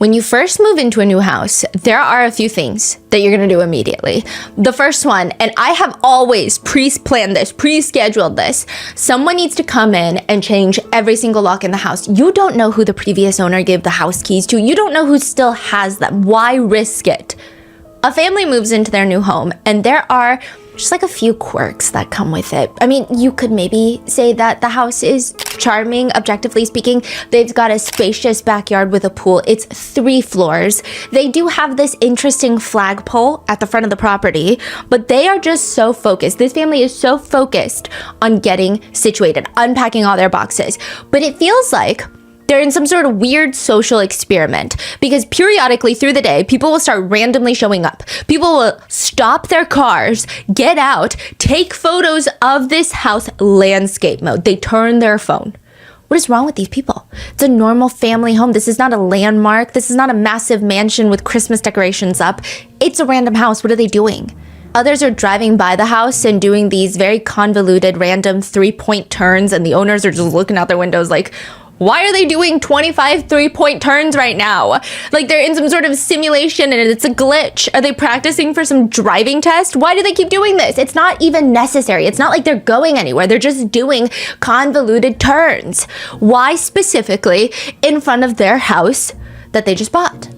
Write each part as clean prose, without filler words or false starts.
When you first move into a new house, there are a few things that you're gonna do immediately. The first one, and I have always pre-planned this, pre-scheduled this, someone needs to come in and change every single lock in the house. You don't know who the previous owner gave the house keys to. You don't know who still has them. Why risk it? A family moves into their new home, and there are just like a few quirks that come with it. I mean, you could maybe say that the house is charming, objectively speaking. They've got a spacious backyard with a pool. It's 3 floors. They do have this interesting flagpole at the front of the property, but they are just so focused. This family is so focused on getting situated, unpacking all their boxes. But it feels like they're in some sort of weird social experiment because periodically through the day, people will start randomly showing up. People will stop their cars, get out, take photos of this house landscape mode. They turn their phone. What is wrong with these people? It's a normal family home. This is not a landmark. This is not a massive mansion with Christmas decorations up. It's a random house. What are they doing? Others are driving by the house and doing these very convoluted random 3-point turns, and the owners are just looking out their windows like, why are they doing 25 3-point turns right now? Like they're in some sort of simulation and it's a glitch. Are they practicing for some driving test? Why do they keep doing this? It's not even necessary. It's not like they're going anywhere. They're just doing convoluted turns. Why specifically in front of their house that they just bought?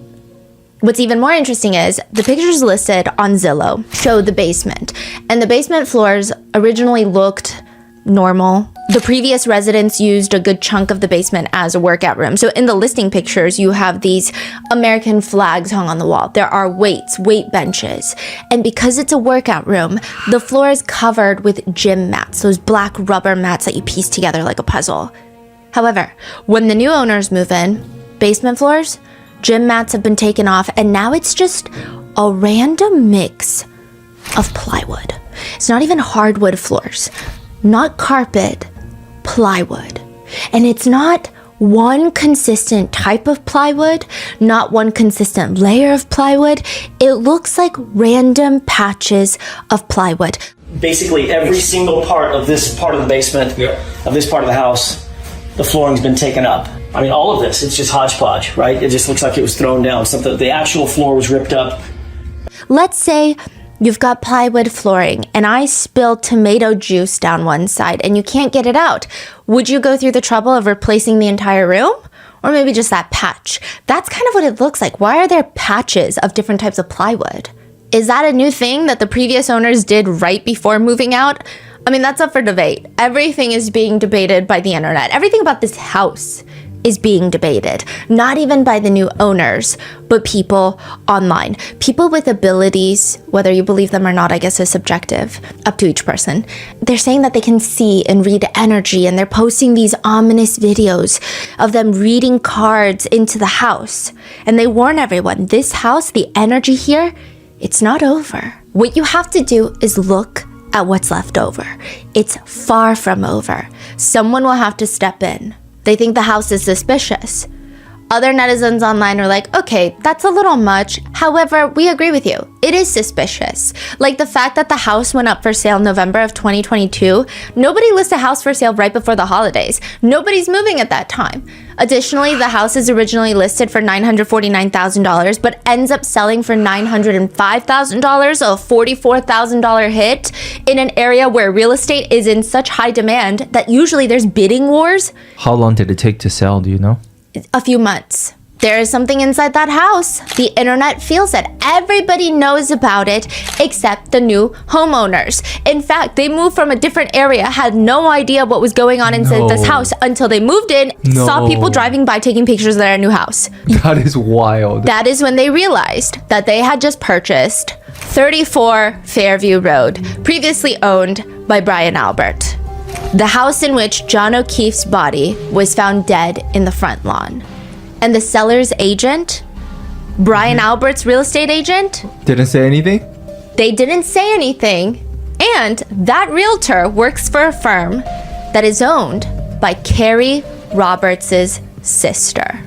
What's even more interesting is the pictures listed on Zillow show the basement, and the basement floors originally looked normal. The previous residents used a good chunk of the basement as a workout room. So in the listing pictures, you have these American flags hung on the wall. There are weight benches. And because it's a workout room, the floor is covered with gym mats, those black rubber mats that you piece together like a puzzle. However, when the new owners move in, basement floors, gym mats have been taken off, and now it's just a random mix of plywood. It's not even hardwood floors. Not carpet, plywood. And it's not one consistent type of plywood, not one consistent layer of plywood. It looks like random patches of plywood. Basically, every single part of this part of the basement, of this part of the house, the flooring's been taken up. I mean, all of this, it's just hodgepodge, right? It just looks like it was thrown down. Something, the actual floor was ripped up. Let's say you've got plywood flooring and I spilled tomato juice down one side and you can't get it out. Would you go through the trouble of replacing the entire room? Or maybe just that patch? That's kind of what it looks like. Why are there patches of different types of plywood? Is that a new thing that the previous owners did right before moving out? I mean, that's up for debate. Everything is being debated by the internet. Everything about this house is being debated, not even by the new owners, but people online. People with abilities, whether you believe them or not, I guess is subjective, up to each person. They're saying that they can see and read energy, and they're posting these ominous videos of them reading cards into the house. And they warn everyone, this house, the energy here, it's not over. What you have to do is look at what's left over. It's far from over. Someone will have to step in. They think the house is suspicious. Other netizens online are like, okay, that's a little much. However, we agree with you. It is suspicious. Like the fact that the house went up for sale November of 2022. Nobody lists a house for sale right before the holidays. Nobody's moving at that time. Additionally, the house is originally listed for $949,000, but ends up selling for $905,000, a $44,000 hit in an area where real estate is in such high demand that usually there's bidding wars. How long did it take to sell, do you know? A few months. There is something inside that house. The internet feels it. Everybody knows about it except the new homeowners. In fact, they moved from a different area, had no idea what was going on inside this house until they moved in, saw people driving by taking pictures of their new house. That is wild. That is when they realized that they had just purchased 34 Fairview Road, previously owned by Brian Albert. The house in which John O'Keefe's body was found dead in the front lawn. And the seller's agent, Brian Albert's real estate agent, didn't say anything? They didn't say anything. And that realtor works for a firm that is owned by Carrie Roberts' sister.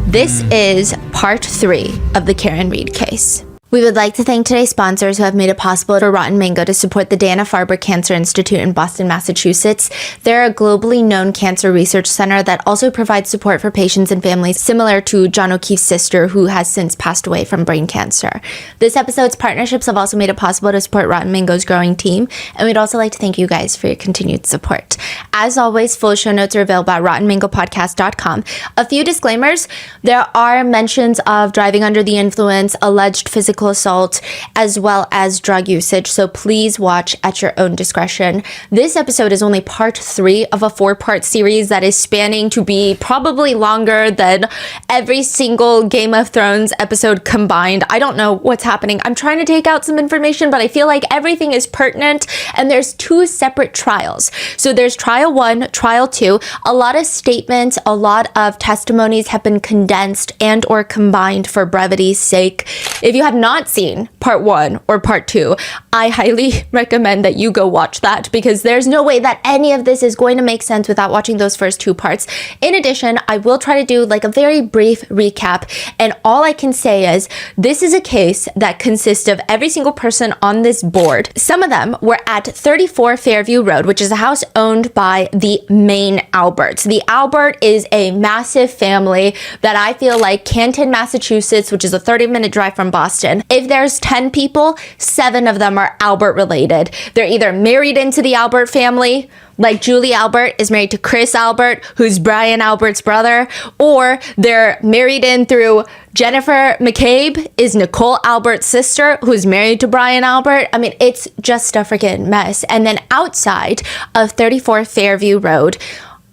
This is part 3 of the Karen Reed case. We would like to thank today's sponsors who have made it possible for Rotten Mango to support the Dana-Farber Cancer Institute in Boston, Massachusetts. They're a globally known cancer research center that also provides support for patients and families similar to John O'Keefe's sister, who has since passed away from brain cancer. This episode's partnerships have also made it possible to support Rotten Mango's growing team, and we'd also like to thank you guys for your continued support. As always, full show notes are available at rottenmangopodcast.com. A few disclaimers. There are mentions of driving under the influence, alleged physical assault, as well as drug usage, so please watch at your own discretion. This episode is only part 3 of a 4-part series that is spanning to be probably longer than every single Game of Thrones episode combined. I don't know what's happening. I'm trying to take out some information, but I feel like everything is pertinent, and there's 2 separate trials. So there's trial 1, trial 2. A lot of statements, a lot of testimonies have been condensed and or combined for brevity's sake. If you have not seen part 1 or part 2, I highly recommend that you go watch that, because there's no way that any of this is going to make sense without watching those first 2 parts. In addition, I will try to do like a very brief recap, and all I can say is this is a case that consists of every single person on this board. Some of them were at 34 Fairview Road, which is a house owned by the main Alberts. The Albert is a massive family that I feel like Canton, Massachusetts, which is a 30-minute drive from Boston, if there's 10 people, 7 of them are Albert related. They're either married into the Albert family, like Julie Albert is married to Chris Albert, who's Brian Albert's brother, or they're married in through Jennifer McCabe is Nicole Albert's sister, who's married to Brian Albert. I mean, it's just a freaking mess. And then outside of 34 Fairview Road,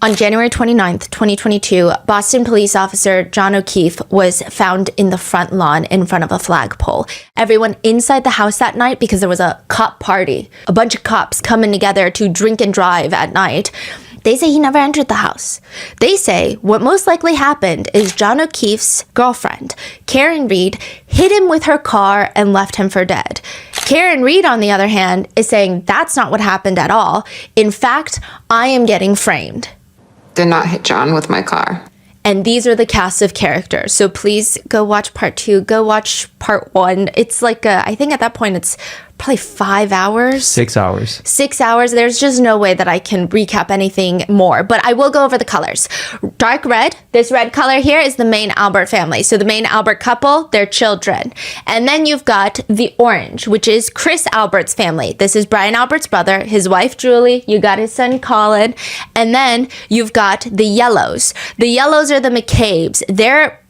on January 29th, 2022, Boston police officer John O'Keefe was found in the front lawn in front of a flagpole. Everyone inside the house that night, because there was a cop party, a bunch of cops coming together to drink and drive at night, they say he never entered the house. They say what most likely happened is John O'Keefe's girlfriend, Karen Reed, hit him with her car and left him for dead. Karen Reed, on the other hand, is saying that's not what happened at all. In fact, I am getting framed. Did not hit John with my car. And these are the cast of characters. So please go watch part 2. Go watch part 1. It's like, I think at that point it's probably 5 hours. 6 hours. 6 hours. There's just no way that I can recap anything more. But I will go over the colors. Dark red. This red color here is the main Albert family. So the main Albert couple, their children. And then you've got the orange, which is Chris Albert's family. This is Brian Albert's brother, his wife Julie. You got his son Colin. And then you've got the yellows. The yellows are the McCabes. They're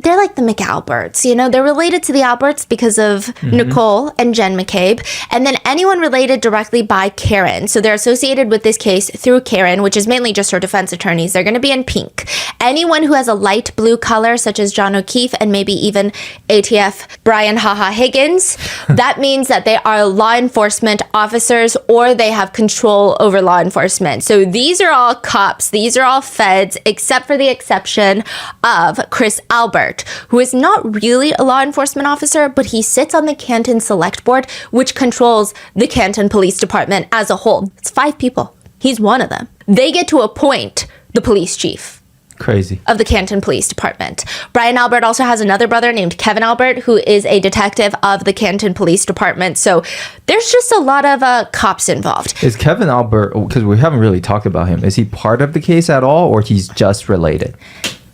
like the McAlberts, you know, they're related to the Alberts because of Nicole and Jen McCabe, and then anyone related directly by Karen. So they're associated with this case through Karen, which is mainly just her defense attorneys. They're going to be in pink. Anyone who has a light blue color, such as John O'Keefe and maybe even ATF Brian Haha Higgins, that means that they are law enforcement officers or they have control over law enforcement. So these are all cops. These are all feds, except for the exception of Chris Albert, who is not really a law enforcement officer, but he sits on the Canton Select Board, which controls the Canton Police Department as a whole. It's 5 people. He's one of them. They get to appoint the police chief. Crazy. Of the Canton Police Department. Brian Albert also has another brother named Kevin Albert, who is a detective of the Canton Police Department. So there's just a lot of cops involved. Is Kevin Albert, because we haven't really talked about him, is he part of the case at all, or he's just related?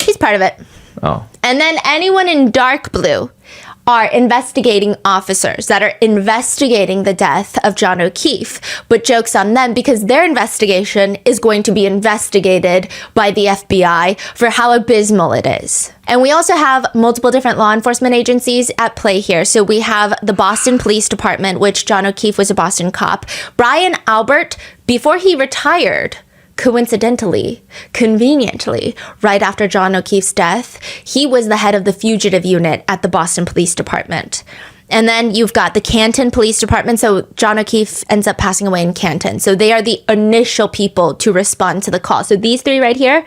He's part of it. Oh. And then anyone in dark blue are investigating officers that are investigating the death of John O'Keefe. But joke's on them, because their investigation is going to be investigated by the FBI for how abysmal it is. And we also have multiple different law enforcement agencies at play here. So we have the Boston Police Department, which John O'Keefe was a Boston cop. Brian Albert, before he retired, coincidentally, conveniently, right after John O'Keefe's death, he was the head of the fugitive unit at the Boston Police Department. And then you've got the Canton Police Department. So John O'Keefe ends up passing away in Canton. So they are the initial people to respond to the call. So these 3 right here,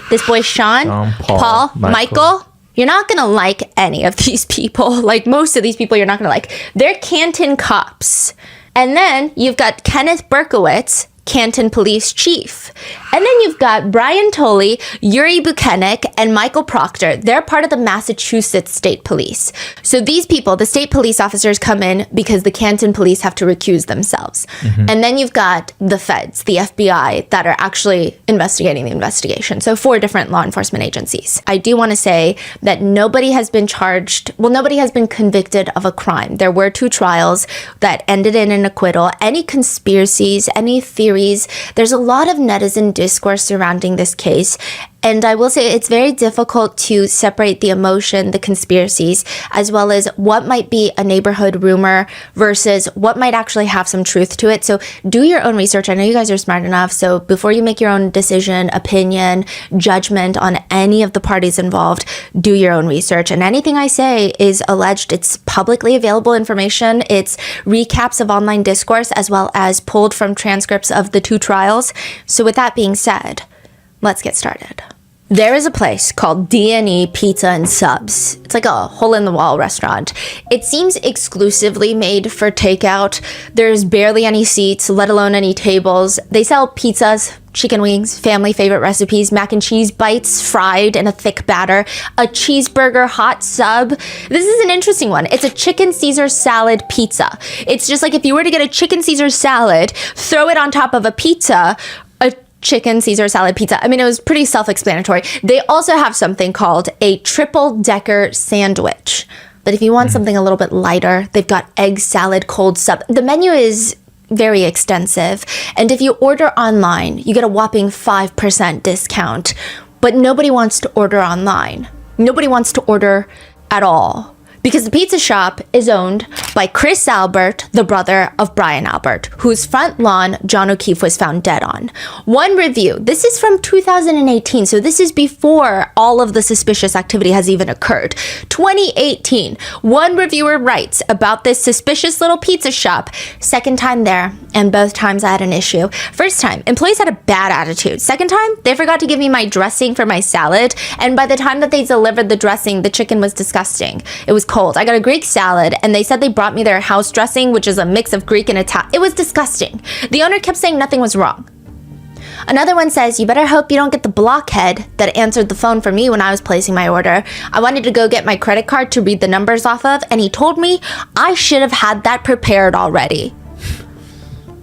this boy Sean, Paul, Michael, you're not going to like any of these people. Like most of these people you're not going to like. They're Canton cops. And then you've got Kenneth Berkowitz. Canton Police Chief. And then you've got Brian Tolley, Yuri Buchanek, and Michael Proctor. They're part of the Massachusetts State Police. So these people, the state police officers, come in because the Canton police have to recuse themselves. And then you've got the feds, the FBI, that are actually investigating the investigation. So 4 different law enforcement agencies. I do want to say that nobody has been charged, well, nobody has been convicted of a crime. There were 2 trials that ended in an acquittal. Any conspiracies, any theories, there's a lot of netizen discourse surrounding this case. And I will say it's very difficult to separate the emotion, the conspiracies, as well as what might be a neighborhood rumor versus what might actually have some truth to it. So do your own research. I know you guys are smart enough. So before you make your own decision, opinion, judgment on any of the parties involved, do your own research. And anything I say is alleged. It's publicly available information. It's recaps of online discourse as well as pulled from transcripts of the 2 trials. So with that being said, let's get started. There is a place called D&E Pizza and Subs. It's like a hole-in-the-wall restaurant. It seems exclusively made for takeout. There's barely any seats, let alone any tables. They sell pizzas, chicken wings, family favorite recipes, mac and cheese bites fried in a thick batter, a cheeseburger hot sub. This is an interesting one. It's a chicken Caesar salad pizza. It's just like if you were to get a chicken Caesar salad, throw it on top of a pizza, a chicken Caesar salad pizza. I mean, it was pretty self-explanatory. They also have something called a triple-decker sandwich. But if you want something a little bit lighter, they've got egg salad, cold sub. The menu is very extensive. And if you order online, you get a whopping 5% discount. But nobody wants to order online. Nobody wants to order at all. Because the pizza shop is owned by Chris Albert, the brother of Brian Albert, whose front lawn John O'Keefe was found dead on. One review, this is from 2018, so this is before all of the suspicious activity has even occurred. 2018, one reviewer writes about this suspicious little pizza shop. Second time there, and both times I had an issue. First time, employees had a bad attitude. Second time, they forgot to give me my dressing for my salad, and by the time that they delivered the dressing, the chicken was disgusting. It was cold. I got a Greek salad and they said they brought me their house dressing, which is a mix of Greek and Italian. It was disgusting. The owner kept saying nothing was wrong. Another one says, you better hope you don't get the blockhead that answered the phone for me when I was placing my order. I wanted to go get my credit card to read the numbers off of, and he told me I should have had that prepared already.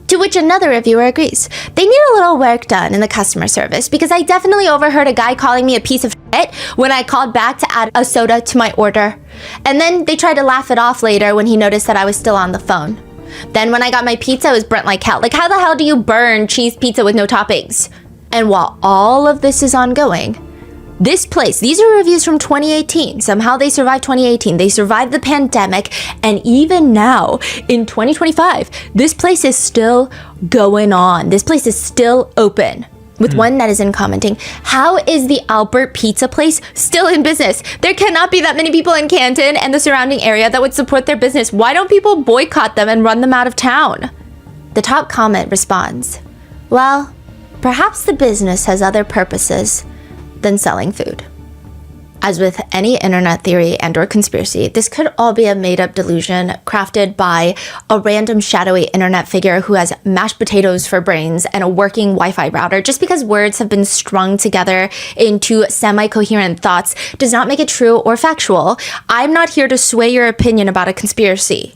To which another reviewer agrees. They need a little work done in the customer service because I definitely overheard a guy calling me a piece of shit when I called back to add a soda to my order. And then they tried to laugh it off later when he noticed that I was still on the phone. Then when I got my pizza, it was burnt like hell. Like, how the hell do you burn cheese pizza with no toppings? And while all of this is ongoing, this place, these are reviews from 2018. Somehow they survived 2018. They survived the pandemic. And even now, in 2025, this place is still going on. This place is still open. With one netizen commenting, how is the Albert Pizza place still in business? There cannot be that many people in Canton and the surrounding area that would support their business. Why don't people boycott them and run them out of town? The top comment responds, well, perhaps the business has other purposes than selling food. As with any internet theory and or conspiracy, this could all be a made-up delusion crafted by a random shadowy internet figure who has mashed potatoes for brains and a working Wi-Fi router. Just because words have been strung together into semi-coherent thoughts does not make it true or factual. I'm not here to sway your opinion about a conspiracy.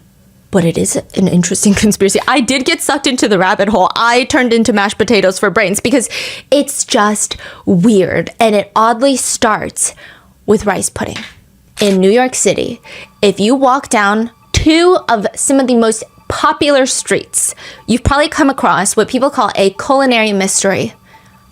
But it is an interesting conspiracy. I did get sucked into the rabbit hole. I turned into mashed potatoes for brains because it's just weird. And it oddly starts with rice pudding. In New York City, if you walk down 2 of some of the most popular streets, you've probably come across what people call a culinary mystery.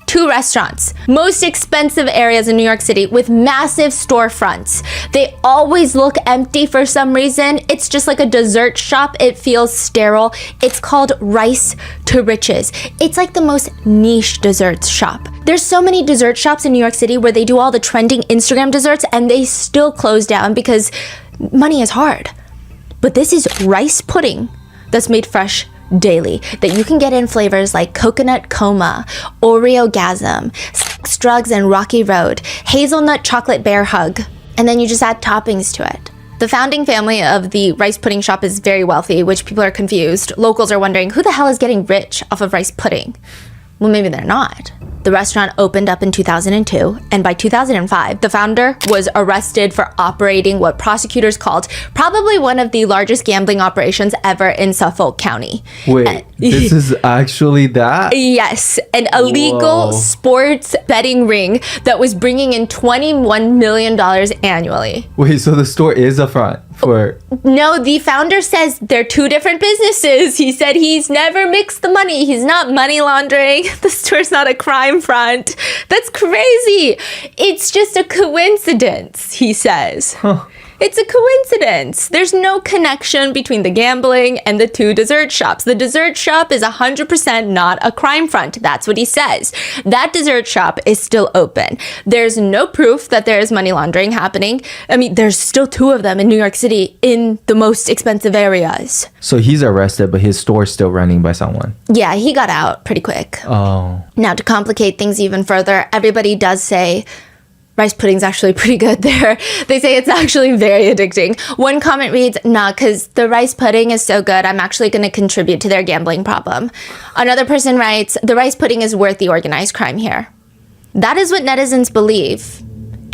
2 restaurants, most expensive areas in New York City with massive storefronts. They always look empty for some reason. It's just like a dessert shop. It feels sterile. It's called Rice to Riches. It's like the most niche desserts shop. There's so many dessert shops in New York City where they do all the trending Instagram desserts and they still close down because money is hard. But this is rice pudding that's made fresh daily that you can get in flavors like coconut coma, Oreo-gasm, sex, drugs, and Rocky Road, hazelnut chocolate bear hug, and then you just add toppings to it. The founding family of the rice pudding shop is very wealthy, which people are confused. Locals are wondering, who the hell is getting rich off of rice pudding? Well, maybe they're not. The restaurant opened up in 2002, and by 2005, the founder was arrested for operating what prosecutors called probably one of the largest gambling operations ever in Suffolk County. Wait, this is actually that? Yes, an illegal Whoa. sports betting ring that was bringing in $21 million annually. Wait, so the store is a front for... No, the founder says they're two different businesses. He said he's never mixed the money. He's not money laundering. The store's not a crime front. That's crazy. It's just a coincidence, he says. It's a coincidence. There's no connection between the gambling and the two dessert shops. The dessert shop is 100% not a crime front. That's what he says. That dessert shop is still open. There's no proof that there is money laundering happening. I mean, there's still two of them in New York City in the most expensive areas. So he's arrested, but his store's still running by someone. Yeah, he got out pretty quick. Oh. Now, to complicate things even further, everybody does say rice pudding's actually pretty good there. They say it's actually very addicting. One comment reads, nah, because the rice pudding is so good, I'm actually going to contribute to their gambling problem. Another person writes, the rice pudding is worth the organized crime here. That is what netizens believe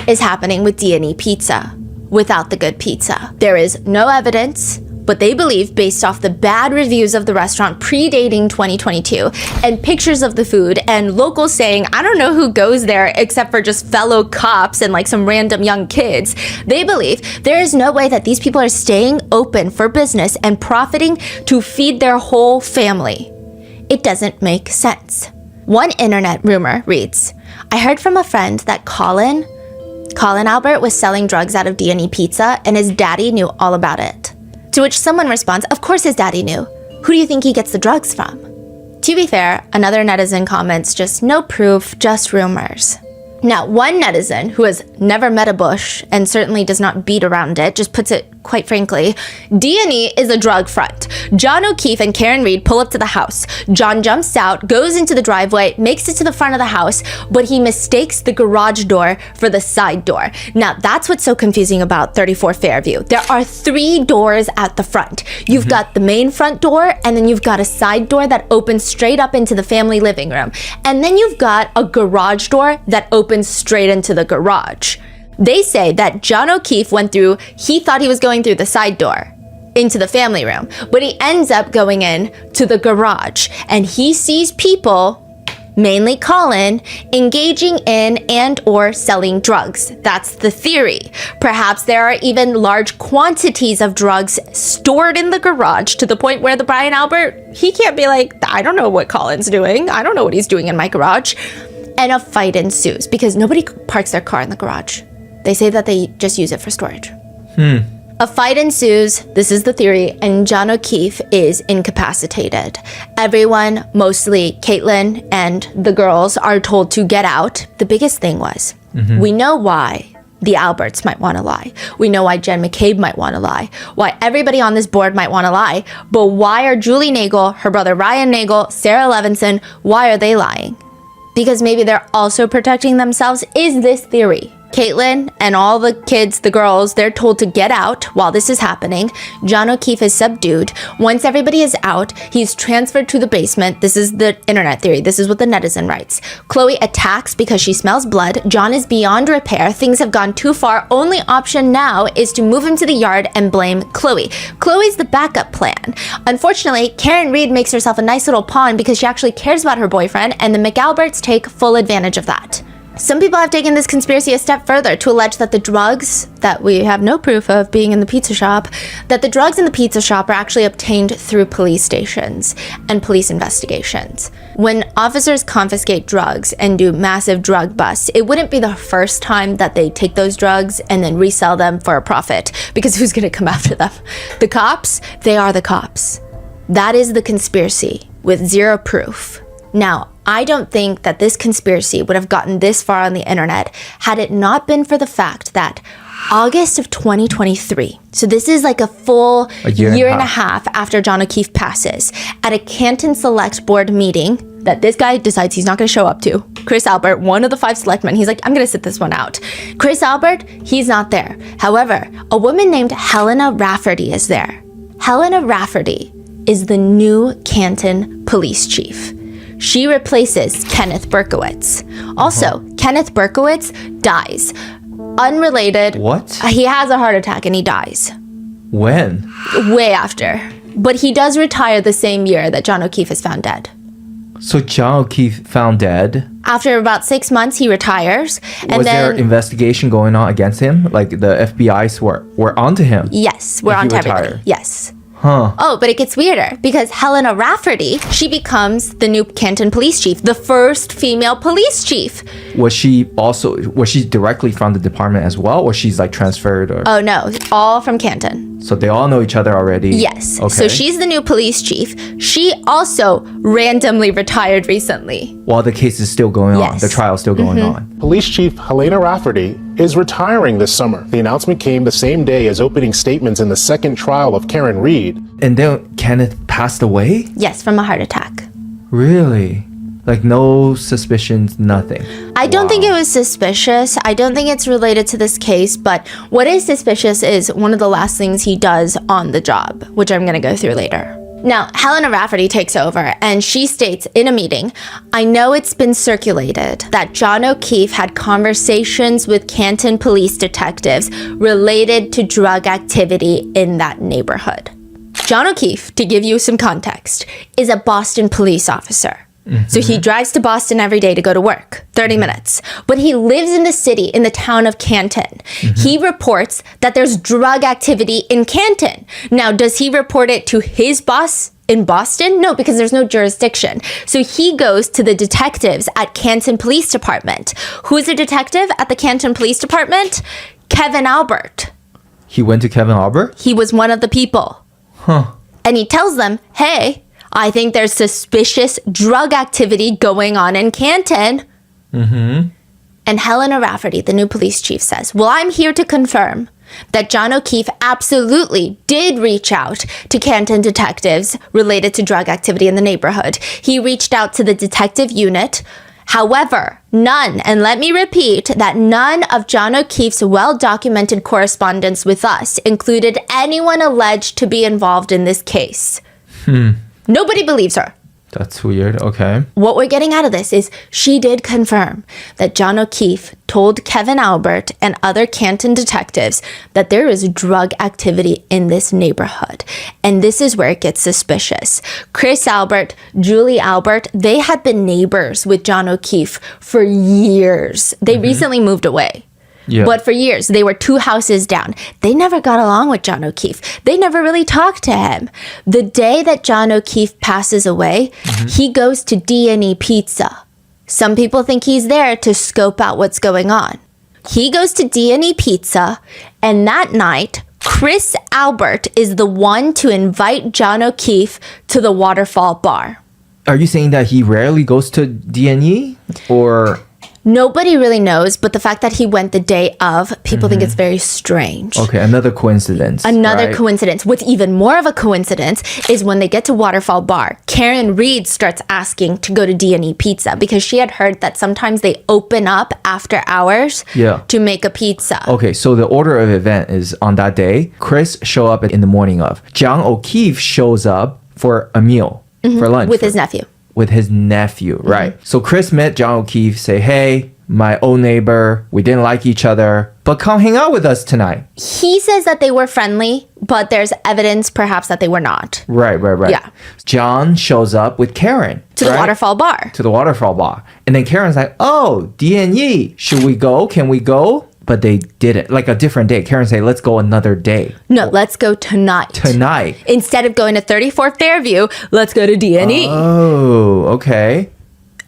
is happening with D&E Pizza without the good pizza. There is no evidence, but they believe, based off the bad reviews of the restaurant predating 2022 and pictures of the food and locals saying, I don't know who goes there except for just fellow cops and like some random young kids. They believe there is no way that these people are staying open for business and profiting to feed their whole family. It doesn't make sense. One internet rumor reads, I heard from a friend that Colin Albert was selling drugs out of D&E Pizza and his daddy knew all about it. To which someone responds, of course his daddy knew. Who do you think he gets the drugs from? To be fair, another netizen comments, just no proof, just rumors. Now, one netizen who has never met a bush and certainly does not beat around it, just puts it quite frankly, D&E is a drug front. John O'Keefe and Karen Reed pull up to the house. John jumps out, goes into the driveway, makes it to the front of the house, but he mistakes the garage door for the side door. Now, that's what's so confusing about 34 Fairview. There are 3 doors at the front. You've got the main front door, and then you've got a side door that opens straight up into the family living room. And then you've got a garage door that opens straight into the garage. They say that John O'Keefe he thought he was going through the side door into the family room, but he ends up going in to the garage and he sees people, mainly Colin, engaging in and or selling drugs. That's the theory. Perhaps there are even large quantities of drugs stored in the garage to the point where the Brian Albert, he can't be like, I don't know what Colin's doing. I don't know what he's doing in my garage. And a fight ensues because nobody parks their car in the garage. They say that they just use it for storage. A fight ensues, this is the theory, and John O'Keefe is incapacitated. Everyone, mostly Caitlin and the girls, are told to get out. The biggest thing was, we know why the Alberts might want to lie. We know why Jen McCabe might want to lie. Why everybody on this board might want to lie. But why are Julie Nagel, her brother Ryan Nagel, Sarah Levinson, why are they lying? Because maybe they're also protecting themselves, is this theory. Caitlin and all the kids, the girls, they're told to get out while this is happening. John O'Keefe is subdued. Once everybody is out, he's transferred to the basement. This is the internet theory. This is what the netizen writes. Chloe attacks because she smells blood. John is beyond repair. Things have gone too far. Only option now is to move him to the yard and blame Chloe. Chloe's the backup plan. Unfortunately, Karen Reed makes herself a nice little pawn because she actually cares about her boyfriend, and the McAlberts take full advantage of that. Some people have taken this conspiracy a step further to allege that the drugs that we have no proof of being in the pizza shop, that the drugs in the pizza shop are actually obtained through police stations and police investigations. When officers confiscate drugs and do massive drug busts, it wouldn't be the first time that they take those drugs and then resell them for a profit, because who's going to come after them? The cops? They are the cops. That is the conspiracy with zero proof. Now, I don't think that this conspiracy would have gotten this far on the internet had it not been for the fact that August of 2023, so this is like a full year and a half after John O'Keefe passes, at a Canton Select Board meeting, that this guy decides he's not going to show up to. Chris Albert, one of the 5 selectmen, he's like, I'm going to sit this one out. Chris Albert, he's not there. However, a woman named Helena Rafferty is there. Helena Rafferty is the new Canton police chief. She replaces Kenneth Berkowitz. Also, Kenneth Berkowitz dies. Unrelated. What? He has a heart attack and he dies. When? Way after. But he does retire the same year that John O'Keefe is found dead. So John O'Keefe found dead. After about 6 months, he retires. And Was there then, investigation going on against him? Like the FBI's were onto him? yes, we're If on he to everything. retired. Yes. Huh. Oh, but it gets weirder because Helena Rafferty, she becomes the new Canton police chief, the first female police chief. Was she directly from the department as well, or she's like transferred, or Oh no, all from Canton. so they all know each other already? Yes. Okay. So she's the new police chief. She also randomly retired recently. While the case is still going on, Yes. the trial is still going on. Police Chief Helena Rafferty is retiring this summer. The announcement came the same day as opening statements in the second trial of Karen Reed. And then Kenneth passed away? Yes, from a heart attack. Really? Like no suspicions, nothing. I don't think it was suspicious. I don't think it's related to this case, but what is suspicious is one of the last things he does on the job, which I'm going to go through later. Now, Helena Rafferty takes over and she states in a meeting, I know it's been circulated that John O'Keefe had conversations with Canton police detectives related to drug activity in that neighborhood. John O'Keefe, to give you some context, is a Boston police officer. So he drives to Boston every day to go to work, 30 minutes. But he lives in the city, in the town of Canton. He reports that there's drug activity in Canton. Now, does he report it to his boss in Boston? No, because there's no jurisdiction. So he goes to the detectives at Canton Police Department. Who's the detective at the Canton Police Department? Kevin Albert. He went to Kevin Albert? He was one of the people. And he tells them, hey, I think there's suspicious drug activity going on in Canton. And Helena Rafferty, the new police chief, says, well, I'm here to confirm that John O'Keefe absolutely did reach out to Canton detectives related to drug activity in the neighborhood. He reached out to the detective unit. However, none, and let me repeat that none of John O'Keefe's well-documented correspondence with us included anyone alleged to be involved in this case. Nobody believes her. That's weird. Okay. What we're getting out of this is she did confirm that John O'Keefe told Kevin Albert and other Canton detectives that there is drug activity in this neighborhood. And this is where it gets suspicious. Chris Albert, Julie Albert, they had been neighbors with John O'Keefe for years. They recently moved away. Yeah. But for years, they were 2 houses down. They never got along with John O'Keefe. They never really talked to him. The day that John O'Keefe passes away, he goes to D&E Pizza. Some people think he's there to scope out what's going on. He goes to D&E Pizza, and that night, Chris Albert is the one to invite John O'Keefe to the Waterfall Bar. Are you saying that he rarely goes to D&E, or? Nobody really knows, but the fact that he went the day of, people think it's very strange. Okay, another coincidence. Another right? coincidence. What's even more of a coincidence is when they get to Waterfall Bar, Karen Reed starts asking to go to D&E Pizza because she had heard that sometimes they open up after hours to make a pizza. Okay, so the order of event is on that day, Chris show up in the morning of. John O'Keefe shows up for a meal, for lunch. With his nephew. With his nephew, right. So Chris met John O'Keefe, say, hey, my old neighbor, we didn't like each other, but come hang out with us tonight. He says that they were friendly, but there's evidence perhaps that they were not. Right. Yeah. John shows up with Karen. To the Waterfall Bar. To the Waterfall Bar. And then Karen's like, oh, D&E, should we go? Can we go? But they didn't. Like a different day. Karen said, let's go another day. No, let's go tonight. Tonight. Instead of going to 34 Fairview, let's go to D&E. Oh, okay.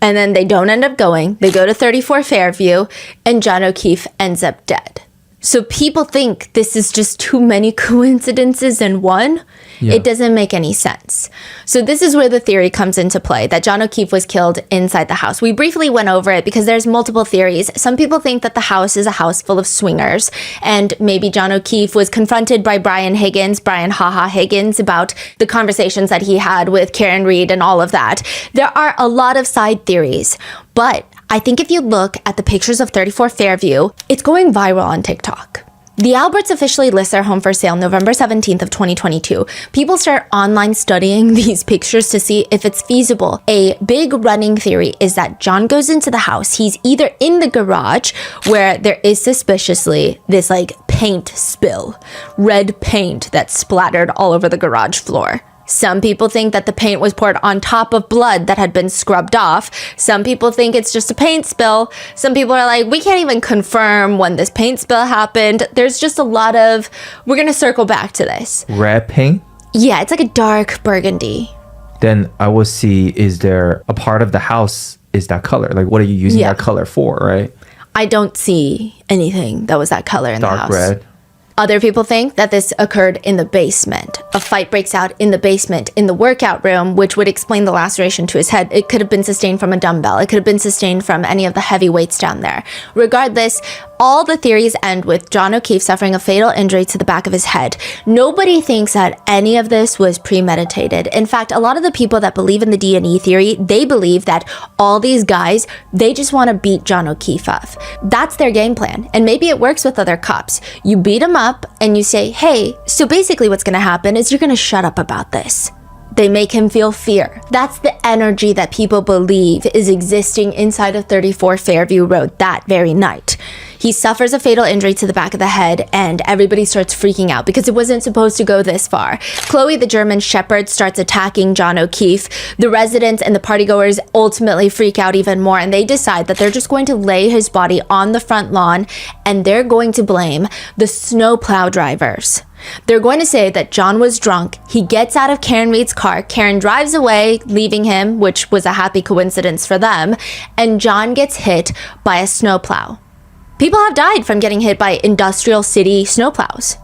And then they don't end up going. They go to 34 Fairview, and John O'Keefe ends up dead. So people think this is just too many coincidences in one. Yeah. It doesn't make any sense. So this is where the theory comes into play, that John O'Keefe was killed inside the house. We briefly went over it because there's multiple theories. Some people think that the house is a house full of swingers, and maybe John O'Keefe was confronted by Brian Haha Higgins, about the conversations that he had with Karen Reed and all of that. There are a lot of side theories, but I think if you look at the pictures of 34 Fairview, it's going viral on TikTok. The Alberts officially list their home for sale November 17th of 2022. People start online studying these pictures to see if it's feasible. A big running theory is that John goes into the house. He's either in the garage, where there is suspiciously this paint spill, red paint that splattered all over the garage floor. Some people think that the paint was poured on top of blood that had been scrubbed off. Some people think it's just a paint spill. Some people are like, we can't even confirm when this paint spill happened. There's just a lot of, we're going to circle back to this. Red paint? Yeah, it's like a dark burgundy. Then I will see, is there a part of the house is that color? Like, what are you using that color for, right? I don't see anything that was that color in the house. Dark red. Other people think that this occurred in the basement. A fight breaks out in the basement, in the workout room, which would explain the laceration to his head. It could have been sustained from a dumbbell. It could have been sustained from any of the heavy weights down there. Regardless, all the theories end with John O'Keefe suffering a fatal injury to the back of his head. Nobody thinks that any of this was premeditated. In fact, a lot of the people that believe in the D&E theory, they believe that all these guys, they just want to beat John O'Keefe up. That's their game plan. And maybe it works with other cops. You beat him up and you say, hey, so basically what's going to happen is you're going to shut up about this. They make him feel fear. That's the energy that people believe is existing inside of 34 Fairview Road that very night. He suffers a fatal injury to the back of the head, and everybody starts freaking out because it wasn't supposed to go this far. Chloe, the German Shepherd, starts attacking John O'Keefe. The residents and the partygoers ultimately freak out even more, and they decide that they're just going to lay his body on the front lawn, and they're going to blame the snowplow drivers. They're going to say that John was drunk. He gets out of Karen Reed's car. Karen drives away, leaving him, which was a happy coincidence for them, and John gets hit by a snowplow. People have died from getting hit by industrial city snowplows.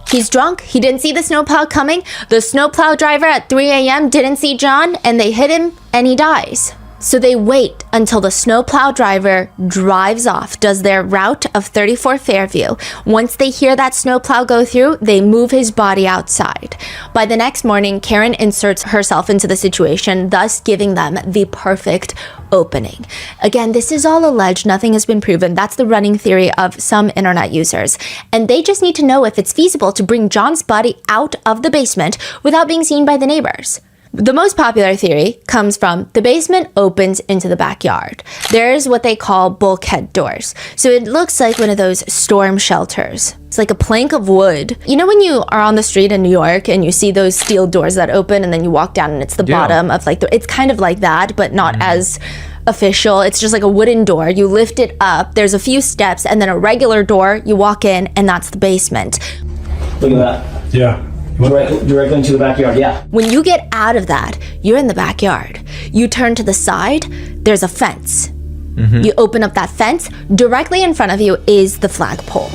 He's drunk. He didn't see the snowplow coming. The snowplow driver at 3 a.m. didn't see John, and they hit him, and he dies. So they wait until the snowplow driver drives off, does their route of 34 Fairview. Once they hear that snowplow go through, they move his body outside. By the next morning, Karen inserts herself into the situation, thus giving them the perfect opening. Again, this is all alleged. Nothing has been proven. That's the running theory of some internet users. And they just need to know if it's feasible to bring John's body out of the basement without being seen by the neighbors. The most popular theory comes from the basement opens into the backyard. There's what they call bulkhead doors. So it looks like one of those storm shelters. It's like a plank of wood. You know when you are on the street in New York and you see those steel doors that open and then you walk down and it's the bottom of it's kind of like that, but not as official. It's just like a wooden door. You lift it up, there's a few steps, and then a regular door, you walk in, and that's the basement. Look at that. Yeah. Directly into the backyard, yeah. When you get out of that, you're in the backyard. You turn to the side, there's a fence. You open up that fence, directly in front of you is the flagpole.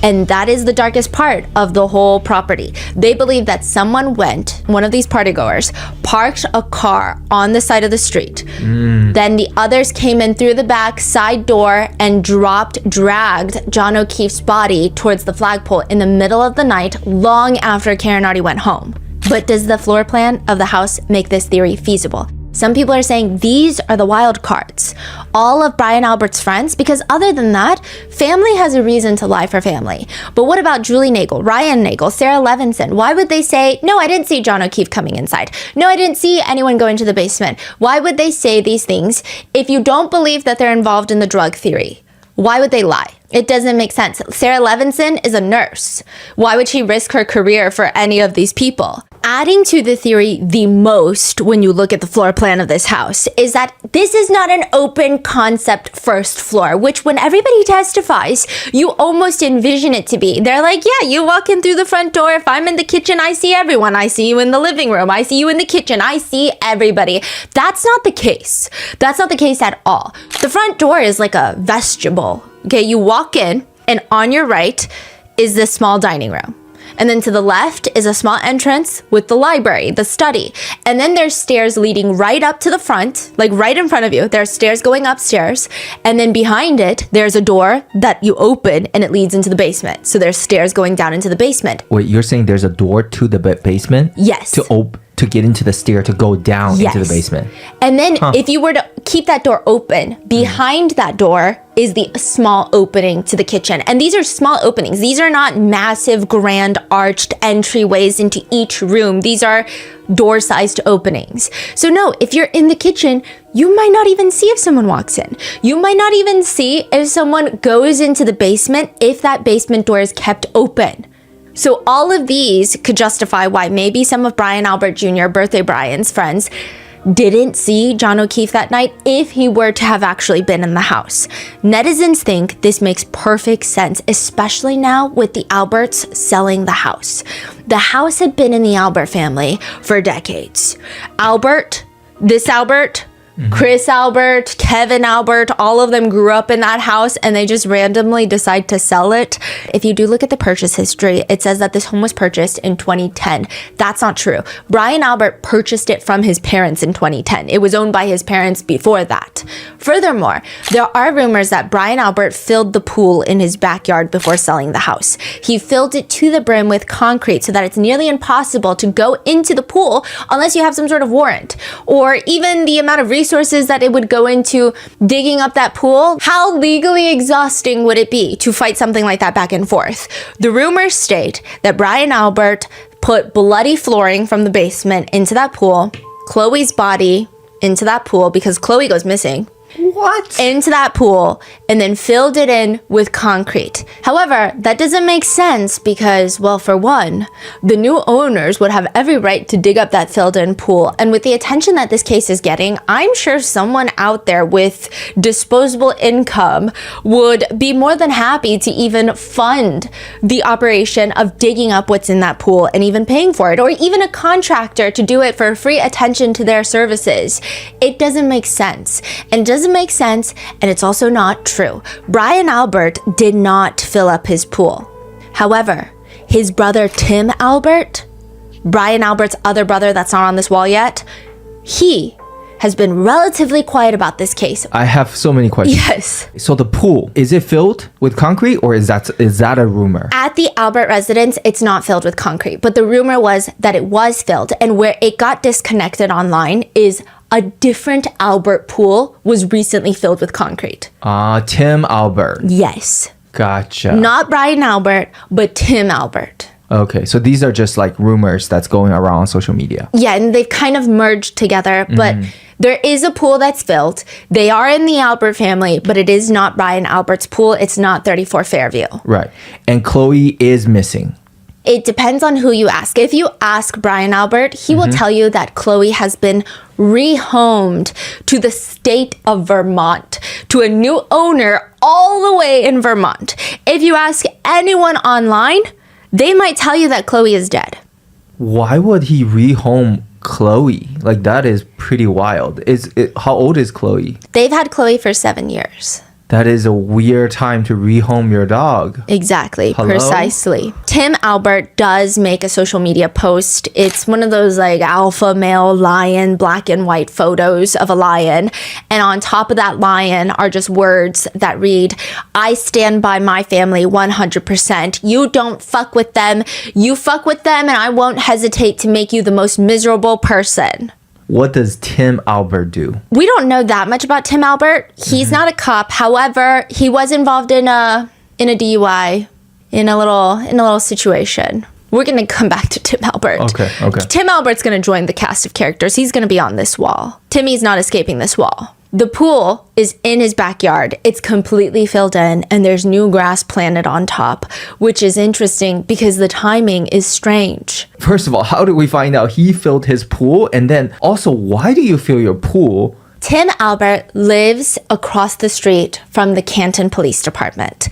And that is the darkest part of the whole property. They believe that someone went, one of these partygoers, parked a car on the side of the street. Then the others came in through the back side door and dragged John O'Keefe's body towards the flagpole in the middle of the night, long after Karen already went home. But does the floor plan of the house make this theory feasible? Some people are saying these are the wild cards. All of Brian Albert's friends, because other than that, family has a reason to lie for family. But what about Julie Nagel, Ryan Nagel, Sarah Levinson? Why would they say, no, I didn't see John O'Keefe coming inside. No, I didn't see anyone go into the basement. Why would they say these things if you don't believe that they're involved in the drug theory? Why would they lie? It doesn't make sense. Sarah Levinson is a nurse. Why would she risk her career for any of these people? Adding to the theory the most when you look at the floor plan of this house is that this is not an open concept first floor, which when everybody testifies, you almost envision it to be. They're like, yeah, you walk in through the front door. If I'm in the kitchen, I see everyone. I see you in the living room. I see you in the kitchen. I see everybody. That's not the case. That's not the case at all. The front door is like a vestibule. Okay, you walk in, And on your right is this small dining room. And then to the left is a small entrance with the library, the study. And then there's stairs leading right up to the front, like right in front of you. There's stairs going upstairs. And then behind it, there's a door that you open and it leads into the basement. So there's stairs going down into the basement. Wait, you're saying there's a door to the basement? Yes. To get into the stair to go down into the basement. And then if you were to keep that door open, behind that door is the small opening to the kitchen. And these are small openings. These are not massive, grand, arched entryways into each room. These are door-sized openings. So no, if you're in the kitchen, you might not even see if someone walks in. You might not even see if someone goes into the basement if that basement door is kept open. So all of these could justify why maybe some of Brian Albert Jr., Birthday Brian's friends, didn't see John O'Keefe that night if he were to have actually been in the house. Netizens think this makes perfect sense, especially now with the Alberts selling the house. The house had been in the Albert family for decades. Albert, this Albert, Chris Albert, Kevin Albert, all of them grew up in that house and they just randomly decide to sell it. If you do look at the purchase history, it says that this home was purchased in 2010. That's not true. Brian Albert purchased it from his parents in 2010. It was owned by his parents before that. Furthermore, there are rumors that Brian Albert filled the pool in his backyard before selling the house. He filled it to the brim with concrete so that it's nearly impossible to go into the pool unless you have some sort of warrant, or even the amount of resources that it would go into digging up that pool. How legally exhausting would it be to fight something like that back and forth? The rumors state that Brian Albert put bloody flooring from the basement into that pool, Chloe's body into that pool because Chloe goes missing. What? Into that pool and then filled it in with concrete. However, that doesn't make sense because, well, for one, the new owners would have every right to dig up that filled in pool. And with the attention that this case is getting, I'm sure someone out there with disposable income would be more than happy to even fund the operation of digging up what's in that pool and even paying for it, or even a contractor to do it for free attention to their services. It doesn't make sense. And doesn't make sense, and it's also not true. Brian Albert did not fill up his pool. However, his brother Tim Albert, Brian Albert's other brother that's not on this wall yet, he has been relatively quiet about this case. I have so many questions. Yes. So the pool, is it filled with concrete or is that a rumor? At the Albert residence, it's not filled with concrete, but the rumor was that it was filled, and where it got disconnected online is a different Albert pool was recently filled with concrete. Tim Albert. Yes. Gotcha. Not Brian Albert, but Tim Albert. Okay, so these are just like rumors that's going around on social media. Yeah, and they've kind of merged together, but there is a pool that's filled. They are in the Albert family, but it is not Brian Albert's pool. It's not 34 Fairview. Right. And Chloe is missing. It depends on who you ask. If you ask Brian Albert, he will tell you that Chloe has been rehomed to the state of Vermont, to a new owner all the way in Vermont. If you ask anyone online, they might tell you that Chloe is dead. Why would he rehome Chloe? Like, that is pretty wild. How old is Chloe? They've had Chloe for 7 years. That is a weird time to rehome your dog. Exactly. Hello? Precisely. Tim Albert does make a social media post. It's one of those like alpha male lion, black and white photos of a lion. And on top of that lion are just words that read, "I stand by my family 100%. You don't fuck with them. You fuck with them and I won't hesitate to make you the most miserable person." What does Tim Albert do? We don't know that much about Tim Albert. He's not a cop. However, he was involved in a DUI, in a little situation. We're going to come back to Tim Albert. Okay. Tim Albert's going to join the cast of characters. He's going to be on this wall. Timmy's not escaping this wall. The pool is in his backyard. It's completely filled in and there's new grass planted on top, which is interesting because the timing is strange. First of all, how did we find out he filled his pool? And then also, why do you fill your pool? Tim Albert lives across the street from the Canton Police Department.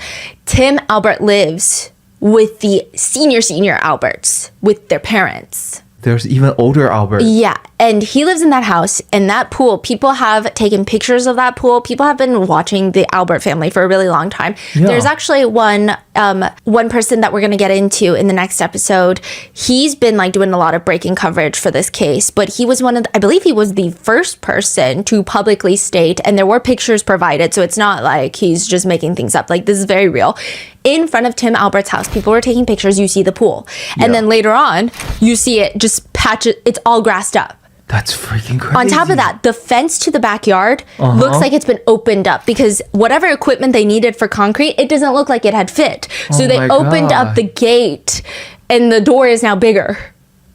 Tim Albert lives with the senior Alberts, with their parents. There's even older Albert. Yeah, and he lives in that house, and that pool, people have taken pictures of that pool. People have been watching the Albert family for a really long time. Yeah. There's actually one person that we're going to get into in the next episode. He's been like doing a lot of breaking coverage for this case, but he was I believe he was the first person to publicly state, and there were pictures provided, so it's not like he's just making things up. Like, this is very real. In front of Tim Albert's house, people were taking pictures, you see the pool. And then later on, you see it just patches, it's all grassed up. That's freaking crazy. On top of that, the fence to the backyard looks like it's been opened up because whatever equipment they needed for concrete, it doesn't look like it had fit. So they opened up the gate and the door is now bigger.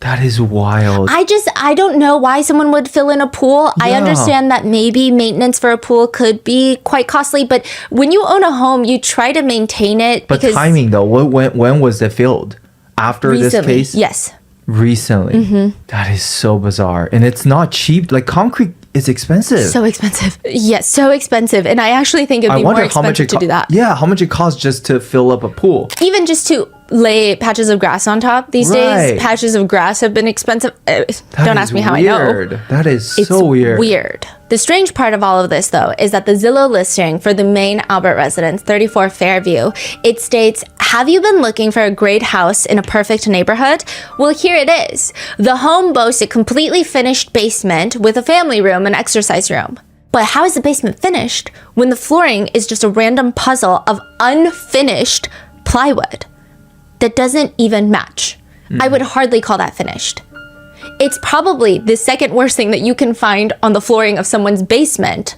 That is wild. I don't know why someone would fill in a pool. I understand that maybe maintenance for a pool could be quite costly, but when you own a home, you try to maintain it. But because timing though, when was it filled? After recently, this case? Yes. Recently. That is so bizarre. And it's not cheap. Like, concrete is expensive. So expensive. Yes, so expensive. And I actually think it'd be more expensive to do that. Yeah, how much it costs just to fill up a pool. Even just to lay patches of grass on top these days. Patches of grass have been expensive. Don't ask me how I know. That is so weird. The strange part of all of this, though, is that the Zillow listing for the main Albert residence, 34 Fairview, it states, have you been looking for a great house in a perfect neighborhood? Well, here it is. The home boasts a completely finished basement with a family room and exercise room. But how is the basement finished when the flooring is just a random puzzle of unfinished plywood that doesn't even match? I would hardly call that finished. It's probably the second worst thing that you can find on the flooring of someone's basement.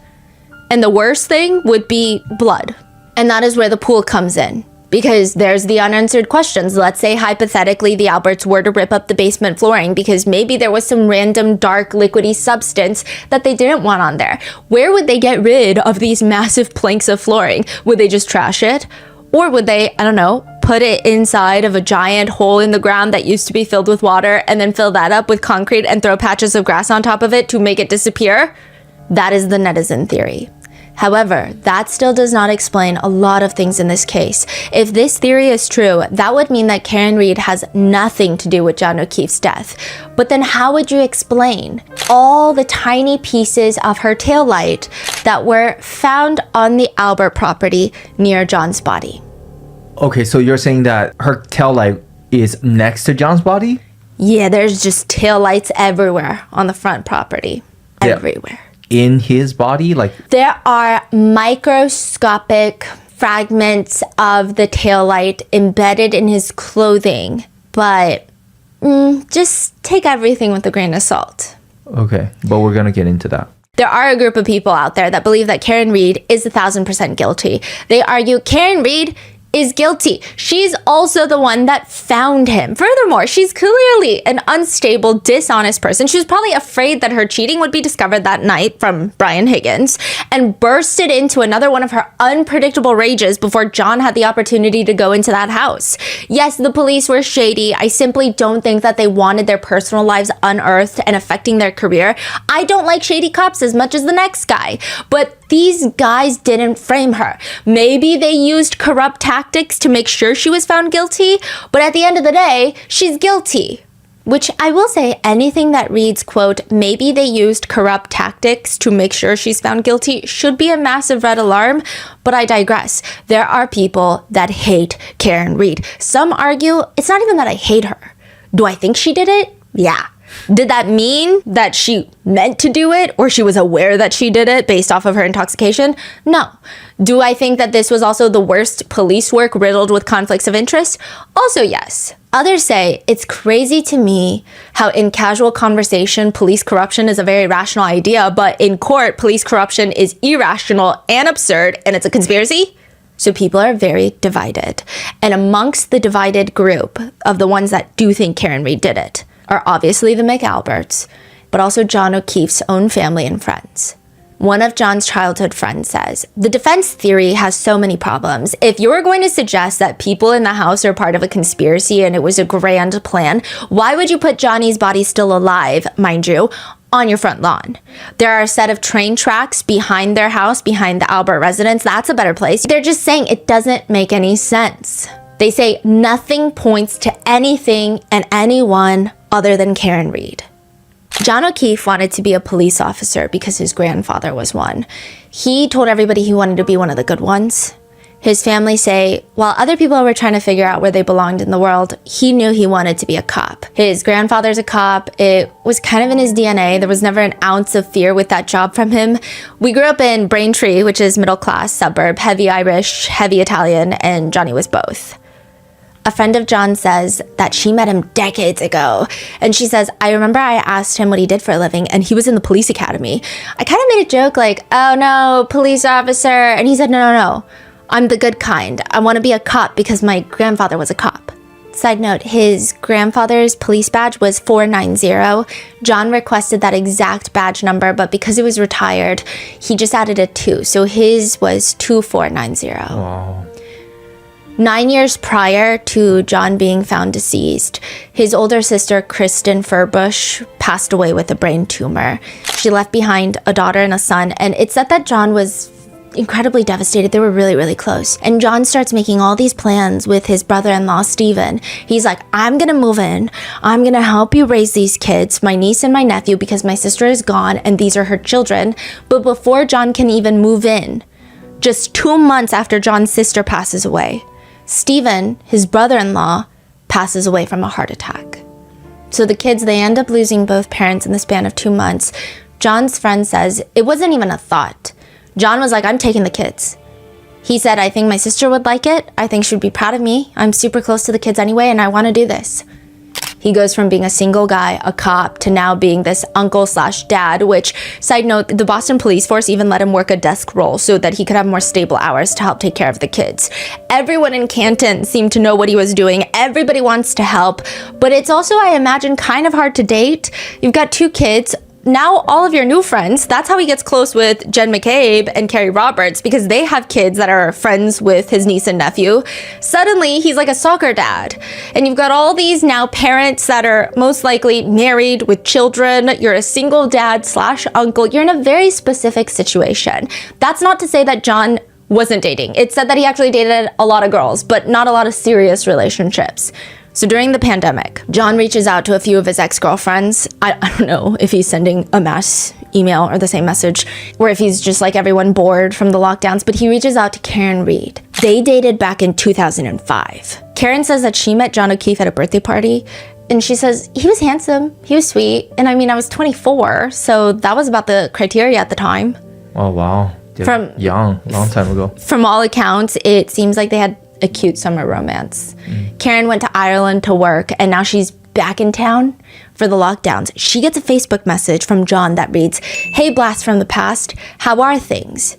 And the worst thing would be blood. And that is where the pool comes in. Because there's the unanswered questions. Let's say hypothetically the Alberts were to rip up the basement flooring because maybe there was some random dark liquidy substance that they didn't want on there. Where would they get rid of these massive planks of flooring? Would they just trash it? Or would they, I don't know, put it inside of a giant hole in the ground that used to be filled with water and then fill that up with concrete and throw patches of grass on top of it to make it disappear? That is the netizen theory. However, that still does not explain a lot of things in this case. If this theory is true, that would mean that Karen Reed has nothing to do with John O'Keefe's death. But then how would you explain all the tiny pieces of her taillight that were found on the Albert property near John's body? Okay, so you're saying that her taillight is next to John's body? Yeah, there's just taillights everywhere on the front property. Yeah. Everywhere. In his body? Like, there are microscopic fragments of the taillight embedded in his clothing, but just take everything with a grain of salt. Okay, but we're gonna get into that. There are a group of people out there that believe that Karen Reed is 1,000% guilty. They argue Karen Reed is guilty. She's also the one that found him. Furthermore, she's clearly an unstable, dishonest person. She was probably afraid that her cheating would be discovered that night from Brian Higgins and bursted into another one of her unpredictable rages before John had the opportunity to go into that house. Yes, the police were shady. I simply don't think that they wanted their personal lives unearthed and affecting their career. I don't like shady cops as much as the next guy, but these guys didn't frame her. Maybe they used corrupt tactics to make sure she was found guilty, but at the end of the day, she's guilty. Which I will say, anything that reads, quote, maybe they used corrupt tactics to make sure she's found guilty should be a massive red alarm, but I digress. There are people that hate Karen Reed. Some argue it's not even that I hate her. Do I think she did it? Yeah. Did that mean that she meant to do it or she was aware that she did it based off of her intoxication? No. Do I think that this was also the worst police work riddled with conflicts of interest? Also, yes. Others say it's crazy to me how in casual conversation, police corruption is a very rational idea, but in court, police corruption is irrational and absurd, and it's a conspiracy. So people are very divided. And amongst the divided group of the ones that do think Karen Reed did it, are obviously the McAlberts, but also John O'Keefe's own family and friends. One of John's childhood friends says, the defense theory has so many problems. If you're going to suggest that people in the house are part of a conspiracy and it was a grand plan, why would you put Johnny's body still alive, mind you, on your front lawn? There are a set of train tracks behind their house, behind the Albert residence. That's a better place. They're just saying it doesn't make any sense. They say nothing points to anything and anyone other than Karen Reed. John O'Keefe wanted to be a police officer because his grandfather was one. He told everybody he wanted to be one of the good ones. His family say, while other people were trying to figure out where they belonged in the world, he knew he wanted to be a cop. His grandfather's a cop. It was kind of in his DNA. There was never an ounce of fear with that job from him. We grew up in Braintree, which is middle-class suburb, heavy Irish, heavy Italian, and Johnny was both. A friend of John says that she met him decades ago. And she says, I remember I asked him what he did for a living, and he was in the police academy. I kind of made a joke like, oh no, police officer. And he said, no. I'm the good kind. I want to be a cop because my grandfather was a cop. Side note, his grandfather's police badge was 490. John requested that exact badge number, but because he was retired, he just added a 2. So his was 2490. Wow. 9 years prior to John being found deceased, his older sister, Kristen Furbush, passed away with a brain tumor. She left behind a daughter and a son, and it's said that John was incredibly devastated. They were really, really close. And John starts making all these plans with his brother-in-law, Stephen. He's like, I'm gonna move in. I'm gonna help you raise these kids, my niece and my nephew, because my sister is gone and these are her children. But before John can even move in, just 2 months after John's sister passes away, Stephen, his brother-in-law, passes away from a heart attack. So the kids, they end up losing both parents in the span of 2 months. John's friend says it wasn't even a thought. John was like, I'm taking the kids. He said, I think my sister would like it. I think she would be proud of me. I'm super close to the kids anyway, and I want to do this. He goes from being a single guy, a cop, to now being this uncle/dad, which, side note, the Boston police force even let him work a desk role so that he could have more stable hours to help take care of the kids. Everyone in Canton seemed to know what he was doing. Everybody wants to help, but it's also, I imagine, kind of hard to date. You've got 2 kids. Now all of your new friends, that's how he gets close with Jen McCabe and Carrie Roberts, because they have kids that are friends with his niece and nephew. Suddenly, he's like a soccer dad. And you've got all these now parents that are most likely married with children. You're a single dad/uncle. You're in a very specific situation. That's not to say that John wasn't dating. It said that he actually dated a lot of girls, but not a lot of serious relationships. So during the pandemic, John reaches out to a few of his ex-girlfriends. I don't know if he's sending a mass email or the same message, or if he's just like everyone bored from the lockdowns, but he reaches out to Karen Reed. They dated back in 2005. Karen says that she met John O'Keefe at a birthday party, and she says, he was handsome, he was sweet, and I mean, I was 24, so that was about the criteria at the time. Oh, wow. They're young, long time ago. From all accounts, it seems like they had a cute summer romance. Karen went to Ireland to work, and now she's back in town for the lockdowns. She gets a Facebook message from John that reads, hey, blast from the past, how are things?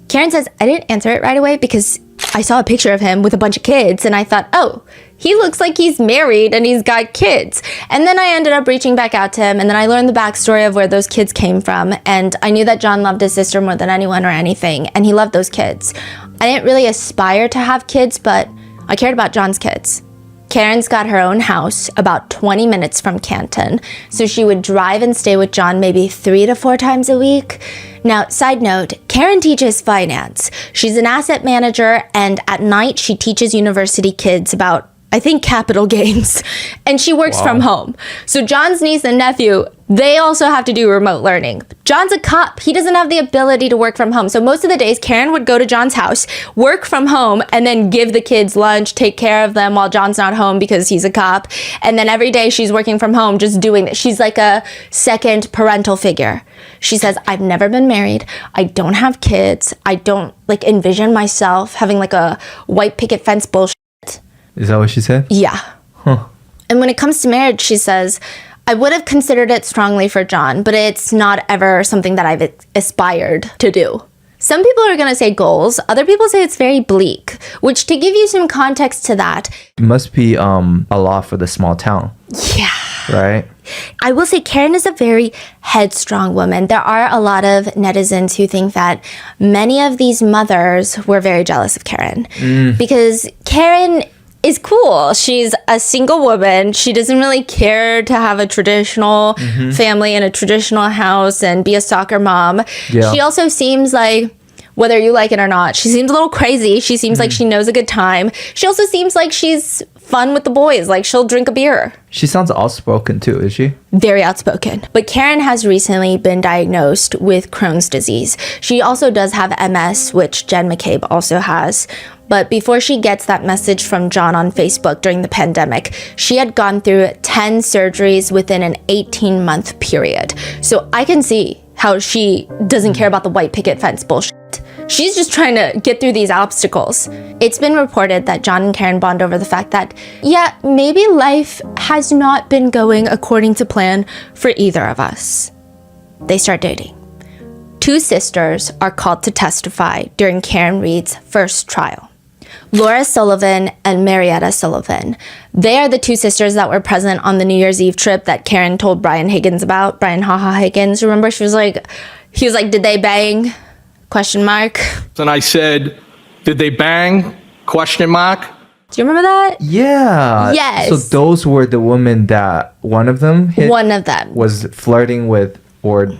Karen says, I didn't answer it right away because I saw a picture of him with a bunch of kids, and I thought, oh, he looks like he's married and he's got kids. And then I ended up reaching back out to him, and then I learned the backstory of where those kids came from, and I knew that John loved his sister more than anyone or anything, and he loved those kids. I didn't really aspire to have kids, but I cared about John's kids. Karen's got her own house about 20 minutes from Canton, so she would drive and stay with John maybe 3 to 4 times a week. Now, side note, Karen teaches finance. She's an asset manager, and at night she teaches university kids about, I think, capital gains, and she works from home. So John's niece and nephew, they also have to do remote learning. John's a cop. He doesn't have the ability to work from home. So most of the days, Karen would go to John's house, work from home, and then give the kids lunch, take care of them while John's not home because he's a cop. And then every day she's working from home, just doing this. She's like a second parental figure. She says, I've never been married. I don't have kids. I don't envision myself having like a white picket fence bullshit. Is that what she said? Yeah. Huh. And when it comes to marriage, she says, I would have considered it strongly for John, but it's not ever something that I've aspired to do. Some people are going to say goals. Other people say it's very bleak, which, to give you some context to that, It must be a lot for the small town. Yeah. Right? I will say Karen is a very headstrong woman. There are a lot of netizens who think that many of these mothers were very jealous of Karen because Karen is cool. She's a single woman. She doesn't really care to have a traditional family in a traditional house and be a soccer mom. Yeah. She also seems like, whether you like it or not, she seems a little crazy. She seems like she knows a good time. She also seems like she's fun with the boys. Like, she'll drink a beer. She sounds outspoken too, is she? Very outspoken. But Karen has recently been diagnosed with Crohn's disease. She also does have MS, which Jen McCabe also has. But before she gets that message from John on Facebook during the pandemic, she had gone through 10 surgeries within an 18-month period. So I can see how she doesn't care about the white picket fence bullshit. She's just trying to get through these obstacles. It's been reported that John and Karen bond over the fact that, yeah, maybe life has not been going according to plan for either of us. They start dating. 2 sisters are called to testify during Karen Reed's first trial. Laura Sullivan and Marietta Sullivan. They are the 2 sisters that were present on the New Year's Eve trip that Karen told Brian Higgins about. Brian Haha Higgins. Remember, he was like, did they bang? Question mark. And I said, did they bang? Question mark. Do you remember that? Yeah. Yes. So those were the women that one of them was flirting with or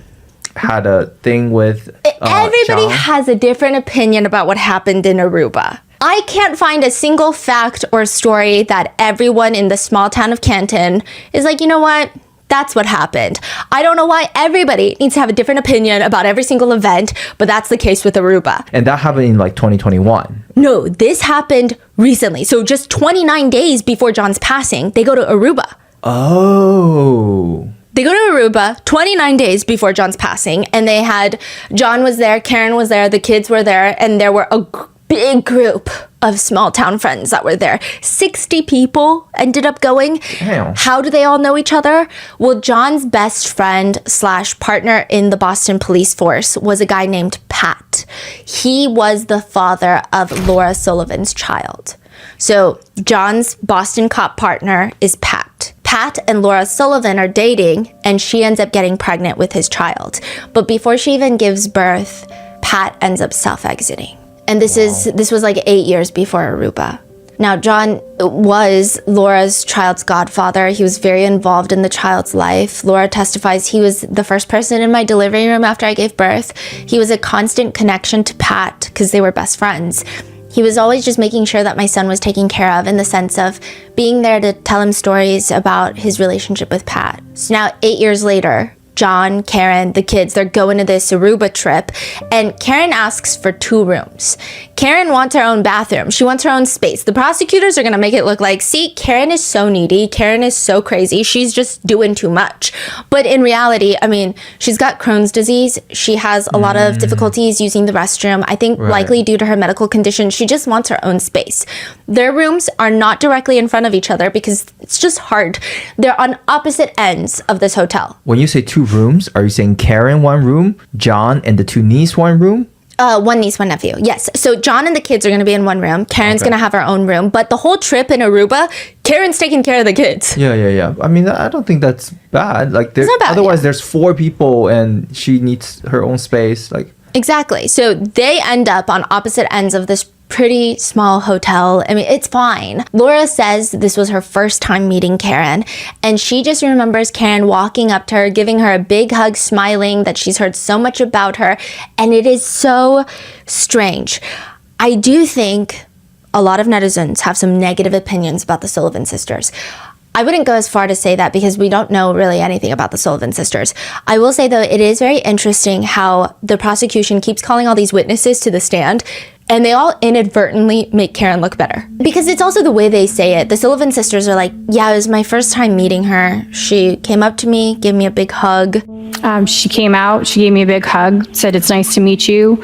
had a thing with. Everybody John. has a different opinion about what happened in Aruba. I can't find a single fact or story that everyone in the small town of Canton is like, you know what? That's what happened. I don't know why everybody needs to have a different opinion about every single event, but that's the case with Aruba. And that happened in like 2021. No, this happened recently. So just 29 days before John's passing, they go to Aruba. Oh. They go to Aruba 29 days before John's passing, and they had, John was there, Karen was there, the kids were there, and there were a big group of small town friends that were there. 60 people ended up going. Damn. How do they all know each other? Well, John's best friend / partner in the Boston police force was a guy named Pat. He was the father of Laura Sullivan's child. So John's Boston cop partner is Pat. Pat and Laura Sullivan are dating, and she ends up getting pregnant with his child. But before she even gives birth, Pat ends up self-exiting. And this was like 8 years before Aruba. Now, John was Laura's child's godfather. He was very involved in the child's life. Laura testifies he was the first person in my delivery room after I gave birth. He was a constant connection to Pat because they were best friends. He was always just making sure that my son was taken care of in the sense of being there to tell him stories about his relationship with Pat. So now 8 years later, John, Karen, the kids, they're going to this Aruba trip, and Karen asks for 2 rooms. Karen wants her own bathroom. She wants her own space. The prosecutors are going to make it look like, see, Karen is so needy. Karen is so crazy. She's just doing too much. But in reality, I mean, she's got Crohn's disease. She has a lot of difficulties using the restroom. I think likely due to her medical condition, she just wants her own space. Their rooms are not directly in front of each other because it's just hard. They're on opposite ends of this hotel. When you say 2 rooms, are you saying Karen 1 room, John and the 2 niece 1 room? 1 niece, 1 nephew. Yes. So John and the kids are going to be in 1 room. Karen's going to have her own room. But the whole trip in Aruba, Karen's taking care of the kids. Yeah. I mean, I don't think that's bad. Like, it's not bad, otherwise, there's 4 people and she needs her own space. Like, exactly. So they end up on opposite ends of this pretty small hotel. I mean, it's fine. Laura says this was her first time meeting Karen, and she just remembers Karen walking up to her, giving her a big hug, smiling that she's heard so much about her, and it is so strange. I do think a lot of netizens have some negative opinions about the Sullivan sisters. I wouldn't go as far to say that because we don't know really anything about the Sullivan sisters. I will say, though, it is very interesting how the prosecution keeps calling all these witnesses to the stand, and they all inadvertently make Karen look better. Because it's also the way they say it. The Sullivan sisters are like, yeah, it was my first time meeting her. She came up to me, gave me a big hug. She came out, she gave me a big hug, said, it's nice to meet you.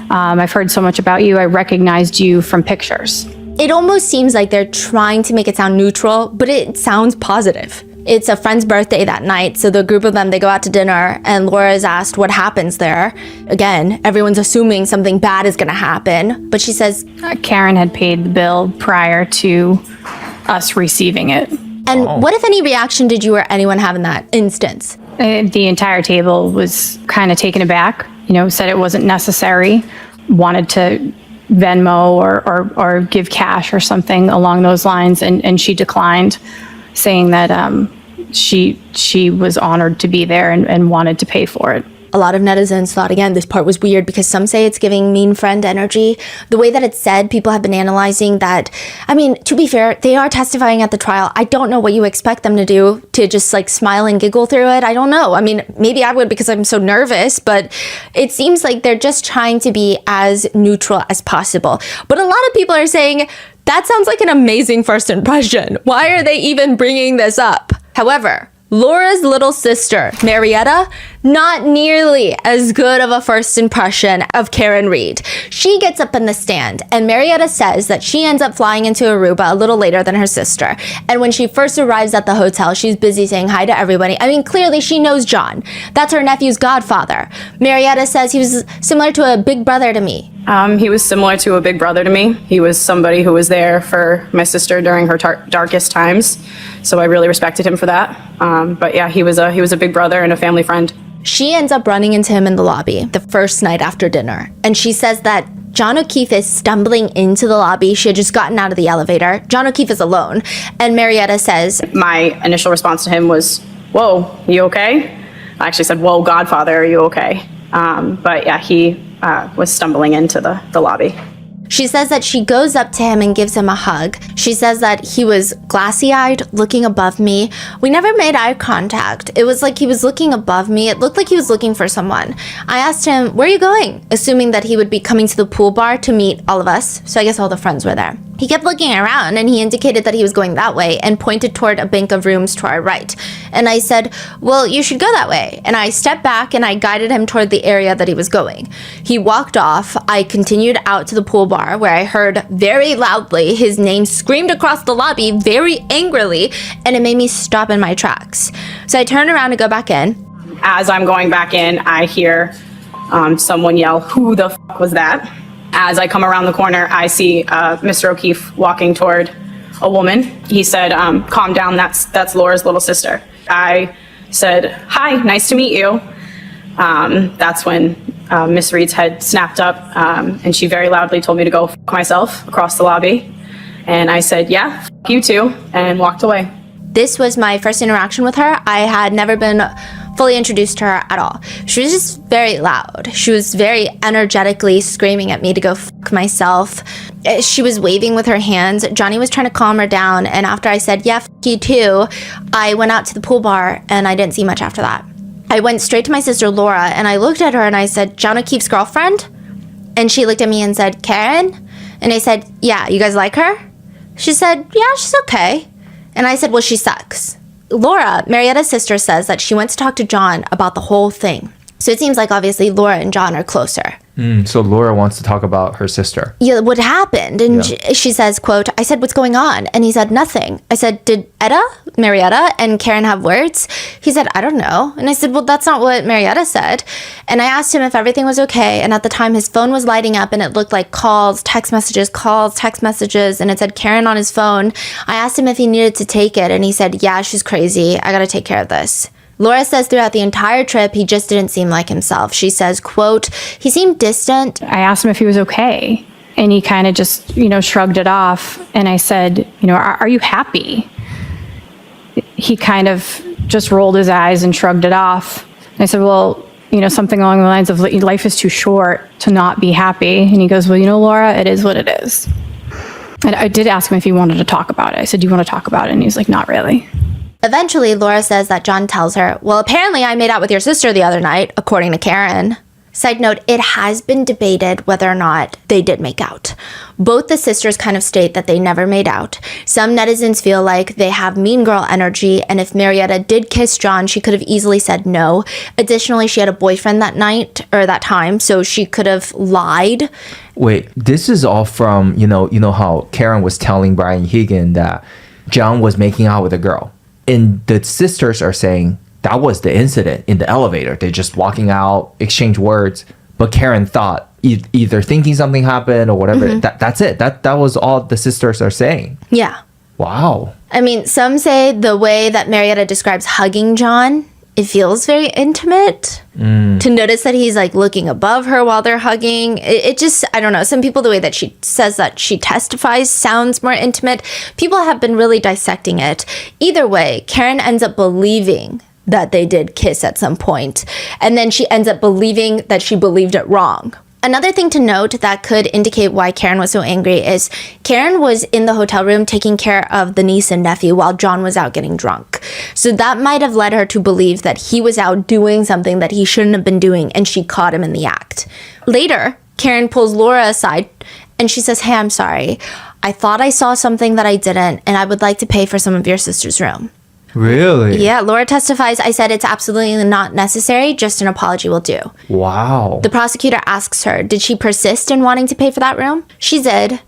I've heard so much about you. I recognized you from pictures. It almost seems like they're trying to make it sound neutral, but it sounds positive. It's a friend's birthday that night, so the group of them, they go out to dinner, and Laura is asked what happens there. Again, everyone's assuming something bad is going to happen, but she says, Karen had paid the bill prior to us receiving it. And what, if any, reaction did you or anyone have in that instance? The entire table was kind of taken aback, said it wasn't necessary, wanted to Venmo or give cash or something along those lines, and she declined, saying that she was honored to be there and wanted to pay for it. a lot of netizens thought, again, this part was weird because some say it's giving mean friend energy. The way that it's said, people have been analyzing that. I mean, to be fair, they are testifying at the trial. I don't know what you expect them to do, to just like smile and giggle through it. I don't know. I mean, maybe I would because I'm so nervous, but it seems like they're just trying to be as neutral as possible. But a lot of people are saying, that sounds like an amazing first impression. Why are they even bringing this up? However, Laura's little sister, Marietta, not nearly as good of a first impression of Karen Reed. She gets up in the stand, and Marietta says that she ends up flying into Aruba a little later than her sister. And when she first arrives at the hotel, she's busy saying hi to everybody. I mean, clearly she knows John. That's her nephew's godfather. Marietta says he was similar to a big brother to me. He was similar to a big brother to me. He was somebody who was there for my sister during her darkest times. So I really respected him for that. But yeah, he was a big brother and a family friend. She ends up running into him in the lobby the first night after dinner. And she says that John O'Keefe is stumbling into the lobby. She had just gotten out of the elevator. John O'Keefe is alone. And Marietta says, my initial response to him was, "Whoa, you okay?" I actually said, "Whoa, Godfather, are you okay?" But yeah, he was stumbling into the lobby. She says that she goes up to him and gives him a hug. She says that he was glassy-eyed, looking above me. We never made eye contact. It was like he was looking above me. It looked like he was looking for someone. I asked him, "Where are you going?" Assuming that he would be coming to the pool bar to meet all of us. So I guess all the friends were there. He kept looking around and he indicated that he was going that way and pointed toward a bank of rooms to our right. And I said, "Well, you should go that way." And I stepped back and I guided him toward the area that he was going. He walked off. I continued out to the pool bar where I heard very loudly his name screamed across the lobby very angrily, and it made me stop in my tracks. So I turned around to go back in. As I'm going back in, I hear someone yell, "Who the f*** was that?" As I come around the corner, I see Mr. O'Keefe walking toward a woman. He said, "Calm down, that's Laura's little sister." I said, "Hi, nice to meet you." That's when Miss Reed's head snapped up, and she very loudly told me to go f*** myself across the lobby. And I said, "Yeah, f*** you too," and walked away. This was my first interaction with her. I had never been fully introduced to her at all. She was just very loud. She was very energetically screaming at me to go fuck myself. She was waving with her hands. Johnny was trying to calm her down, and after I said, "Yeah, fuck you too," I went out to the pool bar, and I didn't see much after that. I went straight to my sister Laura, and I looked at her and I said, "John O'Keefe's girlfriend?" And she looked at me and said, "Karen?" And I said, "Yeah, you guys like her?" She said, "Yeah, she's okay." And I said, "Well, she sucks." Laura, Marietta's sister, says that she went to talk to John about the whole thing. So it seems like obviously Laura and John are closer. So Laura wants to talk about her sister. Yeah, what happened? And she says, quote, "I said, 'What's going on?' And he said, 'Nothing.' I said, 'Did Marietta and Karen have words?' He said, 'I don't know.' And I said, 'Well, that's not what Marietta said.' And I asked him if everything was okay. And at the time, his phone was lighting up and it looked like calls, text messages. And it said Karen on his phone. I asked him if he needed to take it. And he said, 'Yeah, she's crazy. I got to take care of this.' Laura says throughout the entire trip, he just didn't seem like himself. She says, quote, "He seemed distant." I asked him if he was okay, and he kind of just, shrugged it off. And I said, are you happy? He kind of just rolled his eyes and shrugged it off. And I said, "Well, something along the lines of life is too short to not be happy." And he goes, "Well, Laura, it is what it is." And I did ask him if he wanted to talk about it. I said, "Do you want to talk about it?" And he's like, "Not really." Eventually, Laura says that John tells her, "Well, apparently I made out with your sister the other night, according to Karen." Side note, it has been debated whether or not they did make out. Both the sisters kind of state that they never made out. Some netizens feel like they have mean girl energy, and if Marietta did kiss John, she could have easily said no. Additionally, she had a boyfriend that night, or that time, so she could have lied. Wait, this is all from, you know how Karen was telling Brian Higgin that John was making out with a girl. And the sisters are saying that was the incident in the elevator. They're just walking out, exchange words. But Karen thought either thinking something happened or whatever. That's it. That was all the sisters are saying. Yeah. Wow. I mean, some say the way that Marietta describes hugging John, it feels very intimate. To notice that he's like looking above her while they're hugging. It just, I don't know. Some people, the way that she says that she testifies sounds more intimate. People have been really dissecting it. Either way, Karen ends up believing that they did kiss at some point. And then she ends up believing that she believed it wrong. Another thing to note that could indicate why Karen was so angry is Karen was in the hotel room taking care of the niece and nephew while John was out getting drunk. So that might have led her to believe that he was out doing something that he shouldn't have been doing, and she caught him in the act. Later, Karen pulls Laura aside and she says, "Hey, I'm sorry. I thought I saw something that I didn't, and I would like to pay for some of your sister's room." Really? Yeah, Laura testifies, "I said it's absolutely not necessary, just an apology will do." Wow. The prosecutor asks her, did she persist in wanting to pay for that room? She did.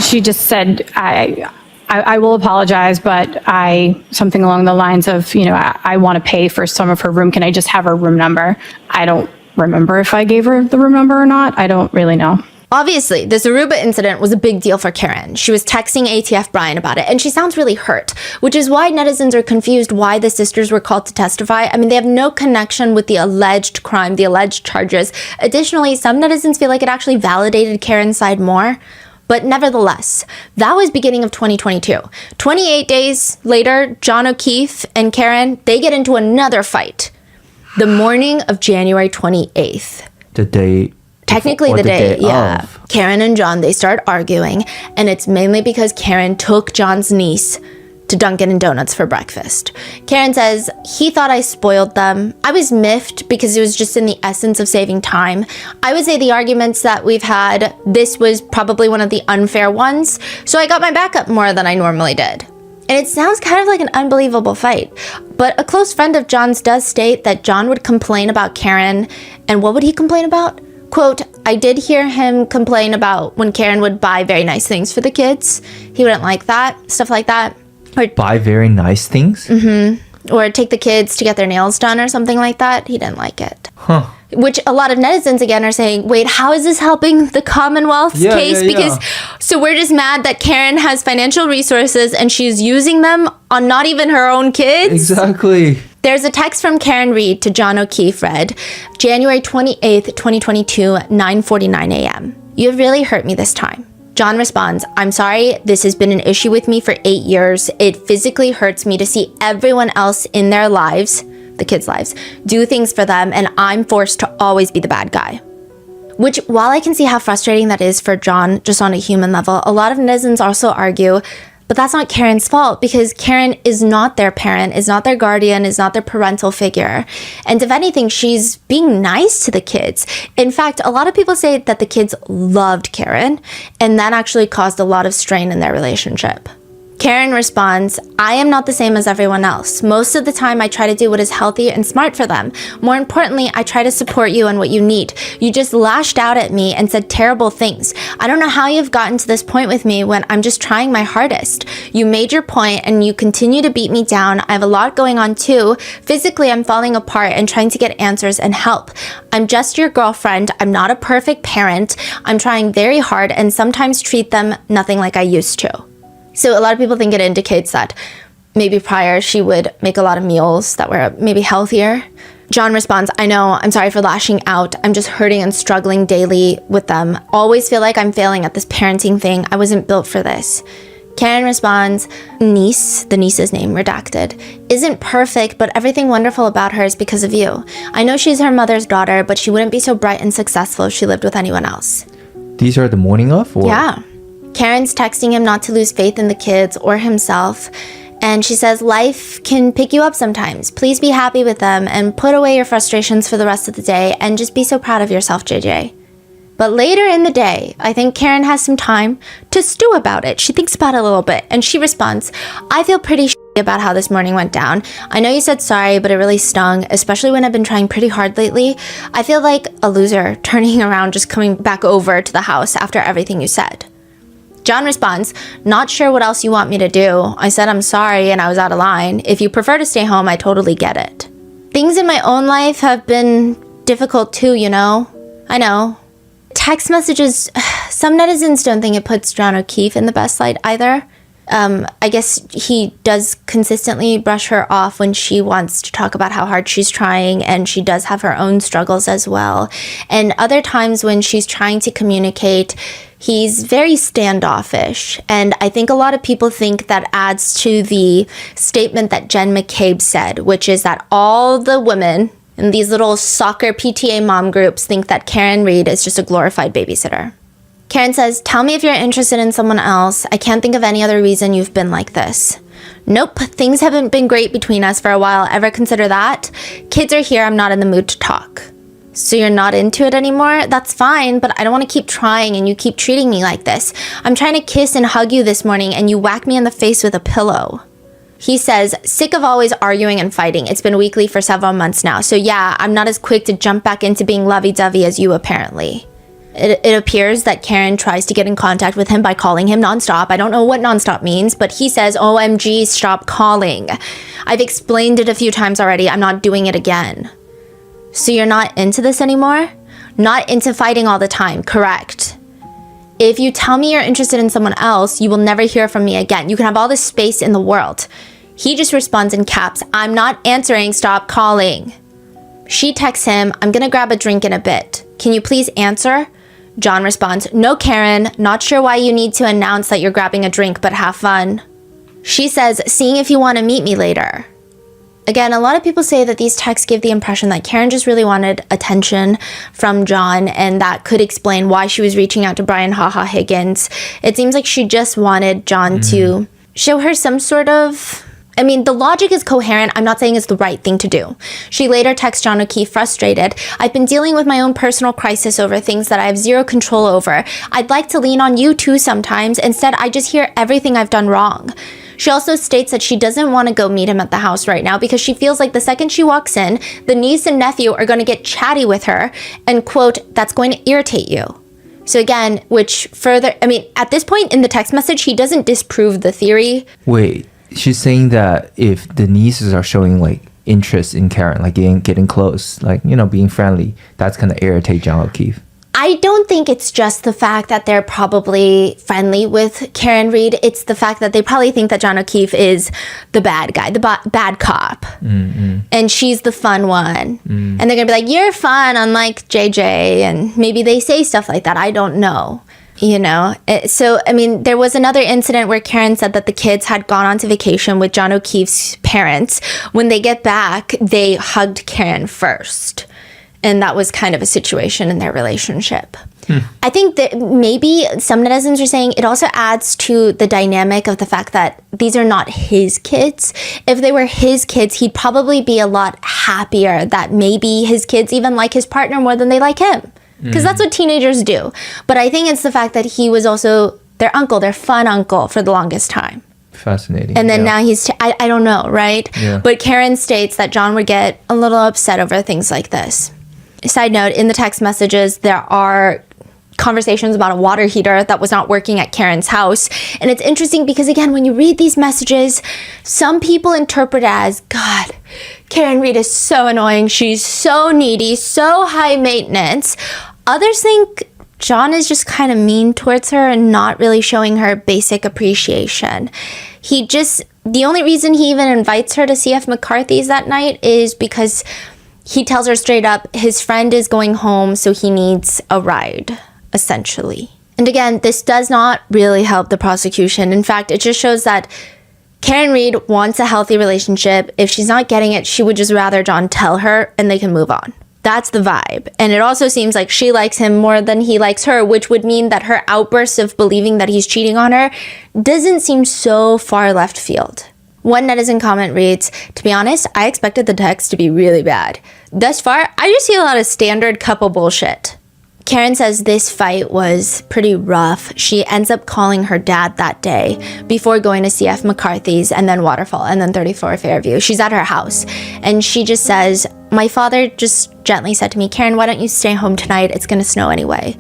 She just said, I will apologize, but something along the lines of, I want to pay for some of her room. Can I just have her room number? I don't remember if I gave her the room number or not. I don't really know. Obviously, this Aruba incident was a big deal for Karen. She was texting ATF Brian about it, and she sounds really hurt, which is why netizens are confused why the sisters were called to testify. I mean, they have no connection with the alleged crime, the alleged charges. Additionally, some netizens feel like it actually validated Karen's side more. But nevertheless, that was beginning of 2022. 28 days later, John O'Keefe and Karen, they get into another fight. The morning of January 28th. The day. Technically or the day, yeah. of. Karen and John, they start arguing, and it's mainly because Karen took John's niece to Dunkin' & Donuts for breakfast. Karen says, "He thought I spoiled them. I was miffed because it was just in the essence of saving time. I would say the arguments that we've had, this was probably one of the unfair ones, so I got my back up more than I normally did." And it sounds kind of like an unbelievable fight. But a close friend of John's does state that John would complain about Karen, and what would he complain about? Quote, "I did hear him complain about when Karen would buy very nice things for the kids. He wouldn't like that, stuff like that. Or Buy very nice things? or take the kids to get their nails done or something like that. He didn't like it." Huh. Which a lot of netizens again are saying, wait, how is this helping the Commonwealth's case? Because so we're just mad that Karen has financial resources and she's using them on not even her own kids. Exactly. There's a text from Karen Reed to John O'Keefe read, January 28th, 2022, 9:49 a.m. "You have really hurt me this time." John responds, "I'm sorry, this has been an issue with me for 8 years. It physically hurts me to see everyone else in their lives, the kids' lives, do things for them, and I'm forced to always be the bad guy." Which, while I can see how frustrating that is for John, just on a human level, a lot of netizens also argue, but that's not Karen's fault because Karen is not their parent, is not their guardian, is not their parental figure. And if anything, she's being nice to the kids. In fact, a lot of people say that the kids loved Karen, and that actually caused a lot of strain in their relationship. Karen responds, "I am not the same as everyone else. Most of the time, I try to do what is healthy and smart for them. More importantly, I try to support you and what you need. You just lashed out at me and said terrible things. I don't know how you've gotten to this point with me when I'm just trying my hardest. You made your point and you continue to beat me down. I have a lot going on too. Physically, I'm falling apart and trying to get answers and help. I'm just your girlfriend. I'm not a perfect parent. I'm trying very hard and sometimes treat them nothing like I used to." So a lot of people think it indicates that maybe prior she would make a lot of meals that were maybe healthier. John responds, "I know, I'm sorry for lashing out. I'm just hurting and struggling daily with them. Always feel like I'm failing at this parenting thing. I wasn't built for this." Karen responds, "Niece, the niece's name redacted, isn't perfect, but everything wonderful about her is because of you. I know she's her mother's daughter, but she wouldn't be so bright and successful if she lived with anyone else." These are the morning of? Or? Yeah. Karen's texting him not to lose faith in the kids or himself. And she says, "Life can pick you up sometimes. Please be happy with them and put away your frustrations for the rest of the day and just be so proud of yourself, JJ." But later in the day, I think Karen has some time to stew about it. She thinks about it a little bit and she responds, "I feel pretty about how this morning went down. I know you said sorry, but it really stung, especially when I've been trying pretty hard lately. I feel like a loser turning around, just coming back over to the house after everything you said." John responds, "Not sure what else you want me to do. I said I'm sorry and I was out of line. If you prefer to stay home, I totally get it. Things in my own life have been difficult too, you know. I know." Text messages, some netizens don't think it puts John O'Keefe in the best light either. I guess he does consistently brush her off when she wants to talk about how hard she's trying, and she does have her own struggles as well. And other times when she's trying to communicate, He's very standoffish, and I think a lot of people think that adds to the statement that Jen McCabe said, which is that all the women in these little soccer PTA mom groups think that Karen Reed is just a glorified babysitter. Karen says, "Tell me if you're interested in someone else. I can't think of any other reason you've been like this." Nope, things haven't been great between us for a while. Ever consider that? Kids are here, I'm not in the mood to talk. So you're not into it anymore? That's fine, but I don't want to keep trying and you keep treating me like this. I'm trying to kiss and hug you this morning and you whack me in the face with a pillow. He says, sick of always arguing and fighting. It's been weekly for several months now. So yeah, I'm not as quick to jump back into being lovey-dovey as you apparently. It appears that Karen tries to get in contact with him by calling him nonstop. I don't know what nonstop means, but he says, OMG, stop calling. I've explained it a few times already. I'm not doing it again. So you're not into this anymore? Not into fighting all the time, correct? If you tell me you're interested in someone else, you will never hear from me again. You can have all the space in the world. He just responds in caps, I'm not answering, stop calling. She texts him, I'm gonna grab a drink in a bit. Can you please answer? John responds, no, Karen, not sure why you need to announce that you're grabbing a drink, but have fun. She says, seeing if you want to meet me later. Again, a lot of people say that these texts give the impression that Karen just really wanted attention from John, and that could explain why she was reaching out to Brian Haha Higgins. It seems like she just wanted John to show her some sort of... I mean, the logic is coherent. I'm not saying it's the right thing to do. She later texts John O'Keefe frustrated. I've been dealing with my own personal crisis over things that I have zero control over. I'd like to lean on you too sometimes. Instead, I just hear everything I've done wrong. She also states that she doesn't want to go meet him at the house right now because she feels like the second she walks in, the niece and nephew are going to get chatty with her and, quote, that's going to irritate you. So again, which further, I mean, at this point in the text message, he doesn't disprove the theory. Wait, she's saying that if the nieces are showing like interest in Karen, like getting close, like, you know, being friendly, that's going to irritate John O'Keefe. I don't think it's just the fact that they're probably friendly with Karen Reed. It's the fact that they probably think that John O'Keefe is the bad guy, the bad cop. And she's the fun one. And they're going to be like, you're fun, unlike JJ. And maybe they say stuff like that. I don't know. You know, so, I mean, there was another incident where Karen said that the kids had gone on to vacation with John O'Keefe's parents. When they get back, they hugged Karen first. And that was kind of a situation in their relationship. I think that maybe some netizens are saying it also adds to the dynamic of the fact that these are not his kids. If they were his kids, he'd probably be a lot happier that maybe his kids even like his partner more than they like him. Because that's what teenagers do. But I think it's the fact that he was also their uncle, their fun uncle for the longest time. Fascinating. And then now he's, I don't know, right? Yeah. But Karen states that John would get a little upset over things like this. Side note, in the text messages, there are conversations about a water heater that was not working at Karen's house. And it's interesting because, again, when you read these messages, some people interpret it as, God, Karen Reed is so annoying. She's so needy, so high maintenance. Others think John is just kind of mean towards her and not really showing her basic appreciation. The only reason he even invites her to CF McCarthy's that night is because he tells her straight up his friend is going home, so he needs a ride, essentially. And again, this does not really help the prosecution. In fact, it just shows that Karen Reed wants a healthy relationship. If she's not getting it, she would just rather John tell her and they can move on. That's the vibe. And it also seems like she likes him more than he likes her, which would mean that her outbursts of believing that he's cheating on her doesn't seem so far left field. One netizen comment reads, to be honest, I expected the text to be really bad. Thus far, I just see a lot of standard couple bullshit. Karen says this fight was pretty rough. She ends up calling her dad that day before going to CF McCarthy's and then Waterfall and then 34 Fairview. She's at her house and she just says, my father just gently said to me, Karen, why don't you stay home tonight? It's going to snow anyway.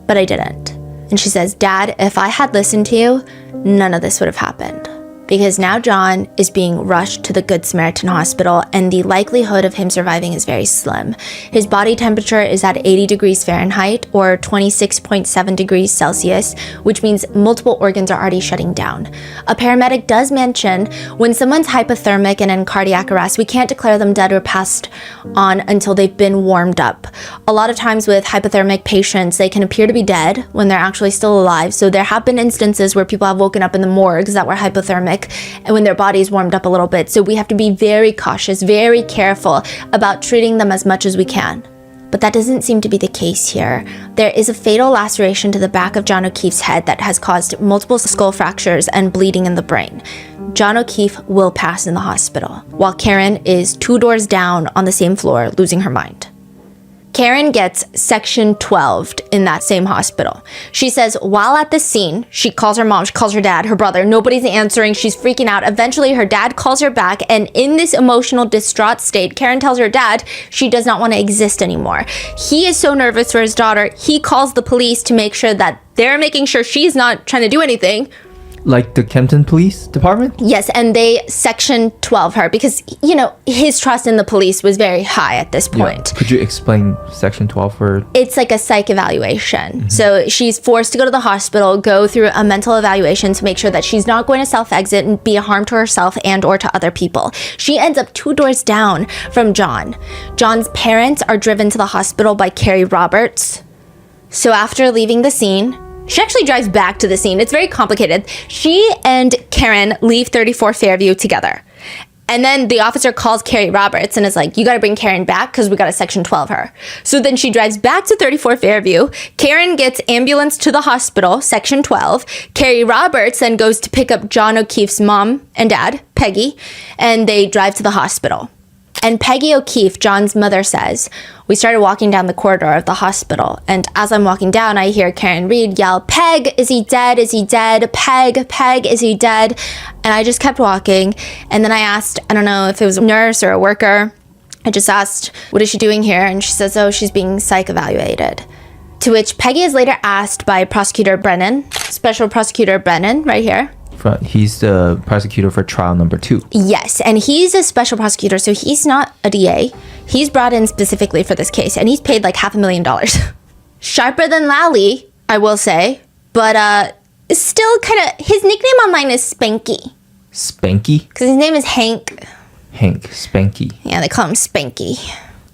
But I didn't. And she says, Dad, if I had listened to you, none of this would have happened. because now John is being rushed to the Good Samaritan Hospital and the likelihood of him surviving is very slim. His body temperature is at 80 degrees Fahrenheit or 26.7 degrees Celsius, which means multiple organs are already shutting down. A paramedic does mention when someone's hypothermic and in cardiac arrest, we can't declare them dead or passed on until they've been warmed up. A lot of times with hypothermic patients, they can appear to be dead when they're actually still alive. So there have been instances where people have woken up in the morgues that were hypothermic and when their bodies warmed up a little bit. So we have to be very cautious, very careful about treating them as much as we can. But that doesn't seem to be the case here. There is a fatal laceration to the back of John O'Keefe's head that has caused multiple skull fractures and bleeding in the brain. John O'Keefe will pass in the hospital, while Karen is 2 doors down on the same floor, losing her mind. Karen gets section 12'd in that same hospital. She says while at the scene, she calls her mom, she calls her dad, her brother, nobody's answering, she's freaking out. Eventually her dad calls her back, and in this emotional, distraught state, Karen tells her dad she does not want to exist anymore. He is so nervous for his daughter, he calls the police to make sure that they're making sure she's not trying to do anything. Like the Kempton Police Department? Yes, and they section 12 her because, you know, his trust in the police was very high at this point. Yeah. Could you explain section 12 for? It's like a psych evaluation. So she's forced to go to the hospital, go through a mental evaluation to make sure that she's not going to self-exit and be a harm to herself and or to other people. She ends up 2 doors down from John. John's parents are driven to the hospital by Carrie Roberts. So after leaving the scene, she actually drives back to the scene. It's very complicated. She and Karen leave 34 Fairview together. And then the officer calls Carrie Roberts and is like, you gotta bring Karen back because we gotta section 12 her. So then she drives back to 34 Fairview. Karen gets ambulance to the hospital, section 12. Carrie Roberts then goes to pick up John O'Keefe's mom and dad, Peggy, and they drive to the hospital. And Peggy O'Keefe, John's mother, says, we started walking down the corridor of the hospital, and as I'm walking down, I hear Karen Reed yell, Peg, is he dead? Is he dead? Peg, Peg, is he dead? And I just kept walking, and then I asked, I don't know if it was a nurse or a worker, I just asked, what is she doing here? And she says, oh, she's being psych evaluated. To which Peggy is later asked by Prosecutor Brennan, Special Prosecutor Brennan, right here. He's the prosecutor for trial number 2. Yes, and he's a special prosecutor, so he's not a DA. He's brought in specifically for this case, and he's paid like $500,000. Sharper than Lally, I will say, but still kind of, his nickname online is Spanky. Spanky? Because his name is Hank. Hank, Spanky. Yeah, they call him Spanky.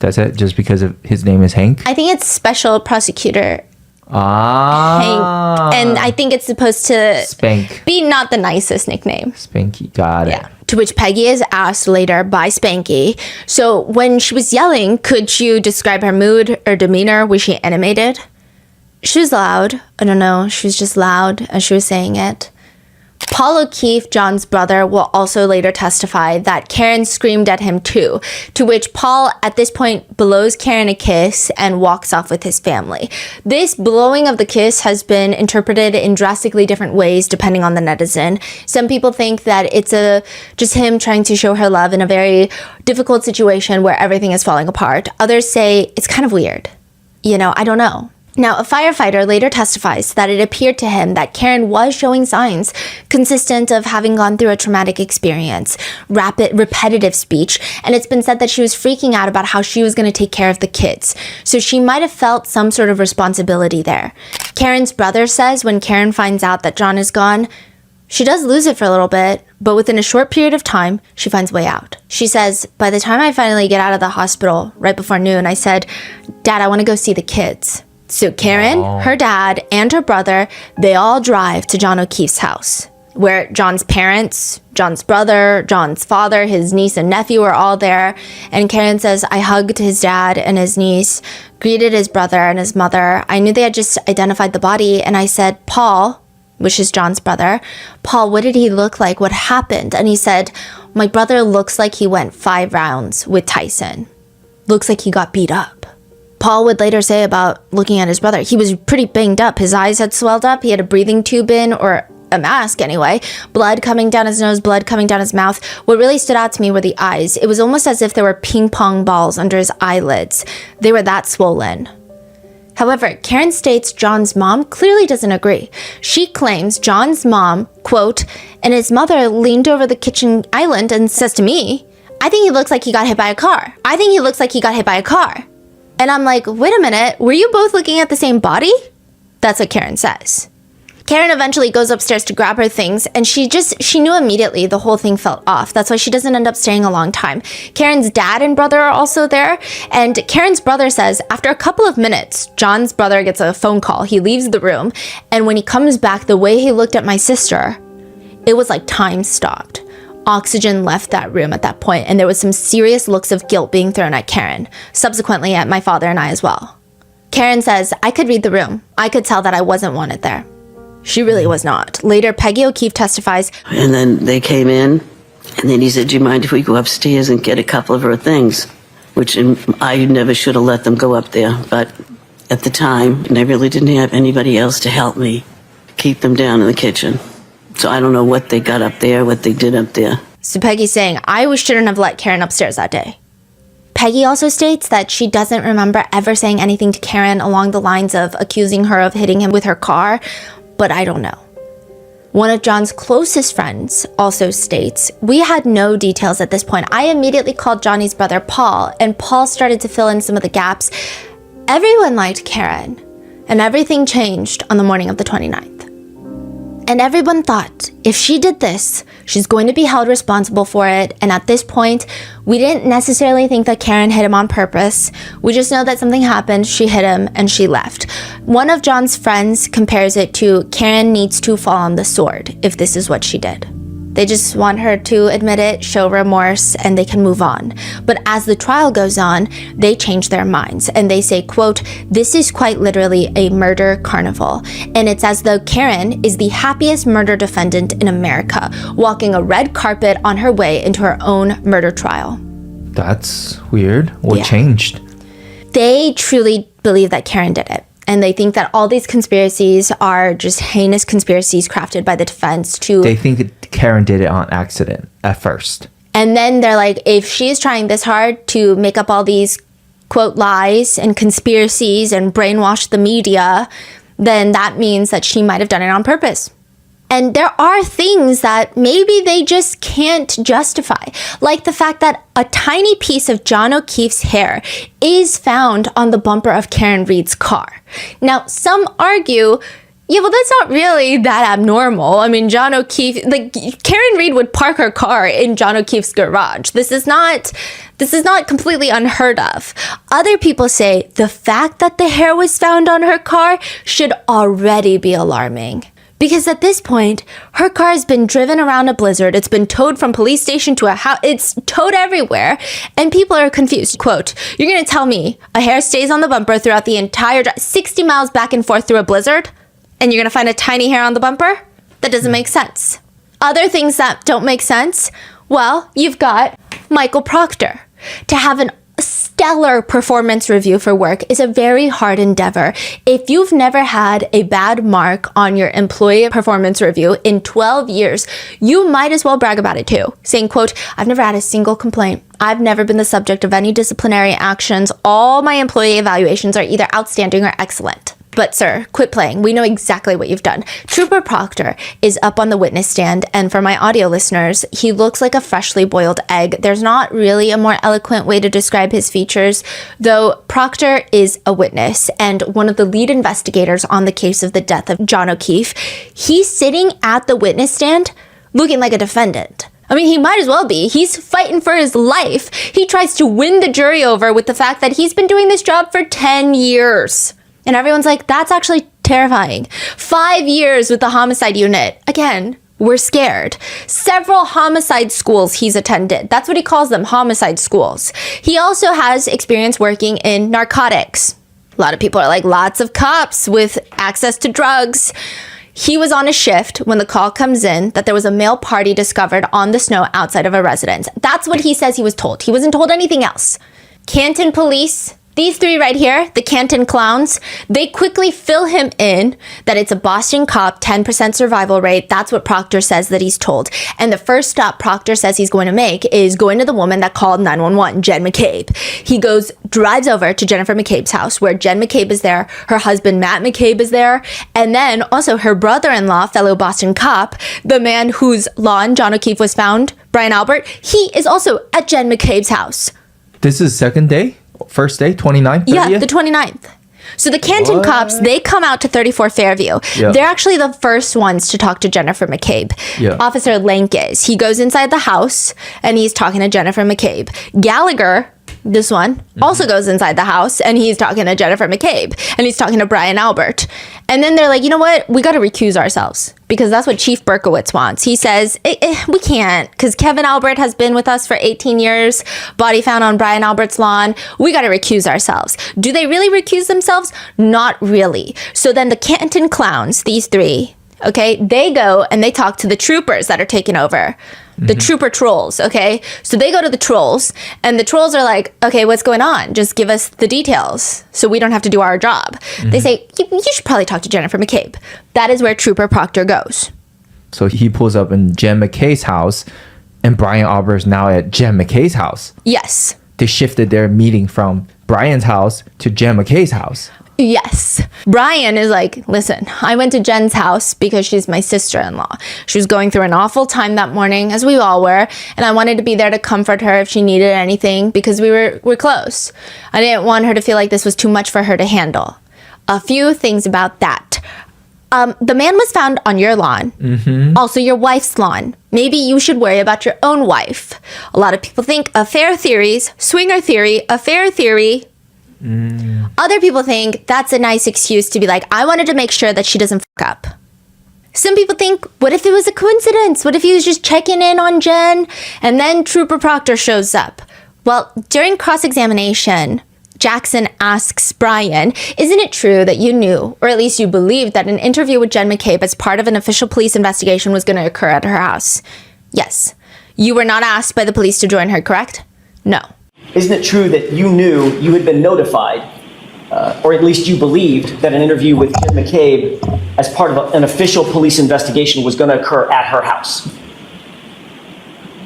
That's it? Just because of his name is Hank? I think it's Special Prosecutor Ah. Hank. And I think it's supposed to Spank. be not the nicest nickname. Spanky, got it. Yeah. To which Peggy is asked later by Spanky, so when she was yelling, could you describe her mood or demeanor? Was she animated? She was loud. I don't know. She was just loud as she was saying it. Paul O'Keefe, John's brother, will also later testify that Karen screamed at him too, to which Paul at this point blows Karen a kiss and walks off with his family. This blowing of the kiss has been interpreted in drastically different ways depending on the netizen. Some people think that it's just him trying to show her love in a very difficult situation where everything is falling apart. Others say it's kind of weird. You know, I don't know. Now, a firefighter later testifies that it appeared to him that Karen was showing signs consistent of having gone through a traumatic experience, rapid, repetitive speech, and it's been said that she was freaking out about how she was going to take care of the kids. So she might have felt some sort of responsibility there. Karen's brother says when Karen finds out that John is gone, she does lose it for a little bit, but within a short period of time, she finds a way out. She says, by the time I finally get out of the hospital, right before noon, I said, Dad, I want to go see the kids. So Karen, her dad, and her brother, they all drive to John O'Keefe's house, where John's parents, John's brother, John's father, his niece and nephew are all there. And Karen says, I hugged his dad and his niece, greeted his brother and his mother. I knew they had just identified the body. And I said, Paul, which is John's brother, Paul, what did he look like? What happened? And he said, my brother looks like he went 5 rounds with Tyson. Looks like he got beat up. Paul would later say about looking at his brother, he was pretty banged up. His eyes had swelled up. He had a breathing tube in, or a mask anyway. Blood coming down his nose, blood coming down his mouth. What really stood out to me were the eyes. It was almost as if there were ping pong balls under his eyelids. They were that swollen. However, Karen states John's mom clearly doesn't agree. She claims John's mom, quote, and his mother leaned over the kitchen island and says to me, I think he looks like he got hit by a car. I think he looks like he got hit by a car. And I'm like, wait a minute, were you both looking at the same body? That's what Karen says. Karen eventually goes upstairs to grab her things, and she knew immediately the whole thing felt off. That's why she doesn't end up staying a long time. Karen's dad and brother are also there, and Karen's brother says after a couple of minutes, John's brother gets a phone call. He leaves the room, and when he comes back, the way he looked at my sister, it was like time stopped. Oxygen left that room at that point, and there was some serious looks of guilt being thrown at Karen, subsequently at my father and I as well. Karen says, I could read the room. I could tell that I wasn't wanted there. She really was not. Later, Peggy O'Keefe testifies. And then they came in, and then he said, do you mind if we go upstairs and get a couple of her things? Which I never should have let them go up there. But at the time, and I really didn't have anybody else to help me keep them down in the kitchen. So I don't know what they got up there, what they did up there. So Peggy's saying, I shouldn't have let Karen upstairs that day. Peggy also states that she doesn't remember ever saying anything to Karen along the lines of accusing her of hitting him with her car, but I don't know. One of John's closest friends also states, we had no details at this point. I immediately called Johnny's brother Paul, and Paul started to fill in some of the gaps. Everyone liked Karen, and everything changed on the morning of the 29th. And everyone thought, if she did this, she's going to be held responsible for it. And at this point, we didn't necessarily think that Karen hit him on purpose. We just know that something happened, she hit him, and she left. One of John's friends compares it to Karen needs to fall on the sword if this is what she did. They just want her to admit it, show remorse, and they can move on. But as the trial goes on, they change their minds and they say, quote, this is quite literally a murder carnival. And it's as though Karen is the happiest murder defendant in America, walking a red carpet on her way into her own murder trial. That's weird. What changed? They truly believe that Karen did it. And they think that all these conspiracies are just heinous conspiracies crafted by the defense to... They think Karen did it on accident at first. And then they're like, if she's trying this hard to make up all these, quote, lies and conspiracies and brainwash the media, then that means that she might have done it on purpose. And there are things that maybe they just can't justify, like the fact that a tiny piece of John O'Keefe's hair is found on the bumper of Karen Reed's car. Now, some argue, yeah, well, that's not really that abnormal. I mean, John O'Keefe, like, Karen Reed would park her car in John O'Keefe's garage. This is not completely unheard of. Other people say the fact that the hair was found on her car should already be alarming. Because at this point, her car has been driven around a blizzard. It's been towed from police station to a house. It's towed everywhere. And people are confused. Quote, you're going to tell me a hair stays on the bumper throughout the entire drive, 60 miles back and forth through a blizzard, and you're going to find a tiny hair on the bumper? That doesn't make sense. Other things that don't make sense, well, you've got Michael Proctor. To have a stellar performance review for work is a very hard endeavor. If you've never had a bad mark on your employee performance review in 12 years, you might as well brag about it too, saying, quote, I've never had a single complaint. I've never been the subject of any disciplinary actions. All my employee evaluations are either outstanding or excellent. But sir, quit playing. We know exactly what you've done. Trooper Proctor is up on the witness stand, and for my audio listeners, he looks like a freshly boiled egg. There's not really a more eloquent way to describe his features, though Proctor is a witness and one of the lead investigators on the case of the death of John O'Keefe. He's sitting at the witness stand looking like a defendant. I mean, he might as well be. He's fighting for his life. He tries to win the jury over with the fact that he's been doing this job for 10 years. And everyone's like, that's actually terrifying. 5 years with the homicide unit. Again, we're scared. Several homicide schools he's attended. That's what he calls them, homicide schools. He also has experience working in narcotics. A lot of people are like, lots of cops with access to drugs. He was on a shift when the call comes in that there was a male party discovered on the snow outside of a residence. That's what he says he was told. He wasn't told anything else. Canton police These three right here, the Canton clowns, they quickly fill him in that it's a Boston cop, 10% survival rate. That's what Proctor says that he's told. And the first stop Proctor says he's going to make is going to the woman that called 911, Jen McCabe. He drives over to Jennifer McCabe's house where Jen McCabe is there. Her husband, Matt McCabe, is there. And then also her brother-in-law, fellow Boston cop, the man whose lawn John O'Keefe was found, Brian Albert, he is also at Jen McCabe's house. This is second day? First day? 29th? 30th? Yeah, the 29th. So the Canton cops, they come out to 34 Fairview. Yeah. They're actually the first ones to talk to Jennifer McCabe. Yeah. Officer Lank is. He goes inside the house and he's talking to Jennifer McCabe. Gallagher, this one, also goes inside the house and he's talking to Jennifer McCabe and he's talking to Brian Albert. And then they're like, you know what? We got to recuse ourselves because that's what Chief Berkowitz wants. He says, we can't because Kevin Albert has been with us for 18 years. Body found on Brian Albert's lawn. We got to recuse ourselves. Do they really recuse themselves? Not really. So then the Canton clowns, these three, okay, they go and they talk to the troopers that are taking over. The trooper trolls, okay? So they go to the trolls, and the trolls are like, okay, what's going on? Just give us the details so we don't have to do our job. They say, you should probably talk to Jennifer McCabe. That is where Trooper Proctor goes. So he pulls up in Jen McKay's house, and Brian Albert's now at Jen McKay's house. Yes. They shifted their meeting from Brian's house to Jen McKay's house. Yes. Brian is like, listen, I went to Jen's house because she's my sister-in-law. She was going through an awful time that morning, as we all were, and I wanted to be there to comfort her if she needed anything because we're close. I didn't want her to feel like this was too much for her to handle. A few things about that. The man was found on your lawn, also your wife's lawn. Maybe you should worry about your own wife. A lot of people think affair theories, swinger theory, affair theory. Other people think that's a nice excuse to be like, I wanted to make sure that she doesn't fuck up. Some people think, what if it was a coincidence? What if he was just checking in on Jen and then Trooper Proctor shows up? Well, during cross-examination, Jackson asks Brian, isn't it true that you knew, or at least you believed, that an interview with Jen McCabe as part of an official police investigation was going to occur at her house? Yes. You were not asked by the police to join her, correct? No. Isn't it true that you knew you had been notified, or at least you believed, that an interview with Jen McCabe as part of an official police investigation was going to occur at her house?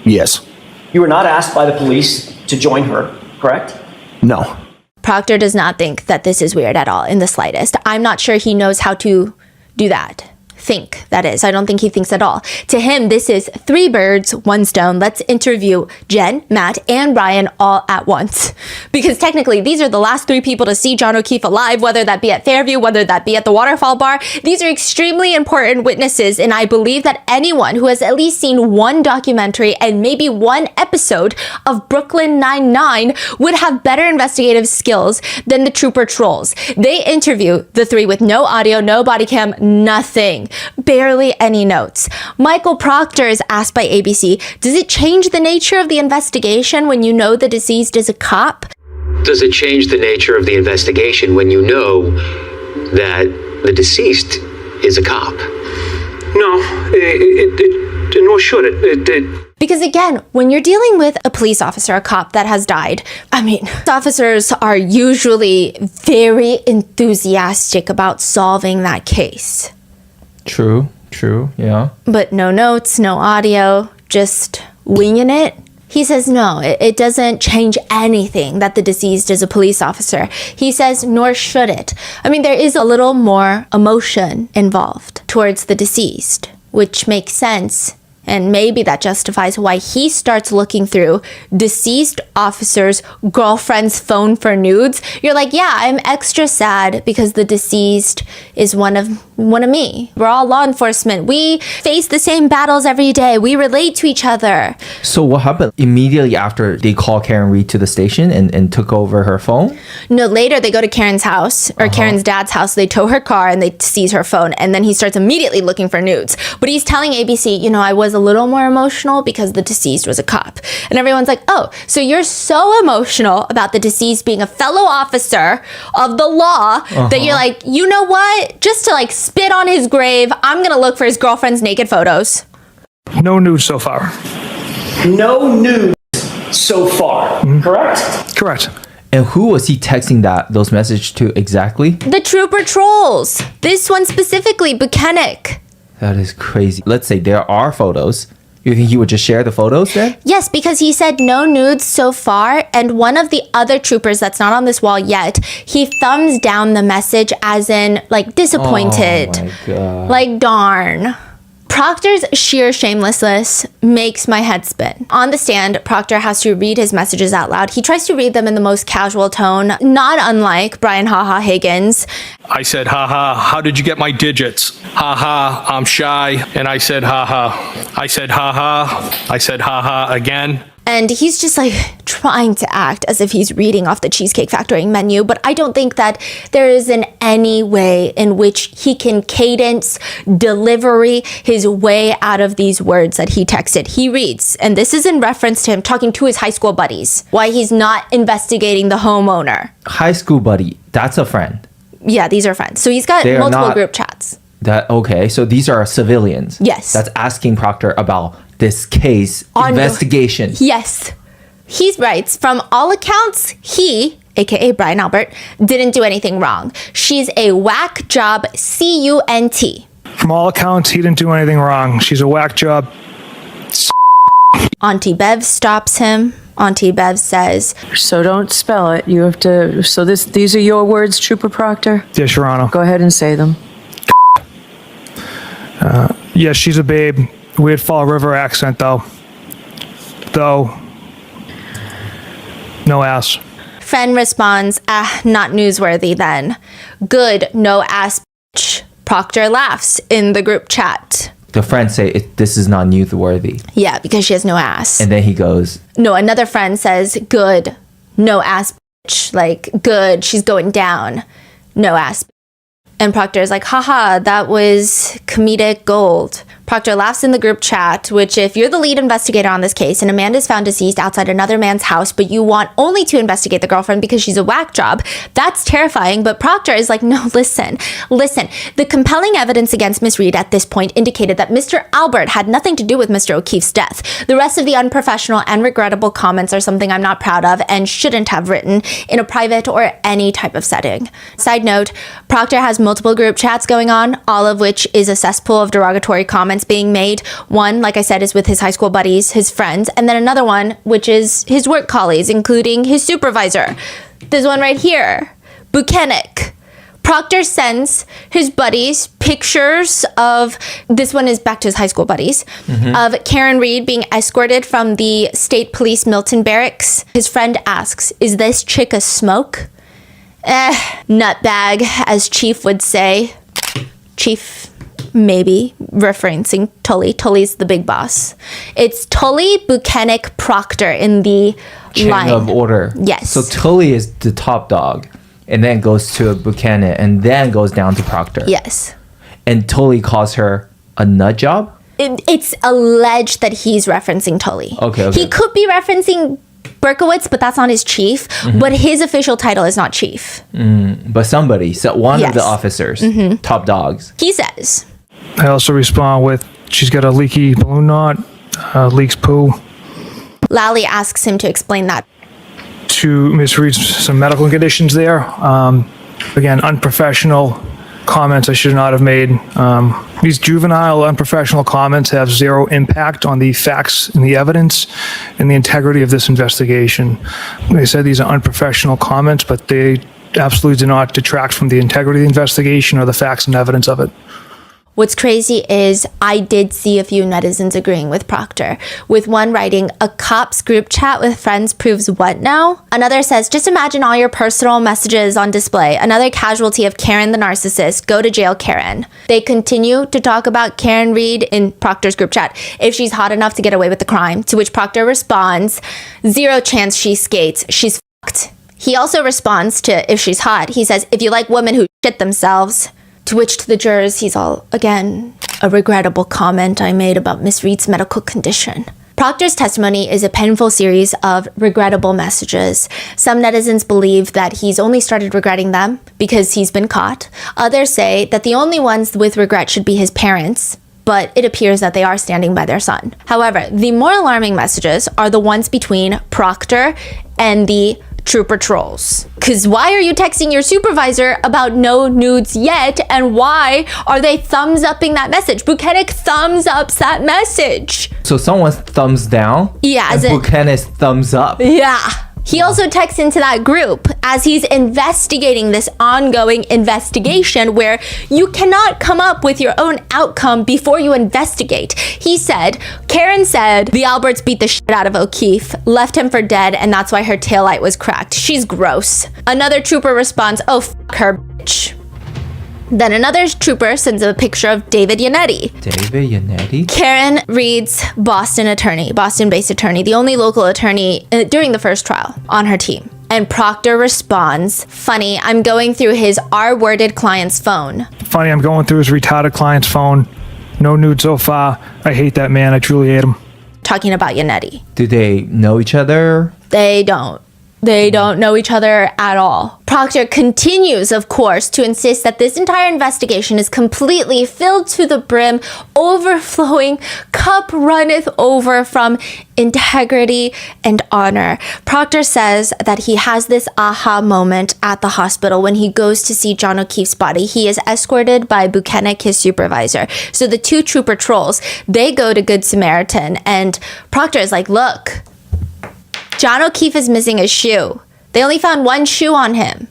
Yes. You were not asked by the police to join her, correct? No. Proctor does not think that this is weird at all in the slightest. I'm not sure he knows how to do that. Think, that is. I don't think he thinks at all. To him, this is 3 birds, 1 stone. Let's interview Jen, Matt, and Brian all at once. Because technically, these are the last 3 people to see John O'Keefe alive, whether that be at Fairview, whether that be at the Waterfall Bar. These are extremely important witnesses, and I believe that anyone who has at least seen 1 documentary and maybe 1 episode of Brooklyn Nine-Nine would have better investigative skills than the Trooper Trolls. They interview the 3 with no audio, no body cam, nothing. Barely any notes. Michael Proctor is asked by ABC, does it change the nature of the investigation when you know the deceased is a cop? Does it change the nature of the investigation when you know that the deceased is a cop? No, nor should it. Because again, when you're dealing with a police officer, a cop that has died, officers are usually very enthusiastic about solving that case. True, yeah. But no notes, no audio, just winging it. He says no, it doesn't change anything that the deceased is a police officer. He says, nor should it. There is a little more emotion involved towards the deceased, which makes sense. And maybe that justifies why he starts looking through deceased officer's girlfriend's phone for nudes. You're like, yeah, I'm extra sad because the deceased is one of me. We're all law enforcement. We face the same battles every day. We relate to each other. So what happened immediately after they called Karen Reed to the station and took over her phone? No, later they go to Karen's house, or Karen's dad's house. They tow her car and they seize her phone. And then he starts immediately looking for nudes. But he's telling ABC, I was a little more emotional because the deceased was a cop. And everyone's like, oh, so you're so emotional about the deceased being a fellow officer of the law that you're like, you know what? Just to spit on his grave, I'm going to look for his girlfriend's naked photos. No news so far. No news so far, correct? Correct. And who was he texting those messages to exactly? The trooper trolls. This one specifically, Buchanan. That is crazy. Let's say there are photos. You think he would just share the photos then? Yes, because he said no nudes so far, and one of the other troopers that's not on this wall yet, he thumbs down the message as in, like, disappointed. Oh my God. Like, darn. Proctor's sheer shamelessness makes my head spin. On the stand, Proctor has to read his messages out loud. He tries to read them in the most casual tone, not unlike Brian "Haha" Higgins. I said, haha, how did you get my digits? Haha, I'm shy. And I said, haha. I said, haha. I said, haha again. And he's just like trying to act as if he's reading off the Cheesecake Factory menu, but I don't think that there is in any way in which he can cadence, delivery his way out of these words that he texted. He reads, and this is in reference to him talking to his high school buddies, why he's not investigating the homeowner. High school buddy, that's a friend. Yeah, these are friends. So he's got multiple group chats. Okay, so these are civilians. Yes. That's asking Proctor about this case investigation. Yes. He writes, from all accounts, he, aka Brian Albert, didn't do anything wrong. She's a whack job, CUNT. From all accounts, he didn't do anything wrong. She's a whack job. Auntie Bev stops him. Auntie Bev says, so don't spell it. You have to, so these are your words, Trooper Proctor? Yes, Your Honor. Go ahead and say them. Yes, she's a babe. Weird Fall River accent, though. No ass. Friend responds, not newsworthy then. Good, no ass bitch. Proctor laughs in the group chat. The friends say, this is not newsworthy. Yeah, because she has no ass. And then he goes, no, another friend says, good, no ass bitch. Like, good, she's going down. No ass bitch. And Proctor is like, haha, that was comedic gold. Proctor laughs in the group chat, which if you're the lead investigator on this case and Amanda is found deceased outside another man's house, but you want only to investigate the girlfriend because she's a whack job, that's terrifying. But Proctor is like, no, listen. The compelling evidence against Miss Reed at this point indicated that Mr. Albert had nothing to do with Mr. O'Keefe's death. The rest of the unprofessional and regrettable comments are something I'm not proud of and shouldn't have written in a private or any type of setting. Side note, Proctor has multiple group chats going on, all of which is a cesspool of derogatory comments being made. One, like I said, is with his high school buddies, his friends, and then another one, which is his work colleagues, including his supervisor. This one right here, Buchanan. Proctor sends his buddies pictures of, this one is back to his high school buddies, of Karen Reed being escorted from the State Police Milton Barracks. His friend asks, is this chick a smoke? Nutbag, as Chief would say. Chief, maybe, referencing Tully. Tully's the big boss. It's Tully, Buchanan, Proctor in the chain line of order. Yes. So Tully is the top dog, and then goes to Buchanan, and then goes down to Proctor. Yes. And Tully calls her a nut job? It's alleged that he's referencing Tully. Okay. He could be referencing Berkowitz, but that's not his chief. But his official title is not chief. But somebody, so one Yes. of the officers, top dogs. He says, I also respond with, she's got a leaky balloon knot, leaks poo. Lally asks him to explain that. To Miss Reed's some medical conditions there. Again, unprofessional comments I should not have made. These juvenile, unprofessional comments have zero impact on the facts and the evidence and the integrity of this investigation. They said these are unprofessional comments, but they absolutely do not detract from the integrity of the investigation or the facts and evidence of it. What's crazy is I did see a few netizens agreeing with Proctor, with one writing, a cops group chat with friends proves what now? Another says, just imagine all your personal messages on display. Another casualty of Karen the narcissist. Go to jail, Karen. They continue to talk about Karen Reed in Proctor's group chat, if she's hot enough to get away with the crime, to which Proctor responds, zero chance she skates. She's fucked. He also responds to if she's hot. He says, if you like women who shit themselves. To which to the jurors, he's all, again, a regrettable comment I made about Miss Reed's medical condition. Proctor's testimony is a painful series of regrettable messages. Some netizens believe that he's only started regretting them because he's been caught. Others say that the only ones with regret should be his parents, but it appears that they are standing by their son. However, the more alarming messages are the ones between Proctor and the trooper trolls. Because why are you texting your supervisor about no nudes yet? And why are they thumbs upping that message? Buchanan thumbs ups that message. So someone's thumbs down? Yeah, as and in- Buchanan's thumbs up. Yeah. He also texts into that group as he's investigating this ongoing investigation where you cannot come up with your own outcome before you investigate. He said, Karen said the Alberts beat the shit out of O'Keefe, left him for dead, and that's why her taillight was cracked. She's gross. Another trooper responds, oh, f her, bitch. Then another trooper sends a picture of David Yannetti. David Yannetti? Karen Reed's Boston-based attorney, the only local attorney during the first trial on her team. And Proctor responds, funny, I'm going through his R-worded client's phone. Funny, I'm going through his retarded client's phone. No nude so far. I hate that man. I truly hate him. Talking about Yannetti. Do they know each other? They don't. They don't know each other at all. Proctor continues, of course, to insist that this entire investigation is completely filled to the brim, overflowing, cup runneth over from integrity and honor. Proctor says that he has this aha moment at the hospital when he goes to see John O'Keefe's body. He is escorted by Buchanan, his supervisor. So the two trooper trolls, they go to Good Samaritan, and Proctor is like, look, John O'Keefe is missing a shoe. They only found one shoe on him.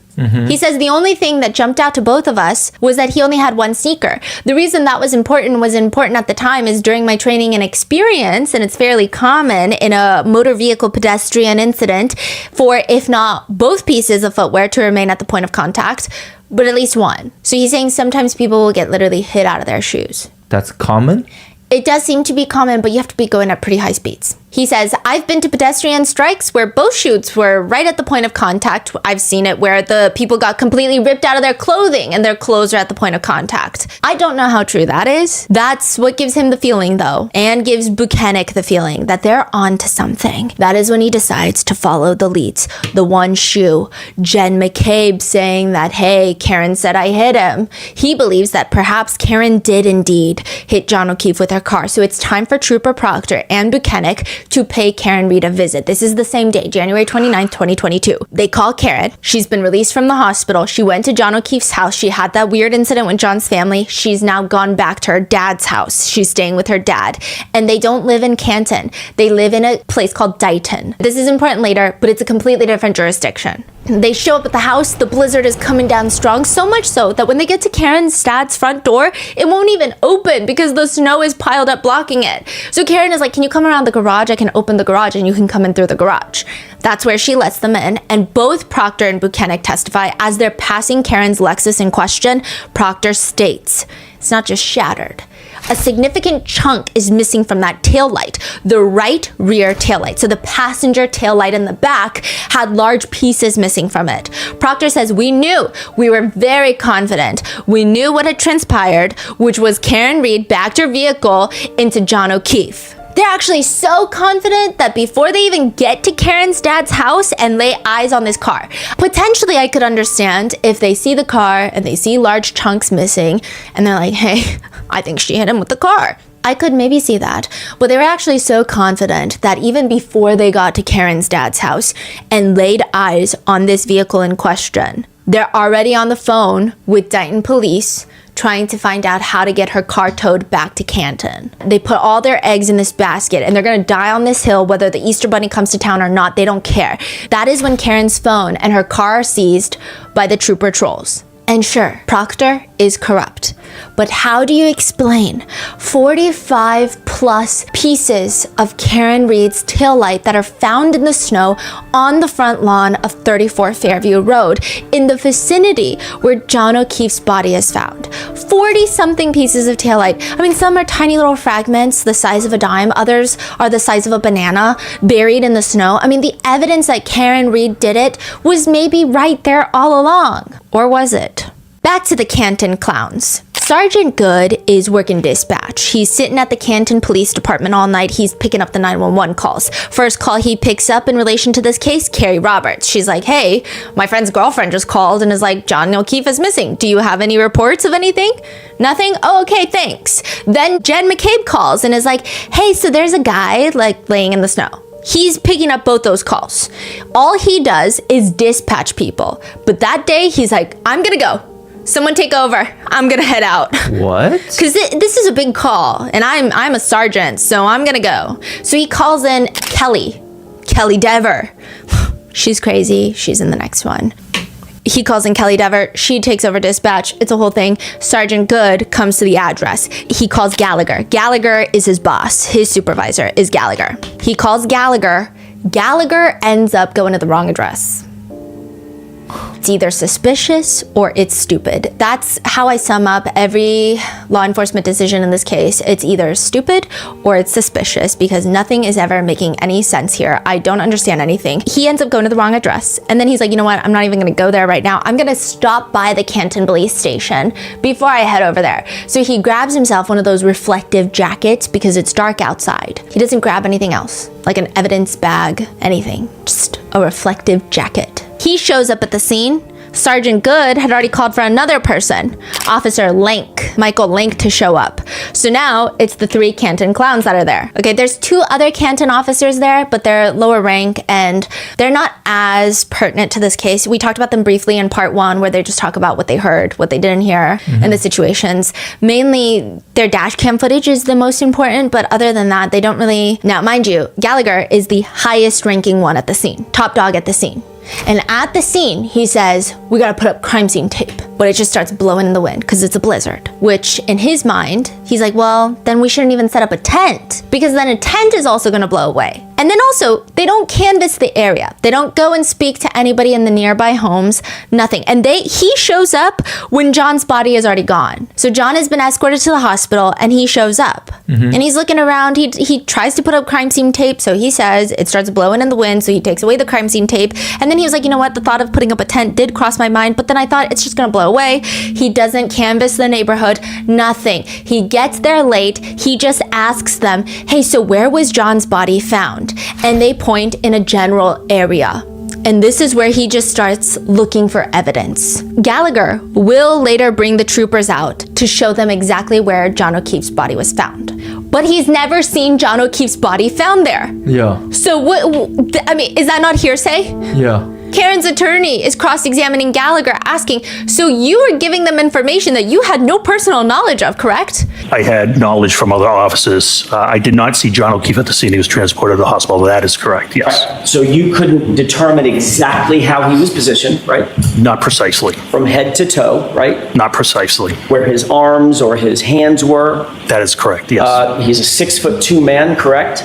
He says the only thing that jumped out to both of us was that he only had one sneaker. The reason that was important at the time is during my training and experience, and it's fairly common in a motor vehicle pedestrian incident for, if not both pieces of footwear to remain at the point of contact, but at least one. So he's saying sometimes people will get literally hit out of their shoes. That's common? It does seem to be common, but you have to be going at pretty high speeds. He says, I've been to pedestrian strikes where both shoes were right at the point of contact. I've seen it where the people got completely ripped out of their clothing and their clothes are at the point of contact. I don't know how true that is. That's what gives him the feeling, though, and gives Buchanan the feeling that they're on to something. That is when he decides to follow the leads. The one shoe, Jen McCabe saying that, hey, Karen said I hit him. He believes that perhaps Karen did indeed hit John O'Keefe with her car. So it's time for Trooper Proctor and Buchanan to pay Karen Reed a visit. This is the same day, January 29th, 2022. They call Karen. She's been released from the hospital. She went to John O'Keefe's house. She had that weird incident with John's family. She's now gone back to her dad's house. She's staying with her dad. And they don't live in Canton. They live in a place called Dighton. This is important later, but it's a completely different jurisdiction. They show up at the house. The blizzard is coming down strong, so much so that when they get to Karen's dad's front door, it won't even open because the snow is piled up blocking it. So Karen is like, can you come around the garage? I can open the garage and you can come in through the garage. That's where she lets them in, and both Proctor and Buchanan testify as they're passing Karen's Lexus in question. Proctor states, it's not just shattered. A significant chunk is missing from that taillight, the right rear taillight. So the passenger taillight in the back had large pieces missing from it. Proctor says, we were very confident. We knew what had transpired, which was Karen Reed backed her vehicle into John O'Keefe. They're actually so confident that before they even get to Karen's dad's house and lay eyes on this car, potentially I could understand if they see the car and they see large chunks missing and they're like, hey, I think she hit him with the car. I could maybe see that, but they were actually so confident that even before they got to Karen's dad's house and laid eyes on this vehicle in question, they're already on the phone with Dighton police trying to find out how to get her car towed back to Canton. They put all their eggs in this basket and they're gonna die on this hill whether the Easter Bunny comes to town or not. They don't care. That is when Karen's phone and her car are seized by the trooper trolls. And sure, Proctor is corrupt. But how do you explain 45 plus pieces of Karen Reed's taillight that are found in the snow on the front lawn of 34 Fairview Road in the vicinity where John O'Keefe's body is found? 40 something pieces of taillight. I mean, some are tiny little fragments the size of a dime. Others are the size of a banana buried in the snow. I mean, the evidence that Karen Reed did it was maybe right there all along. Or was it? Back to the Canton clowns. Sergeant Good is working dispatch. He's sitting at the Canton Police Department all night. He's picking up the 911 calls. First call he picks up in relation to this case, Carrie Roberts. She's like, hey, my friend's girlfriend just called and is like, John O'Keefe is missing. Do you have any reports of anything? Nothing? Oh, okay, thanks. Then Jen McCabe calls and is like, hey, so there's a guy like laying in the snow. He's picking up both those calls. All he does is dispatch people. But that day, he's like, I'm gonna go. Someone take over. I'm gonna head out. What? Because this is a big call, and I'm a sergeant, so I'm gonna go. So he calls in Kelly Dever. She's crazy. She's in the next one. He calls in Kelly Dever. She takes over dispatch. It's a whole thing. Sergeant Good comes to the address. He calls Gallagher. Gallagher is his boss. His supervisor is Gallagher. He calls Gallagher. Gallagher ends up going to the wrong address. It's either suspicious or it's stupid. That's how I sum up every law enforcement decision in this case. It's either stupid or it's suspicious, because nothing is ever making any sense here. I don't understand anything. He ends up going to the wrong address, and then he's like, you know what? I'm not even gonna go there right now. I'm gonna stop by the Canton Police Station before I head over there. So he grabs himself one of those reflective jackets because it's dark outside. He doesn't grab anything else, like an evidence bag, anything. Just a reflective jacket. He shows up at the scene. Sergeant Good had already called for another person, Officer Link, Michael Link, to show up. So now it's the 3 Canton clowns that are there. Okay, there's 2 other Canton officers there, but they're lower rank and they're not as pertinent to this case. We talked about them briefly in part 1, where they just talk about what they heard, what they didn't hear, and the situations. Mainly their dash cam footage is the most important, but other than that, they don't really. Now, mind you, Gallagher is the highest ranking one at the scene, top dog at the scene. And at the scene, he says, we gotta put up crime scene tape. But it just starts blowing in the wind because it's a blizzard. Which, in his mind, he's like, well, then we shouldn't even set up a tent, because then a tent is also gonna blow away. And then also, they don't canvass the area. They don't go and speak to anybody in the nearby homes, nothing. And he shows up when John's body is already gone. So John has been escorted to the hospital and he shows up. And he's looking around, he tries to put up crime scene tape, so he says it starts blowing in the wind, so he takes away the crime scene tape. And then he was like, you know what, the thought of putting up a tent did cross my mind, but then I thought it's just gonna blow away. He doesn't canvass the neighborhood, nothing. He gets there late, he just asks them, hey, so where was John's body found? And they point in a general area. And this is where he just starts looking for evidence. Gallagher will later bring the troopers out to show them exactly where John O'Keefe's body was found. But he's never seen John O'Keefe's body found there. Yeah. So what, I mean, is that not hearsay? Yeah. Karen's attorney is cross-examining Gallagher, asking, so you were giving them information that you had no personal knowledge of, correct? I had knowledge from other offices. I did not see John O'Keefe at the scene. He was transported to the hospital. That is correct, yes. Right. So you couldn't determine exactly how he was positioned, right? Not precisely. From head to toe, right? Not precisely. Where his arms or his hands were? That is correct, yes. He's a 6'2" man, correct?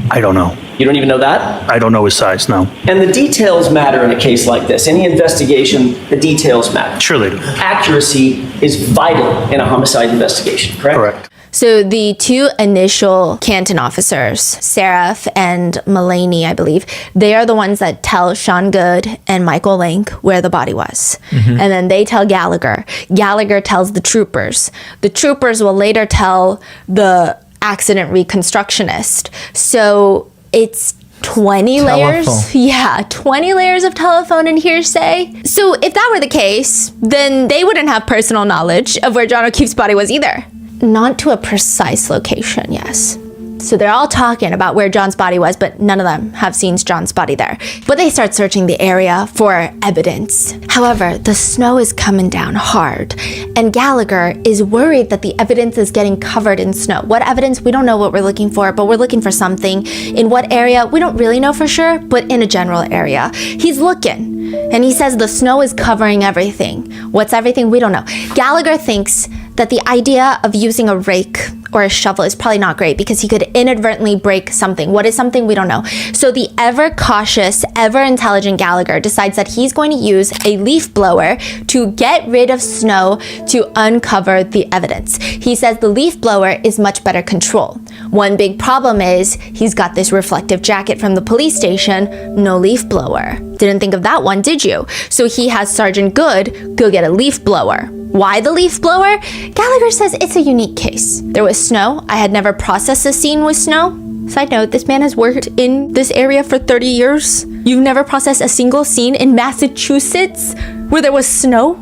I don't know. You don't even know that? I don't know his size, no. And the details matter in a case like this. Any investigation, the details matter. Sure they do. Accuracy is vital in a homicide investigation, correct? Correct. So the 2 initial Canton officers, Seraph and Mulaney, I believe, they are the ones that tell Sean Good and Michael Link where the body was. And then they tell Gallagher. Gallagher tells the troopers. The troopers will later tell the accident reconstructionist. So it's 20 layers. Yeah, 20 layers of telephone and hearsay. So if that were the case, then they wouldn't have personal knowledge of where John O'Keefe's body was either. Not to a precise location, yes. So they're all talking about where John's body was, but none of them have seen John's body there. But they start searching the area for evidence. However, the snow is coming down hard, and Gallagher is worried that the evidence is getting covered in snow. What evidence? We don't know what we're looking for, but we're looking for something. In what area? We don't really know for sure, but in a general area. He's looking, and he says the snow is covering everything. What's everything? We don't know. Gallagher thinks that the idea of using a rake or a shovel is probably not great because he could inadvertently break something. What is something? We don't know. So the ever cautious, ever intelligent Gallagher decides that he's going to use a leaf blower to get rid of snow to uncover the evidence. He says the leaf blower is much better control. One big problem is he's got this reflective jacket from the police station, no leaf blower. Didn't think of that one, did you? So he has Sergeant Good go get a leaf blower. Why the leaf blower? Gallagher says it's a unique case. There was snow. I had never processed a scene with snow. Side note, this man has worked in this area for 30 years. You've never processed a single scene in Massachusetts where there was snow?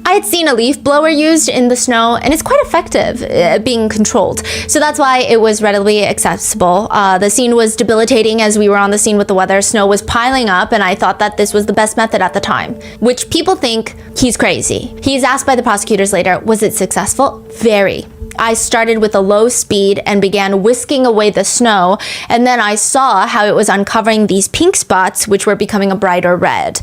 I had seen a leaf blower used in the snow, and it's quite effective at being controlled. So that's why it was readily accessible. The scene was debilitating as we were on the scene with the weather. Snow was piling up, and I thought that this was the best method at the time, which people think he's crazy. He's asked by the prosecutors later, was it successful? Very. I started with a low speed and began whisking away the snow, and then I saw how it was uncovering these pink spots, which were becoming a brighter red.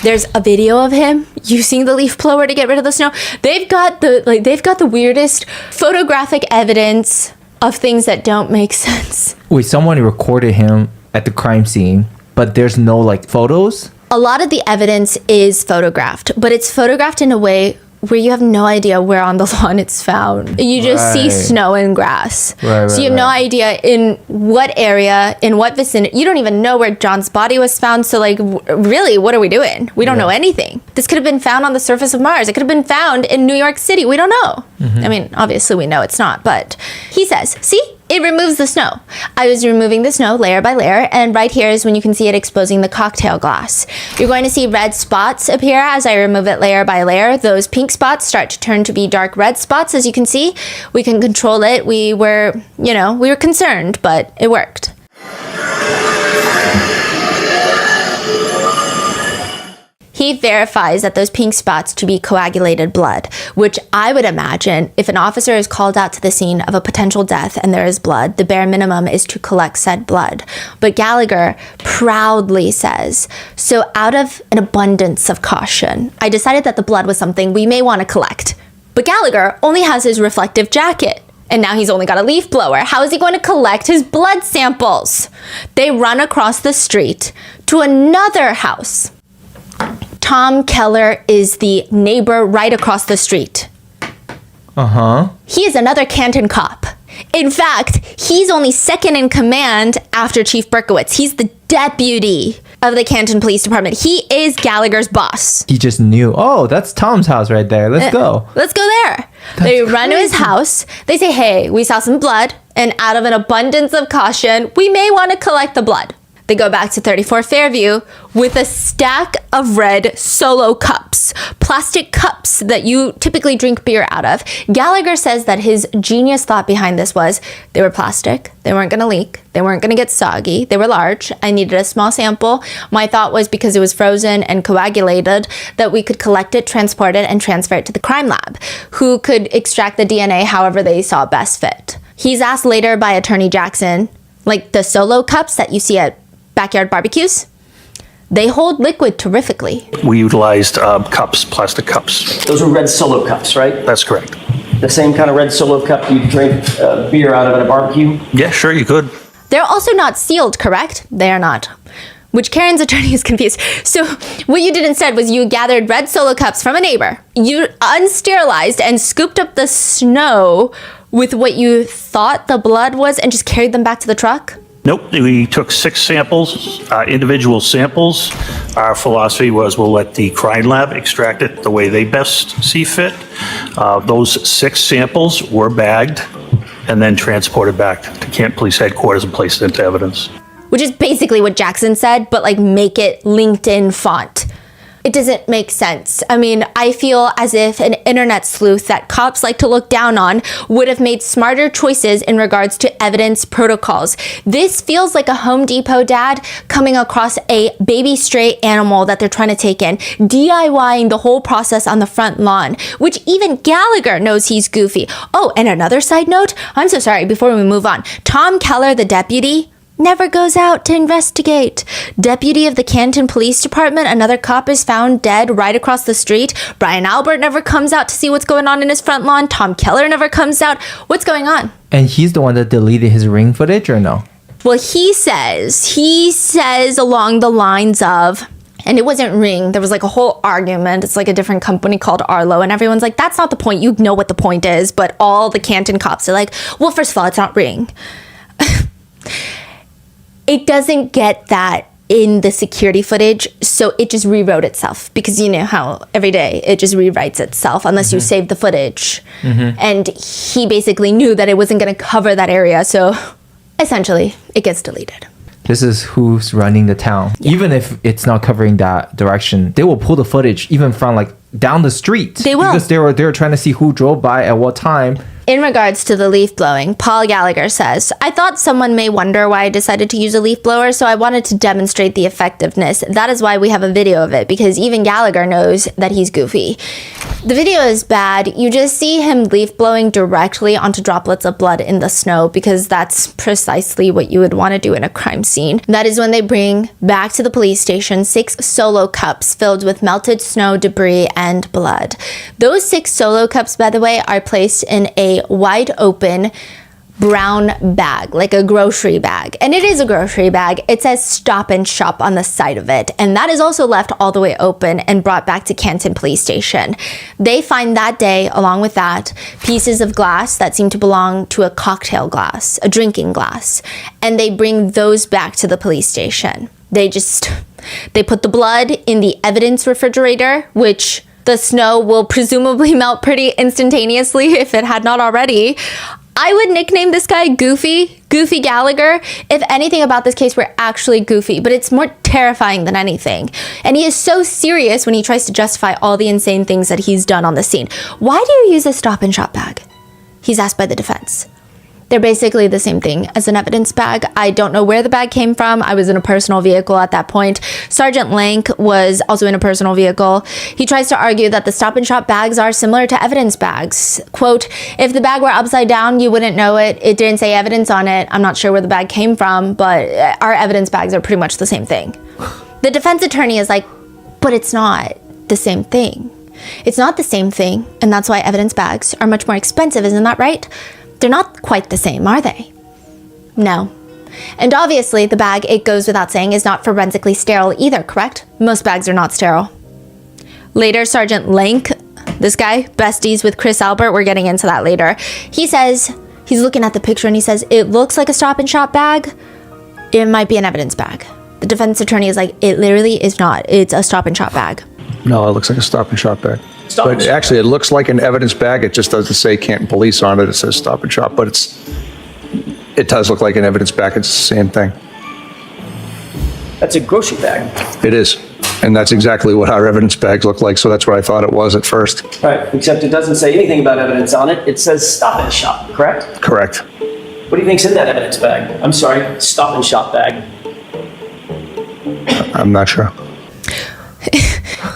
There's a video of him using the leaf blower to get rid of the snow. They've got the weirdest photographic evidence of things that don't make sense. Wait, someone recorded him at the crime scene, but there's no like photos? A lot of the evidence is photographed, but it's photographed in a way where you have no idea where on the lawn it's found. You just see snow and grass. So you have no idea in what area, in what vicinity. You don't even know where John's body was found. So like, really, what are we doing? We don't know anything. This could have been found on the surface of Mars. It could have been found in New York City. We don't know. I mean, obviously we know it's not, but he says, see? It removes the snow. I was removing the snow layer by layer, and right here is when you can see it exposing the cocktail glass. You're going to see red spots appear as I remove it layer by layer. Those pink spots start to turn to be dark red spots, as you can see. We can control it. We were concerned, but it worked. He verifies that those pink spots to be coagulated blood, which I would imagine if an officer is called out to the scene of a potential death and there is blood, the bare minimum is to collect said blood. But Gallagher proudly says, so out of an abundance of caution, I decided that the blood was something we may want to collect. But Gallagher only has his reflective jacket. And now he's only got a leaf blower. How is he going to collect his blood samples? They run across the street to another house. Tom Keller is the neighbor right across the street. He is another Canton cop. In fact, he's only second in command after Chief Berkowitz. He's the deputy of the Canton Police Department. He is Gallagher's boss. He just knew, oh, that's Tom's house right there. Let's go. Let's go there. They run to his house. They say, hey, we saw some blood, and out of an abundance of caution, we may want to collect the blood. They go back to 34 Fairview with a stack of red Solo cups, plastic cups that you typically drink beer out of. Gallagher says that his genius thought behind this was they were plastic, they weren't going to leak, they weren't going to get soggy, they were large, I needed a small sample. My thought was because it was frozen and coagulated that we could collect it, transport it, and transfer it to the crime lab, who could extract the DNA however they saw best fit. He's asked later by Attorney Jackson, like the Solo cups that you see at backyard barbecues, they hold liquid terrifically. We utilized cups, plastic cups. Those were red Solo cups, right? That's correct. The same kind of red Solo cup you drink beer out of at a barbecue? Yeah, sure, you could. They're also not sealed, correct? They are not. Which Karen's attorney is confused. So what you did instead was you gathered red Solo cups from a neighbor. You unsterilized and scooped up the snow with what you thought the blood was and just carried them back to the truck? Nope, we took 6 samples, individual samples. Our philosophy was we'll let the crime lab extract it the way they best see fit. Those 6 samples were bagged and then transported back to Camp Police Headquarters and placed into evidence. Which is basically what Jackson said, but like make it LinkedIn font. It doesn't make sense. I mean, I feel as if an internet sleuth that cops like to look down on would have made smarter choices in regards to evidence protocols. This feels like a Home Depot dad coming across a baby stray animal that they're trying to take in, DIYing the whole process on the front lawn, which even Gallagher knows he's goofy. Oh, and another side note, I'm so sorry, before we move on, Tom Keller, the deputy, never goes out to investigate. Deputy of the Canton Police Department, another cop is found dead right across the street. Brian Albert never comes out to see what's going on in his front lawn. Tom Keller never comes out. What's going on? And he's the one that deleted his ring footage, or no? Well, he says along the lines of, and it wasn't Ring, there was like a whole argument. It's like a different company called Arlo, and everyone's like, that's not the point. You know what the point is. But all the Canton cops are like, well, first of all, it's not Ring. It doesn't get that in the security footage, so it just rewrote itself, because you know how every day it just rewrites itself unless you save the footage. And he basically knew that it wasn't going to cover that area, so essentially it gets deleted. This is who's running the town. Yeah. Even if it's not covering that direction, they will pull the footage even from like down the street. They will. Because they were trying to see who drove by at what time. In regards to the leaf blowing, Paul Gallagher says, I thought someone may wonder why I decided to use a leaf blower, so I wanted to demonstrate the effectiveness. That is why we have a video of it, because even Gallagher knows that he's goofy. The video is bad. You just see him leaf blowing directly onto droplets of blood in the snow, because that's precisely what you would want to do in a crime scene. That is when they bring back to the police station 6 solo cups filled with melted snow, debris, and blood. Those 6 solo cups, by the way, are placed in a wide open brown bag, like a grocery bag. And it is a grocery bag. It says Stop and Shop on the side of it. And that is also left all the way open and brought back to Canton Police Station. They find that day, along with that, pieces of glass that seem to belong to a cocktail glass, a drinking glass. And they bring those back to the police station. They put the blood in the evidence refrigerator, which the snow will presumably melt pretty instantaneously if it had not already. I would nickname this guy Goofy Gallagher. If anything about this case were actually goofy, but it's more terrifying than anything. And he is so serious when he tries to justify all the insane things that he's done on the scene. Why do you use a Stop and Shop bag? He's asked by the defense. They're basically the same thing as an evidence bag. I don't know where the bag came from. I was in a personal vehicle at that point. Sergeant Lank was also in a personal vehicle. He tries to argue that the Stop and Shop bags are similar to evidence bags. Quote, if the bag were upside down, you wouldn't know it. It didn't say evidence on it. I'm not sure where the bag came from, but our evidence bags are pretty much the same thing. The defense attorney is like, but it's not the same thing. It's not the same thing, and that's why evidence bags are much more expensive, isn't that right? They're not quite the same, are they? No. And obviously, the bag, it goes without saying, is not forensically sterile either, correct? Most bags are not sterile. Later, Sergeant Lank, this guy, besties with Chris Albert, we're getting into that later. He says, he's looking at the picture and he says, it looks like a Stop and Shop bag. It might be an evidence bag. The defense attorney is like, it literally is not. It's a Stop and Shop bag. No, it looks like a Stop and Shop bag. Stop and But Shop. actually, it looks like an evidence bag. It just doesn't say Canton Police on it. It says Stop and Shop, but it does look like an evidence bag. It's the same thing. That's a grocery bag. It is. And that's exactly what our evidence bags look like, so that's what I thought it was at first. Right, except it doesn't say anything about evidence on it. It says Stop and Shop, correct? Correct. What do you think's in that evidence bag? I'm sorry, Stop and Shop bag. I'm not sure.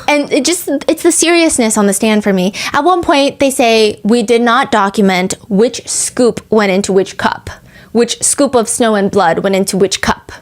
And it's the seriousness on the stand for me. At one point, they say, we did not document which scoop went into which cup. Which scoop of snow and blood went into which cup.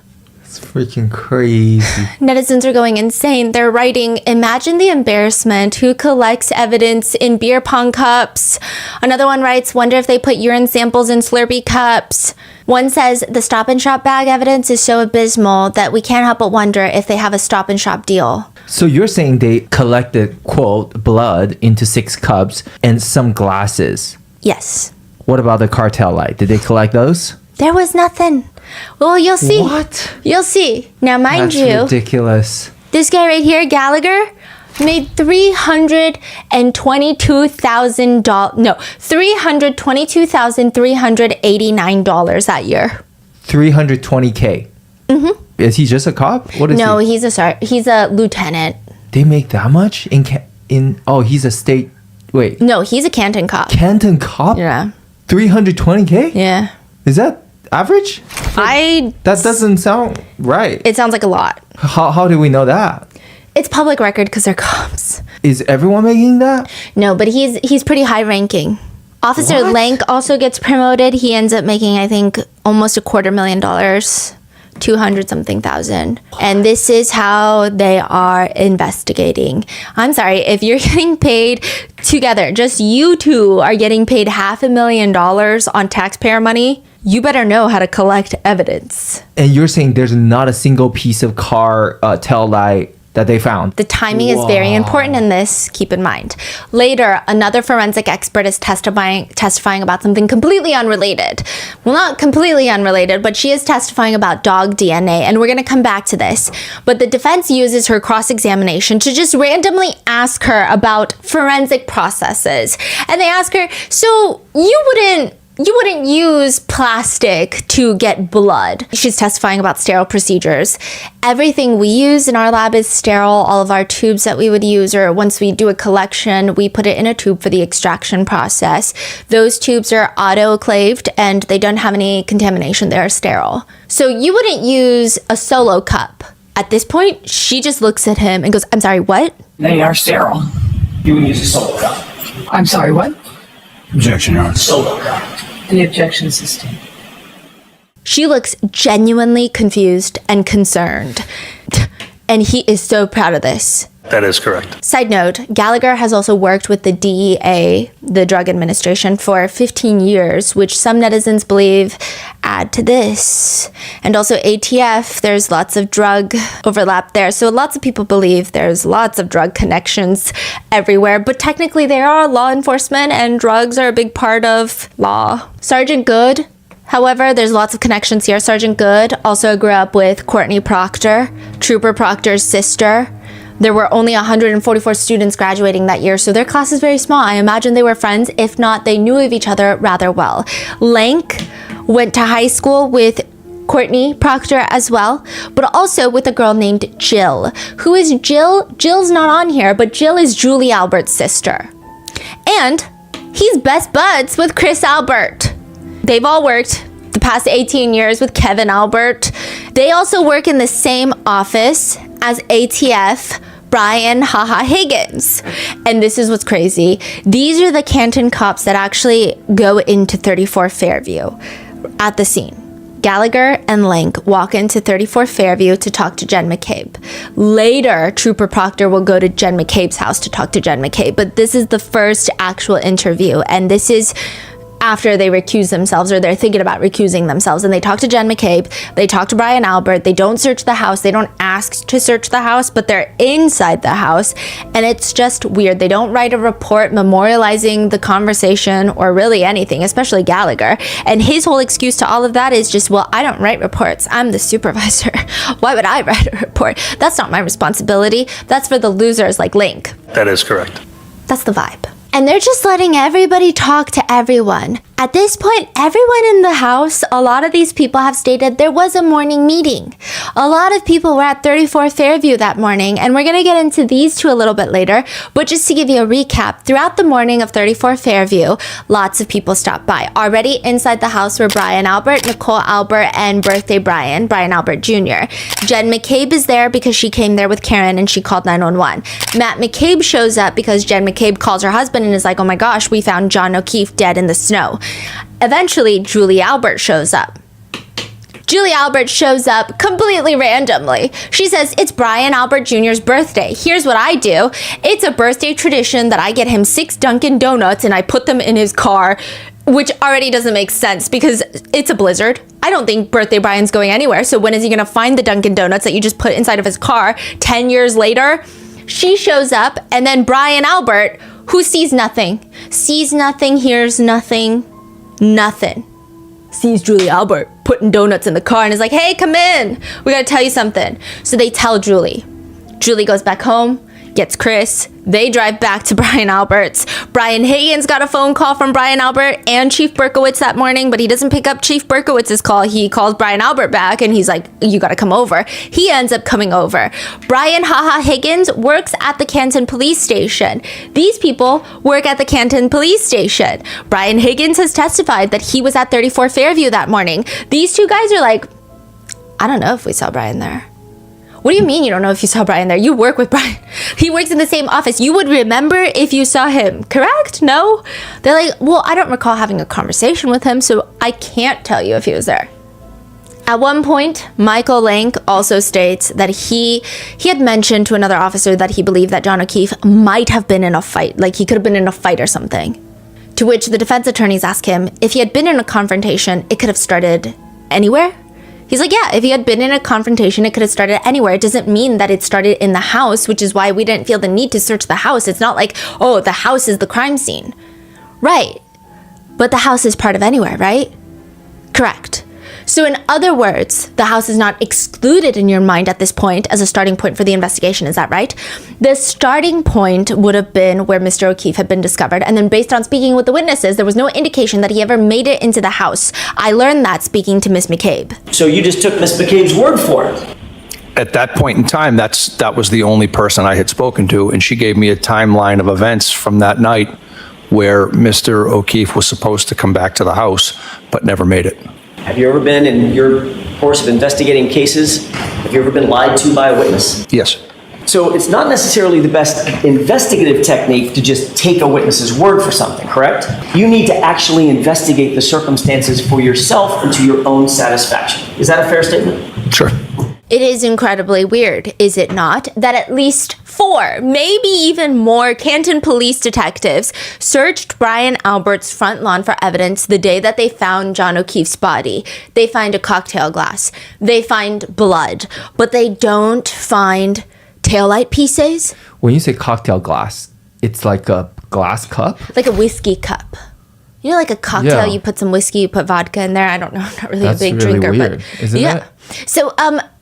It's freaking crazy. Netizens are going insane. They're writing, imagine the embarrassment. Who collects evidence in beer pong cups? Another one writes, wonder if they put urine samples in Slurpee cups. One says, the Stop and Shop bag evidence is so abysmal that we can't help but wonder if they have a Stop and Shop deal. So you're saying they collected, quote, blood into 6 cups and some glasses. Yes. What about the cartel light? Did they collect those? There was nothing. Well, you'll see. What? You'll see. Now, mind That's you, ridiculous. this guy right here, Gallagher, made $322,389 that year. $320K. Mm-hmm. Is he just a cop? What is No, he? he's a lieutenant. They make that much he's a state. Wait, No, he's a Canton cop. Canton cop? Yeah. 320K? Yeah. Is that average? That doesn't sound right. It sounds like a lot. How do we know that? It's public record because they're cops. Is everyone making that? No, but he's pretty high ranking. Officer What? Lank also gets promoted. He ends up making, I think, almost $250,000. 200-something thousand. And this is how they are investigating. I'm sorry, if you're getting paid together, just you two are getting paid $500,000 on taxpayer money, you better know how to collect evidence. And you're saying there's not a single piece of car tail light that they found? The timing is very important in this, keep in mind. Later, another forensic expert is testifying about something completely unrelated. Well, not completely unrelated, but she is testifying about dog DNA, and we're going to come back to this. But the defense uses her cross-examination to just randomly ask her about forensic processes. And they ask her, so you wouldn't you wouldn't use plastic to get blood. She's testifying about sterile procedures. Everything we use in our lab is sterile. All of our tubes that we would use, or once we do a collection, we put it in a tube for the extraction process. Those tubes are autoclaved and they don't have any contamination. They're sterile. So you wouldn't use a solo cup. At this point, she just looks at him and goes, I'm sorry, what? They are sterile. You would use a solo cup. I'm sorry, what? Objection, Your Honor. Solo cup. The objection sustained. She looks genuinely confused and concerned. And he is so proud of this. That is correct. Side note, Gallagher has also worked with the DEA, the Drug Administration, for 15 years, which some netizens believe add to this. And also ATF, there's lots of drug overlap there. So lots of people believe there's lots of drug connections everywhere. But technically they are law enforcement and drugs are a big part of law. Sergeant Good, however, there's lots of connections here. Sergeant Good also grew up with Courtney Proctor, Trooper Proctor's sister. There were only 144 students graduating that year, so their class is very small. I imagine they were friends. If not, they knew of each other rather well. Lank went to high school with Courtney Proctor as well, but also with a girl named Jill. Who is Jill? Jill's not on here, but Jill is Julie Albert's sister. And he's best buds with Chris Albert. They've all worked the past 18 years with Kevin Albert. They also work in the same office as ATF Brian Haha Higgins. And this is what's crazy. These are the Canton cops that actually go into 34 Fairview at the scene. Gallagher and Lank walk into 34 Fairview to talk to Jen McCabe. Later, Trooper Proctor will go to Jen McCabe's house to talk to Jen McCabe. But this is the first actual interview. And this is after they recuse themselves, or they're thinking about recusing themselves, and they talk to Jen McCabe, they talk to Brian Albert, they don't search the house, they don't ask to search the house, but they're inside the house, and it's just weird. They don't write a report memorializing the conversation or really anything, especially Gallagher, and his whole excuse to all of that is just, well, I don't write reports, I'm the supervisor. Why would I write a report? That's not my responsibility. That's for the losers like Link. That is correct. That's the vibe. And they're just letting everybody talk to everyone. At this point, everyone in the house, a lot of these people have stated there was a morning meeting. A lot of people were at 34 Fairview that morning, and we're going to get into these two a little bit later. But just to give you a recap, throughout the morning of 34 Fairview, lots of people stopped by. Already inside the house were Brian Albert, Nicole Albert, and birthday Brian Albert Jr. Jen McCabe is there because she came there with Karen and she called 911. Matt McCabe shows up because Jen McCabe calls her husband and is like, oh my gosh, we found John O'Keefe dead in the snow. Eventually, Julie Albert shows up. Julie Albert shows up completely randomly. She says, it's Brian Albert Jr.'s birthday. Here's what I do. It's a birthday tradition that I get him 6 Dunkin' Donuts and I put them in his car, which already doesn't make sense because it's a blizzard. I don't think birthday Brian's going anywhere. So when is he going to find the Dunkin' Donuts that you just put inside of his car 10 years later? She shows up, and then Brian Albert, who sees nothing, hears nothing, sees Julie Albert putting donuts in the car and is like, hey, come in. We got to tell you something. So they tell Julie. Julie goes back home, gets Chris. They drive back to Brian Albert's. Brian Higgins got a phone call from Brian Albert and Chief Berkowitz that morning, but he doesn't pick up Chief Berkowitz's call. He calls Brian Albert back and he's like, you got to come over. He ends up coming over. Brian Haha Higgins works at the Canton Police Station. These people work at the Canton Police Station. Brian Higgins has testified that he was at 34 Fairview that morning. These two guys are like, I don't know if we saw Brian there. What do you mean you don't know if you saw Brian there? You work with Brian. He works in the same office. You would remember if you saw him, correct? No? They're like, well, I don't recall having a conversation with him, so I can't tell you if he was there. At one point, Michael Lank also states that he had mentioned to another officer that he believed that John O'Keefe might have been in a fight, like he could have been in a fight or something. To which the defense attorneys ask him, if he had been in a confrontation, it could have started anywhere? He's like, yeah, if he had been in a confrontation, it could have started anywhere. It doesn't mean that it started in the house, which is why we didn't feel the need to search the house. It's not like, oh, the house is the crime scene. Right. But the house is part of anywhere, right? Correct. So in other words, the house is not excluded in your mind at this point as a starting point for the investigation. Is that right? The starting point would have been where Mr. O'Keefe had been discovered. And then based on speaking with the witnesses, there was no indication that he ever made it into the house. I learned that speaking to Miss McCabe. So you just took Miss McCabe's word for it? At that point in time, that was the only person I had spoken to, and she gave me a timeline of events from that night where Mr. O'Keefe was supposed to come back to the house, but never made it. Have you ever been, in your course of investigating cases, have you ever been lied to by a witness? Yes. So it's not necessarily the best investigative technique to just take a witness's word for something, correct? You need to actually investigate the circumstances for yourself and to your own satisfaction. Is that a fair statement? Sure. It is incredibly weird, is it not, that at least 4, maybe even more Canton police detectives searched Brian Albert's front lawn for evidence the day that they found John O'Keefe's body. They find a cocktail glass. They find blood, but they don't find taillight pieces. When you say cocktail glass, it's like a glass cup? Like a whiskey cup. You know, like a cocktail, Yeah. you put some whiskey, you put vodka in there. I don't know, I'm not really That's a big really drinker, weird, but isn't yeah. it? So,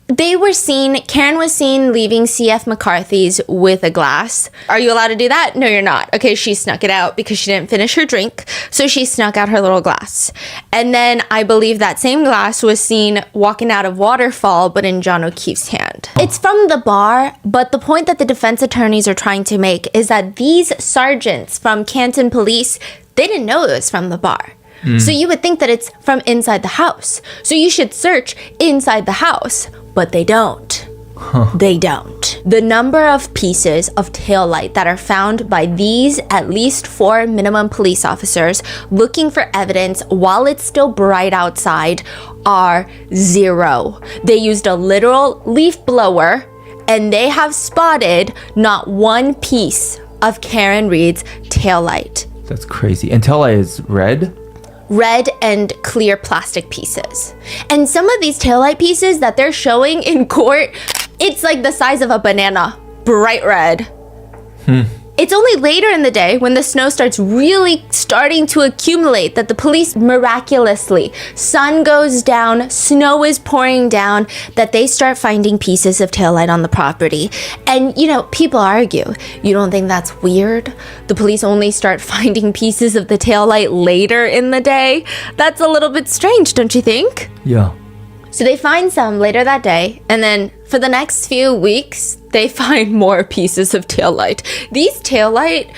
Karen was seen leaving CF McCarthy's with a glass. Are you allowed to do that? No, you're not. Okay, she snuck it out because she didn't finish her drink, so she snuck out her little glass. And then I believe that same glass was seen walking out of Waterfall, but in John O'Keefe's hand. It's from the bar, but the point that the defense attorneys are trying to make is that these sergeants from Canton Police, they didn't know it was from the bar. So you would think that it's from inside the house. So you should search inside the house, but they don't. They don't. The number of pieces of taillight that are found by these at least 4 minimum police officers looking for evidence while it's still bright outside are 0. They used a literal leaf blower and they have spotted not one piece of Karen Reed's taillight. That's crazy. And taillight is red? Red and clear plastic pieces. And some of these taillight pieces that they're showing in court, it's like the size of a banana, bright red. It's only later in the day when the snow starts really starting to accumulate that the police miraculously, sun goes down, snow is pouring down, that they start finding pieces of taillight on the property. And, you know, people argue, you don't think that's weird? The police only start finding pieces of the taillight later in the day? That's a little bit strange, don't you think? Yeah. So they find some later that day, and then for the next few weeks, they find more pieces of taillight. These taillight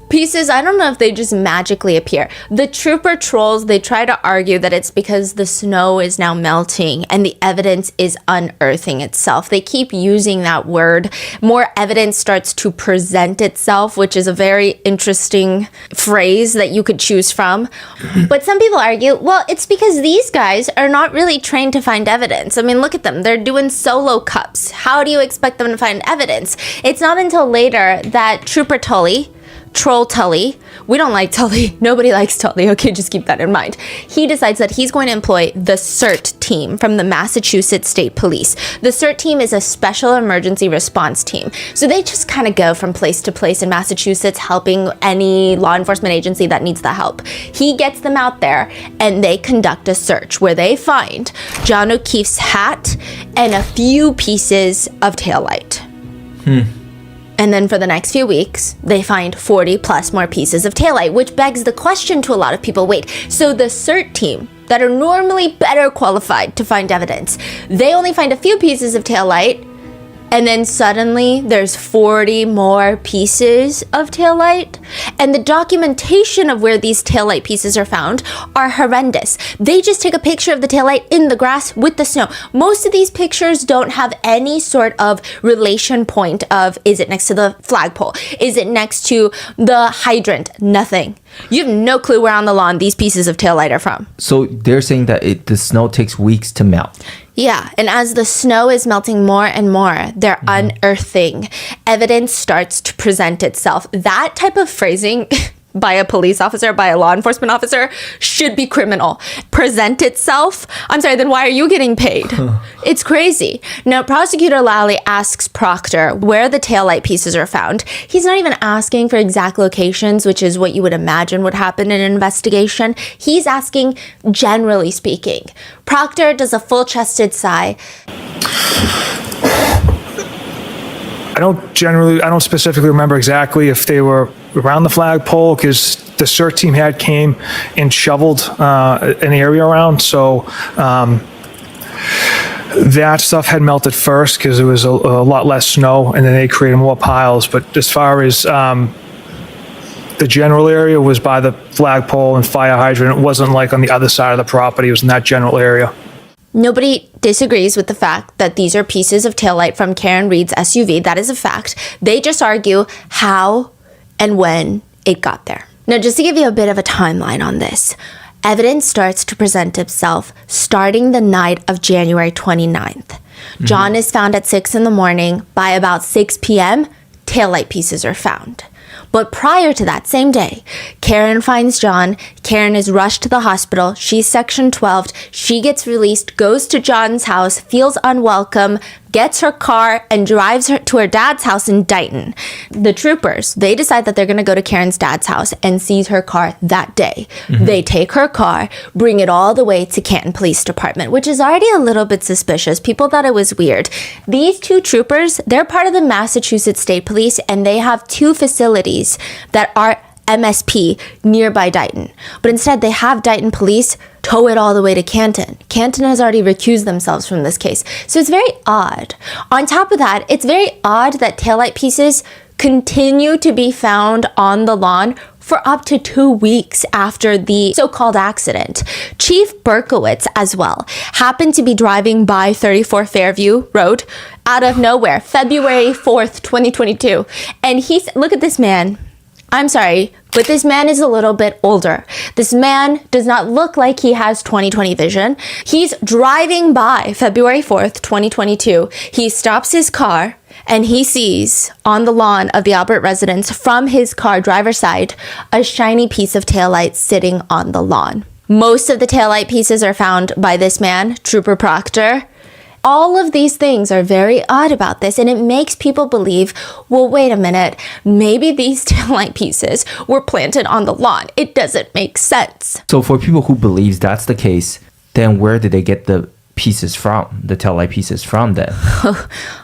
pieces, I don't know if they just magically appear. The trooper trolls, they try to argue that it's because the snow is now melting and the evidence is unearthing itself. They keep using that word. More evidence starts to present itself, which is a very interesting phrase that you could choose from. But some people argue, well, it's because these guys are not really trained to find evidence. I mean, look at them. They're doing solo cups. How do you expect them to find evidence? It's not until later that Trooper Troll Tully, we don't like Tully, nobody likes Tully, okay, just keep that in mind. He decides that he's going to employ the CERT team from the Massachusetts State Police. The CERT team is a special emergency response team. So they just kind of go from place to place in Massachusetts helping any law enforcement agency that needs the help. He gets them out there and they conduct a search where they find John O'Keefe's hat and a few pieces of taillight. And then for the next few weeks, they find 40 plus more pieces of taillight, which begs the question to a lot of people, wait, so the CERT team that are normally better qualified to find evidence, they only find a few pieces of taillight, and then suddenly there's 40 more pieces of taillight? And the documentation of where these taillight pieces are found are horrendous. They just take a picture of the taillight in the grass with the snow. Most of these pictures don't have any sort of relation point of, is it next to the flagpole? Is it next to the hydrant? Nothing. You have no clue where on the lawn these pieces of taillight are from. So they're saying that the snow takes weeks to melt. Yeah, and as the snow is melting more and more, they're unearthing. Evidence starts to present itself. That type of phrasing, by a police officer, by a law enforcement officer, should be criminal. Present itself, I'm sorry, then why are you getting paid? It's crazy. Now, Prosecutor Lally asks Proctor where the taillight pieces are found. He's not even asking for exact locations, which is what you would imagine would happen in an investigation. He's asking generally speaking. Proctor does a full-chested sigh. I don't specifically remember exactly if they were around the flagpole, because the CERT team came and shoveled an area around. So that stuff had melted first because there was a lot less snow, and then they created more piles. But as far as the general area was by the flagpole and fire hydrant, it wasn't like on the other side of the property. It was in that general area. Nobody disagrees with the fact that these are pieces of taillight from Karen Reed's SUV. That is a fact. They just argue how and when it got there. Now, just to give you a bit of a timeline on this, evidence starts to present itself starting the night of January 29th. John is found at 6 in the morning. By about 6 p.m., taillight pieces are found. But prior to that same day, Karen finds John. Karen is rushed to the hospital. She's Section 12. She gets released, goes to John's house, feels unwelcome, gets her car, and drives her to her dad's house in Dighton. The troopers, they decide that they're going to go to Karen's dad's house and seize her car that day. They take her car, bring it all the way to Canton Police Department, which is already a little bit suspicious. People thought it was weird. These two troopers, they're part of the Massachusetts State Police, and they have two facilities that are MSP nearby Dighton. But instead, they have Dighton Police tow it all the way to Canton. Canton has already recused themselves from this case. So it's very odd. On top of that, it's very odd that taillight pieces continue to be found on the lawn for up to 2 weeks after the so-called accident. Chief Berkowitz, as well, happened to be driving by 34 Fairview Road out of nowhere, February 4th, 2022. And look at this man. I'm sorry, but this man is a little bit older. This man does not look like he has 20/20 vision. He's driving by February 4th, 2022. He stops his car and he sees on the lawn of the Albert residence from his car driver's side a shiny piece of taillight sitting on the lawn. Most of the taillight pieces are found by this man, Trooper Proctor. All of these things are very odd about this, and it makes people believe, well, wait a minute, maybe these taillight pieces were planted on the lawn. It doesn't make sense. So for people who believes that's the case, then where did they get the pieces from, the taillight pieces from then?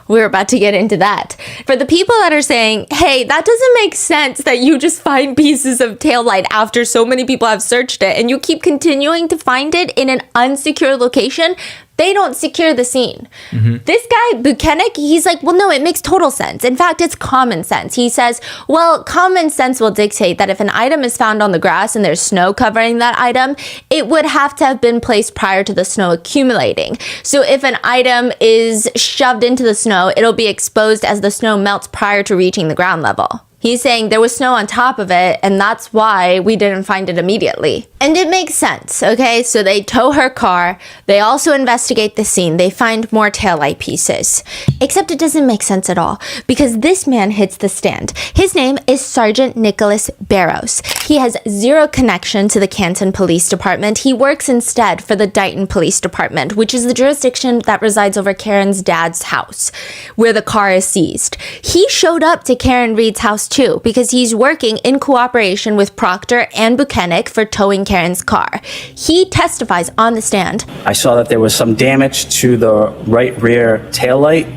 We're about to get into that. For the people that are saying, hey, that doesn't make sense that you just find pieces of taillight after so many people have searched it and you keep continuing to find it in an unsecured location, they don't secure the scene. This guy, Buchanan, he's like, well, no, it makes total sense. In fact, it's common sense. He says, well, common sense will dictate that if an item is found on the grass and there's snow covering that item, it would have to have been placed prior to the snow accumulating. So if an item is shoved into the snow, it'll be exposed as the snow melts prior to reaching the ground level. He's saying there was snow on top of it, and that's why we didn't find it immediately. And it makes sense, okay? So they tow her car. They also investigate the scene. They find more taillight pieces. Except it doesn't make sense at all, because this man hits the stand. His name is Sergeant Nicholas Barrows. He has zero connection to the Canton Police Department. He works instead for the Dighton Police Department, which is the jurisdiction that resides over Karen's dad's house, where the car is seized. He showed up to Karen Reed's house too, because he's working in cooperation with Proctor and Buchanan for towing Karen's car. He testifies on the stand. I saw that there was some damage to the right rear taillight.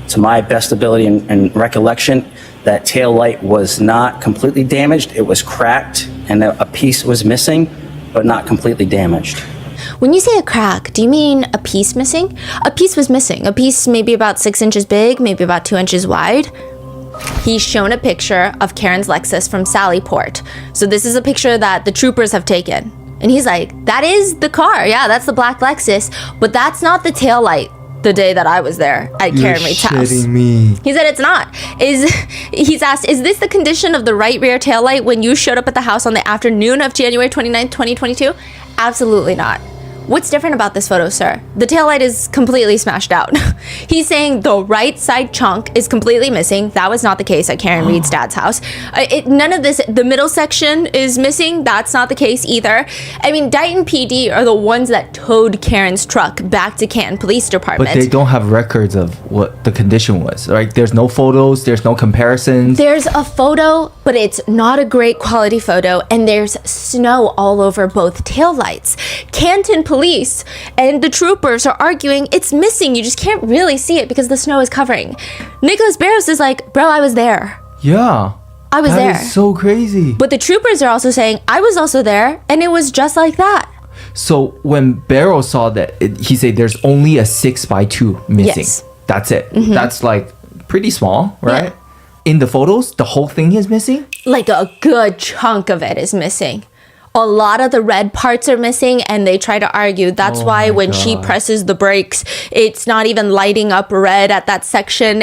To my best ability and recollection, that taillight was not completely damaged. It was cracked and a piece was missing, but not completely damaged. When you say a crack, do you mean a piece missing? A piece was missing. A piece maybe about 6 inches big, maybe about 2 inches wide. He's shown a picture of Karen's Lexus from Sallyport. So this is a picture that the troopers have taken. And he's like, that is the car. Yeah, that's the black Lexus. But that's not the taillight the day that I was there at Karen Reed's house. You're shitting me. He said it's not. He's asked, is this the condition of the right rear taillight when you showed up at the house on the afternoon of January 29th, 2022? Absolutely not. What's different about this photo, sir? The taillight is completely smashed out. He's saying the right side chunk is completely missing. That was not the case at Karen Reed's dad's house. None of this, the middle section is missing. That's not the case either. I mean, Dighton PD are the ones that towed Karen's truck back to Canton Police Department. But they don't have records of what the condition was, right? There's no photos, there's no comparisons. There's a photo, but it's not a great quality photo, and there's snow all over both taillights. Canton Police and the troopers are arguing it's missing. You just can't really see it because the snow is covering. Nicholas Barros is like, bro, I was there. Yeah. I was there. That is so crazy. But the troopers are also saying, I was also there, and it was just like that. So when Barrow saw that, he said there's only a 6x2 missing. Yes. That's it. That's like pretty small, right? Yeah. In the photos, the whole thing is missing? Like a good chunk of it is missing. A lot of the red parts are missing, and they try to argue that's why when she presses the brakes, it's not even lighting up red at that section.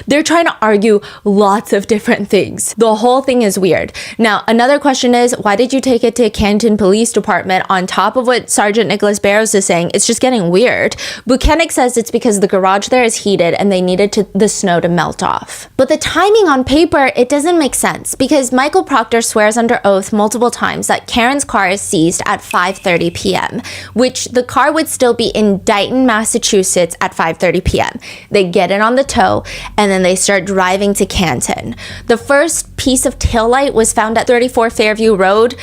They're trying to argue lots of different things. The whole thing is weird. Now, another question is, why did you take it to Canton Police Department on top of what Sergeant Nicholas Barrows is saying? It's just getting weird. Buchanan says it's because the garage there is heated and they needed the snow to melt off. But the timing on paper, it doesn't make sense because Michael Proctor swears under oath multiple times that Karen's car is seized at 5:30 p.m., which the car would still be in Dighton, Massachusetts at 5:30 p.m. They get it on the tow, and then they start driving to Canton. The first piece of taillight was found at 34 Fairview Road,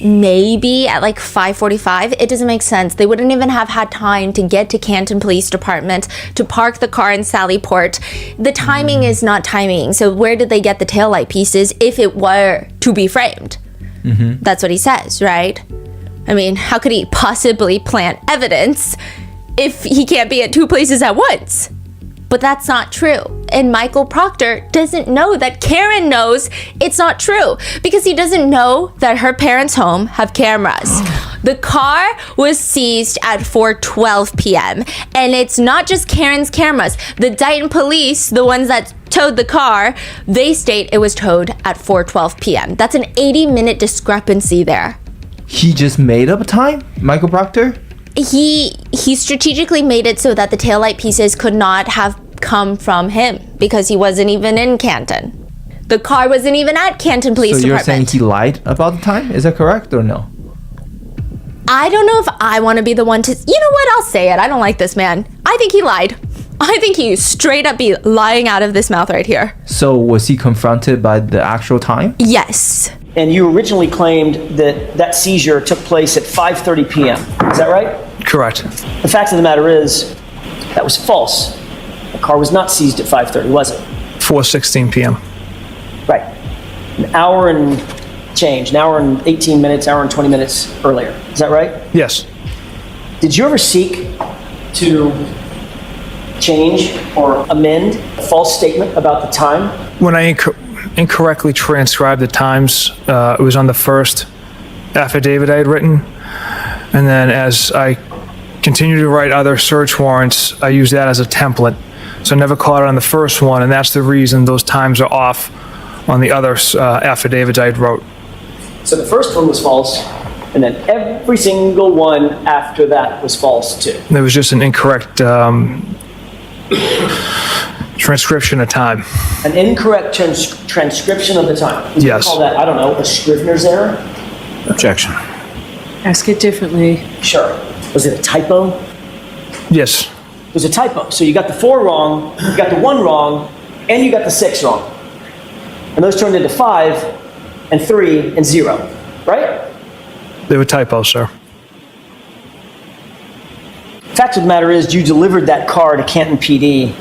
maybe at like 5:45. It doesn't make sense. They wouldn't even have had time to get to Canton Police Department to park the car in Sallyport. The timing is not timing. So where did they get the taillight pieces if it were to be framed? That's what he says, right? I mean, how could he possibly plant evidence if he can't be at two places at once? But that's not true. And Michael Proctor doesn't know that Karen knows it's not true because he doesn't know that her parents' home have cameras. The car was seized at 4:12 p.m. And it's not just Karen's cameras. The Dighton police, the ones that towed the car, they state it was towed at 4:12 p.m. That's an 80-minute discrepancy there. He just made up a time, Michael Proctor? He strategically made it so that the taillight pieces could not have come from him because he wasn't even in Canton. The car wasn't even at Canton Police Department. So you're saying he lied about the time? Is that correct or no? I don't know if I want to be the one to... You know what? I'll say it. I don't like this man. I think he lied. I think he straight up be lying out of this mouth right here. So was he confronted by the actual time? Yes. And you originally claimed that seizure took place at 5:30 p.m. Is that right? Correct. The fact of the matter is, that was false. The car was not seized at 5:30, was it? 4:16 p.m. Right. An hour and change, an hour and 18 minutes, hour and 20 minutes earlier. Is that right? Yes. Did you ever seek to change or amend a false statement about the time? When I incorrectly transcribed the times, it was on the first affidavit I had written. And then as I continued to write other search warrants, I used that as a template. So I never caught it on the first one, and that's the reason those times are off on the other affidavits I had wrote. So the first one was false, and then every single one after that was false too. There was just an incorrect transcription of time. An incorrect transcription of the time. Would Yes. you call that, I don't know, a Scrivener's error? Objection. Ask it differently. Sure. Was it a typo? Yes. It was a typo. So you got the 4 wrong, you got the 1 wrong, and you got the 6 wrong. And those turned into 5 and 3 and 0, right? They were typos, sir. Fact of the matter is, you delivered that car to Canton PD,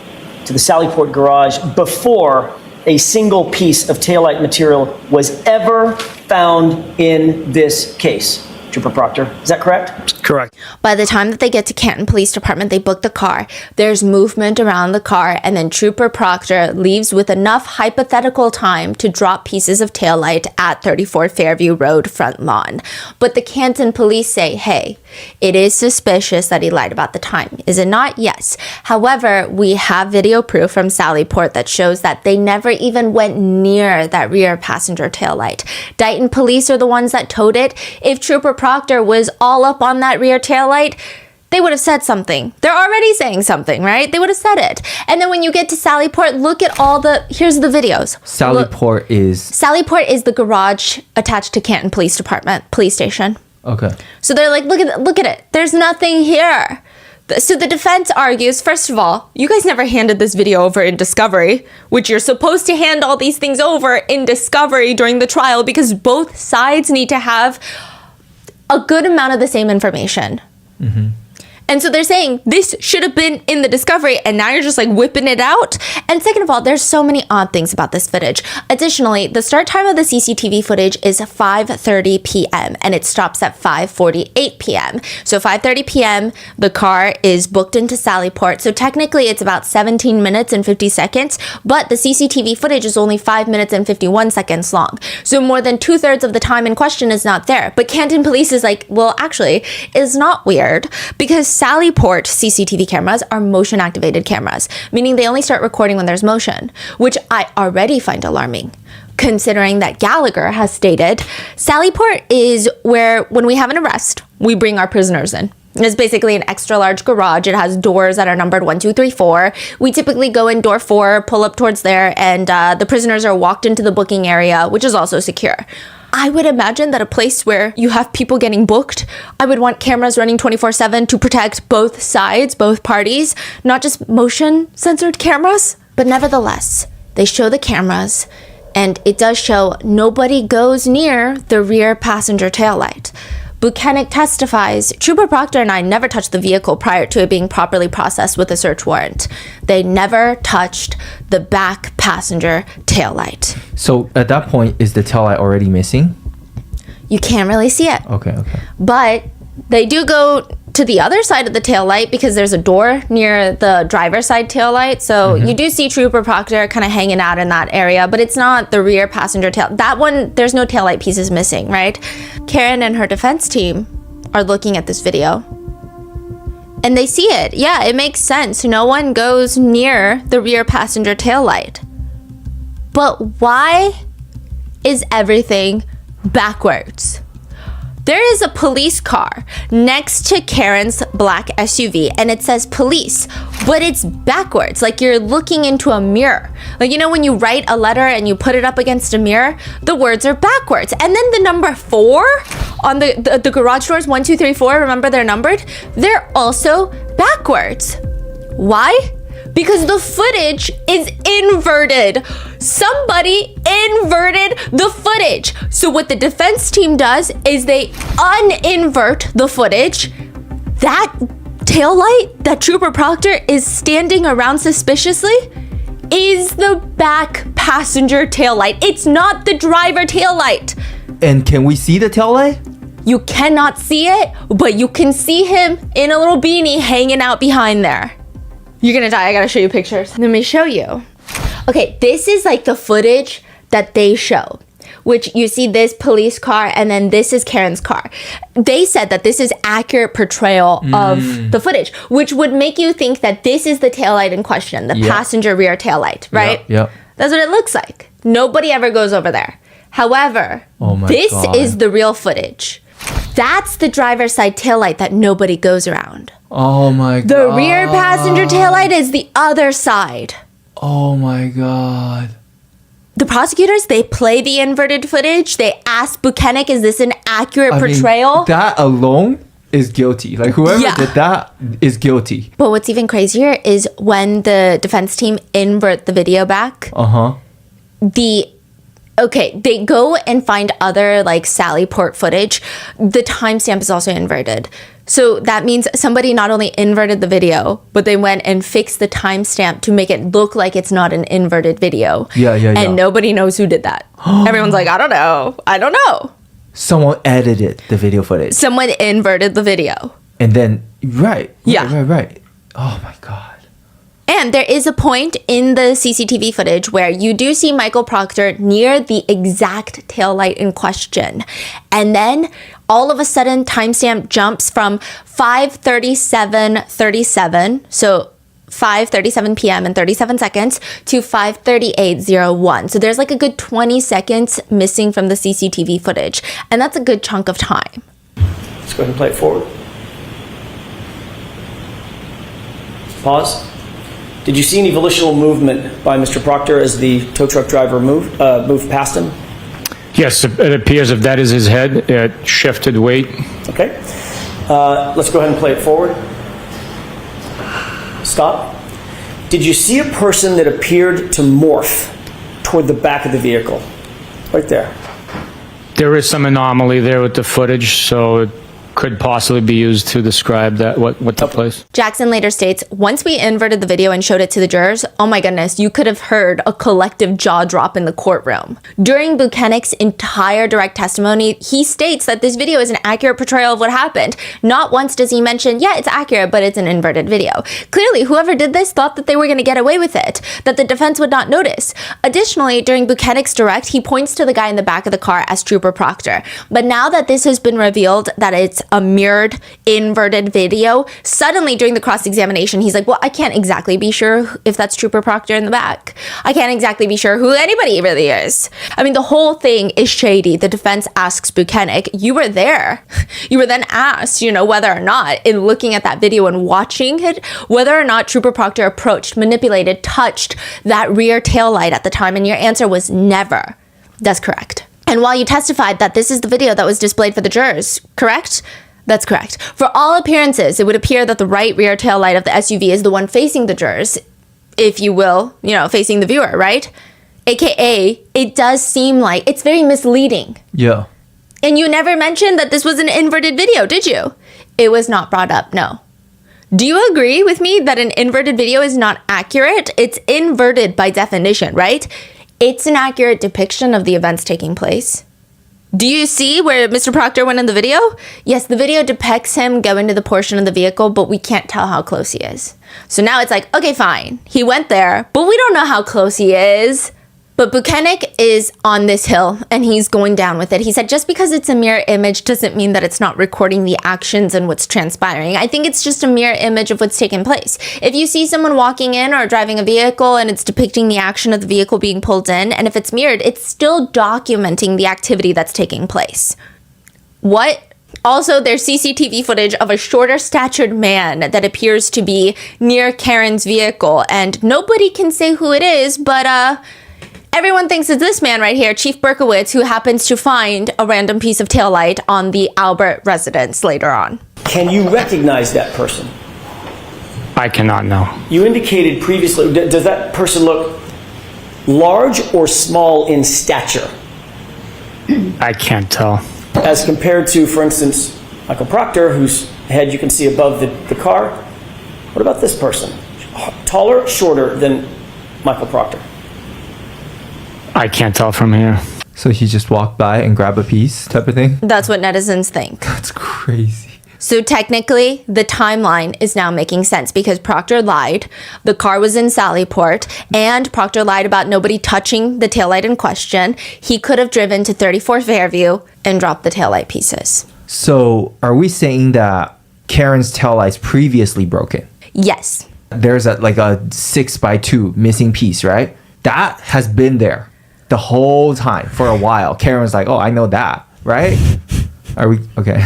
to the Sallyport garage, before a single piece of taillight material was ever found in this case. Trooper Proctor, is that correct? Correct. By the time that they get to Canton Police Department, they book the car. There's movement around the car, and then Trooper Proctor leaves with enough hypothetical time to drop pieces of taillight at 34 Fairview Road front lawn. But the Canton police say, hey, it is suspicious that he lied about the time. Is it not? Yes. However, we have video proof from Sallyport that shows that they never even went near that rear passenger taillight. Dighton police are the ones that towed it. If Trooper Proctor was all up on that rear taillight, they would have said something. They're already saying something, right? They would have said it. And then when you get to Sallyport, look at here's the videos. Sallyport is the garage attached to Canton Police Station. Okay. So they're like, look at it. There's nothing here. So the defense argues, first of all, you guys never handed this video over in discovery, which you're supposed to hand all these things over in discovery during the trial because both sides need to have a good amount of the same information. Mm-hmm. And so they're saying this should have been in the discovery and now you're just like whipping it out. And second of all, there's so many odd things about this footage. Additionally, the start time of the CCTV footage is 5:30 p.m. and it stops at 5:48 p.m. So 5:30 p.m., the car is booked into Sallyport. So technically it's about 17 minutes and 50 seconds, but the CCTV footage is only 5 minutes and 51 seconds long. So more than 2/3 of the time in question is not there. But Canton Police is like, well, actually, it's not weird because Sallyport CCTV cameras are motion activated cameras, meaning they only start recording when there's motion, which I already find alarming, considering that Gallagher has stated Sallyport is where when we have an arrest, we bring our prisoners in. It's basically an extra large garage. It has doors that are numbered 1, 2, 3, 4. We typically go in door 4, pull up towards there, and the prisoners are walked into the booking area, which is also secure. I would imagine that a place where you have people getting booked, I would want cameras running 24/7 to protect both sides, both parties, not just motion censored cameras. But nevertheless, they show the cameras and it does show nobody goes near the rear passenger taillight. Buchanan testifies, Trooper Proctor and I never touched the vehicle prior to it being properly processed with a search warrant. They never touched the back passenger taillight. So at that point, is the taillight already missing? You can't really see it. Okay. But they do go to the other side of the taillight because there's a door near the driver's side taillight. So you do see Trooper Proctor kind of hanging out in that area, but it's not the rear passenger tail. That one, there's no taillight pieces missing, right? Karen and her defense team are looking at this video and they see it. Yeah, it makes sense. No one goes near the rear passenger taillight. But why is everything backwards? There is a police car next to Karen's black SUV and it says police, but it's backwards, like you're looking into a mirror. Like, you know, when you write a letter and you put it up against a mirror, the words are backwards. And then the number 4 on the garage doors, 1, 2, 3, 4, remember they're numbered? They're also backwards. Why? Because the footage is inverted. Somebody inverted the footage. So what the defense team does is they uninvert the footage. That taillight that Trooper Proctor is standing around suspiciously is the back passenger taillight. It's not the driver taillight. And can we see the taillight? You cannot see it, but you can see him in a little beanie hanging out behind there. You're gonna die. I gotta show you pictures. Let me show you. Okay, this is like the footage that they show, which you see this police car and then this is Karen's car. They said that this is accurate portrayal of the footage, which would make you think that this is the taillight in question, the passenger rear taillight, right? Yep. That's what it looks like. Nobody ever goes over there. However, this is the real footage. That's the driver's side taillight that nobody goes around. Oh my god. The rear passenger taillight is the other side. Oh my god. The prosecutors, they play the inverted footage. They ask Buchanan, is this an accurate portrayal? Mean, that alone is guilty. Like whoever did that is guilty. But what's even crazier is when the defense team invert the video back. They go and find other like Sallyport footage. The timestamp is also inverted. So that means somebody not only inverted the video, but they went and fixed the timestamp to make it look like it's not an inverted video. And nobody knows who did that. Everyone's like, I don't know. Someone edited the video footage. Someone inverted the video. And then, right. Oh my God. And there is a point in the CCTV footage where you do see Michael Proctor near the exact taillight in question. And then all of a sudden, timestamp jumps from 5:37:37, so 5:37 p.m. and 37 seconds to 5:38:01. So there's like a good 20 seconds missing from the CCTV footage. And that's a good chunk of time. Let's go ahead and play it forward. Pause. Did you see any volitional movement by Mr. Proctor as the tow truck driver moved past him? Yes, it appears if that is his head, it shifted weight. Okay. Let's go ahead and play it forward. Stop. Did you see a person that appeared to morph toward the back of the vehicle? Right there. There is some anomaly there with the footage, so it could possibly be used to describe that what took place. Jackson later states, once we inverted the video and showed it to the jurors, oh my goodness, you could have heard a collective jaw drop in the courtroom. During Buchanan's entire direct testimony, he states that this video is an accurate portrayal of what happened. Not once does he mention, yeah, it's accurate, but it's an inverted video. Clearly, whoever did this thought that they were going to get away with it, that the defense would not notice. Additionally, during Buchanan's direct, he points to the guy in the back of the car as Trooper Proctor. But now that this has been revealed that it's a mirrored, inverted video, suddenly during the cross-examination, he's like, well, I can't exactly be sure if that's Trooper Proctor in the back. I can't exactly be sure who anybody really is. I mean, the whole thing is shady. The defense asks Buchanan, you were there. You were then asked, whether or not, in looking at that video and watching it, whether or not Trooper Proctor approached, manipulated, touched that rear tail light at the time, and your answer was never. That's correct. And while you testified that this is the video that was displayed for the jurors, correct? That's correct. For all appearances, it would appear that the right rear tail light of the SUV is the one facing the jurors, if you will, facing the viewer, right? AKA, it does seem like it's very misleading. Yeah. And you never mentioned that this was an inverted video, did you? It was not brought up, no. Do you agree with me that an inverted video is not accurate? It's inverted by definition, right? It's an accurate depiction of the events taking place. Do you see where Mr. Proctor went in the video? Yes, the video depicts him going to the portion of the vehicle, but we can't tell how close he is. So now it's like, okay, fine. He went there, but we don't know how close he is. But Buchanan is on this hill and he's going down with it. He said, just because it's a mirror image doesn't mean that it's not recording the actions and what's transpiring. I think it's just a mirror image of what's taking place. If you see someone walking in or driving a vehicle and it's depicting the action of the vehicle being pulled in, and if it's mirrored, it's still documenting the activity that's taking place. What? Also, there's CCTV footage of a shorter statured man that appears to be near Karen's vehicle, and nobody can say who it is, but everyone thinks it's this man right here, Chief Berkowitz, who happens to find a random piece of taillight on the Albert residence later on. Can you recognize that person? I cannot know. You indicated previously, does that person look large or small in stature? I can't tell. As compared to, for instance, Michael Proctor, whose head you can see above the car. What about this person? Taller, shorter than Michael Proctor? I can't tell from here. So he just walked by and grabbed a piece type of thing? That's what netizens think. That's crazy. So technically, the timeline is now making sense because Proctor lied. The car was in Sallyport, and Proctor lied about nobody touching the taillight in question. He could have driven to 34 Fairview and dropped the taillight pieces. So are we saying that Karen's taillight's previously broken? Yes. There's a 6x2 missing piece, right? That has been there the whole time for a while. Karen's like, oh, I know that, right? Are we okay?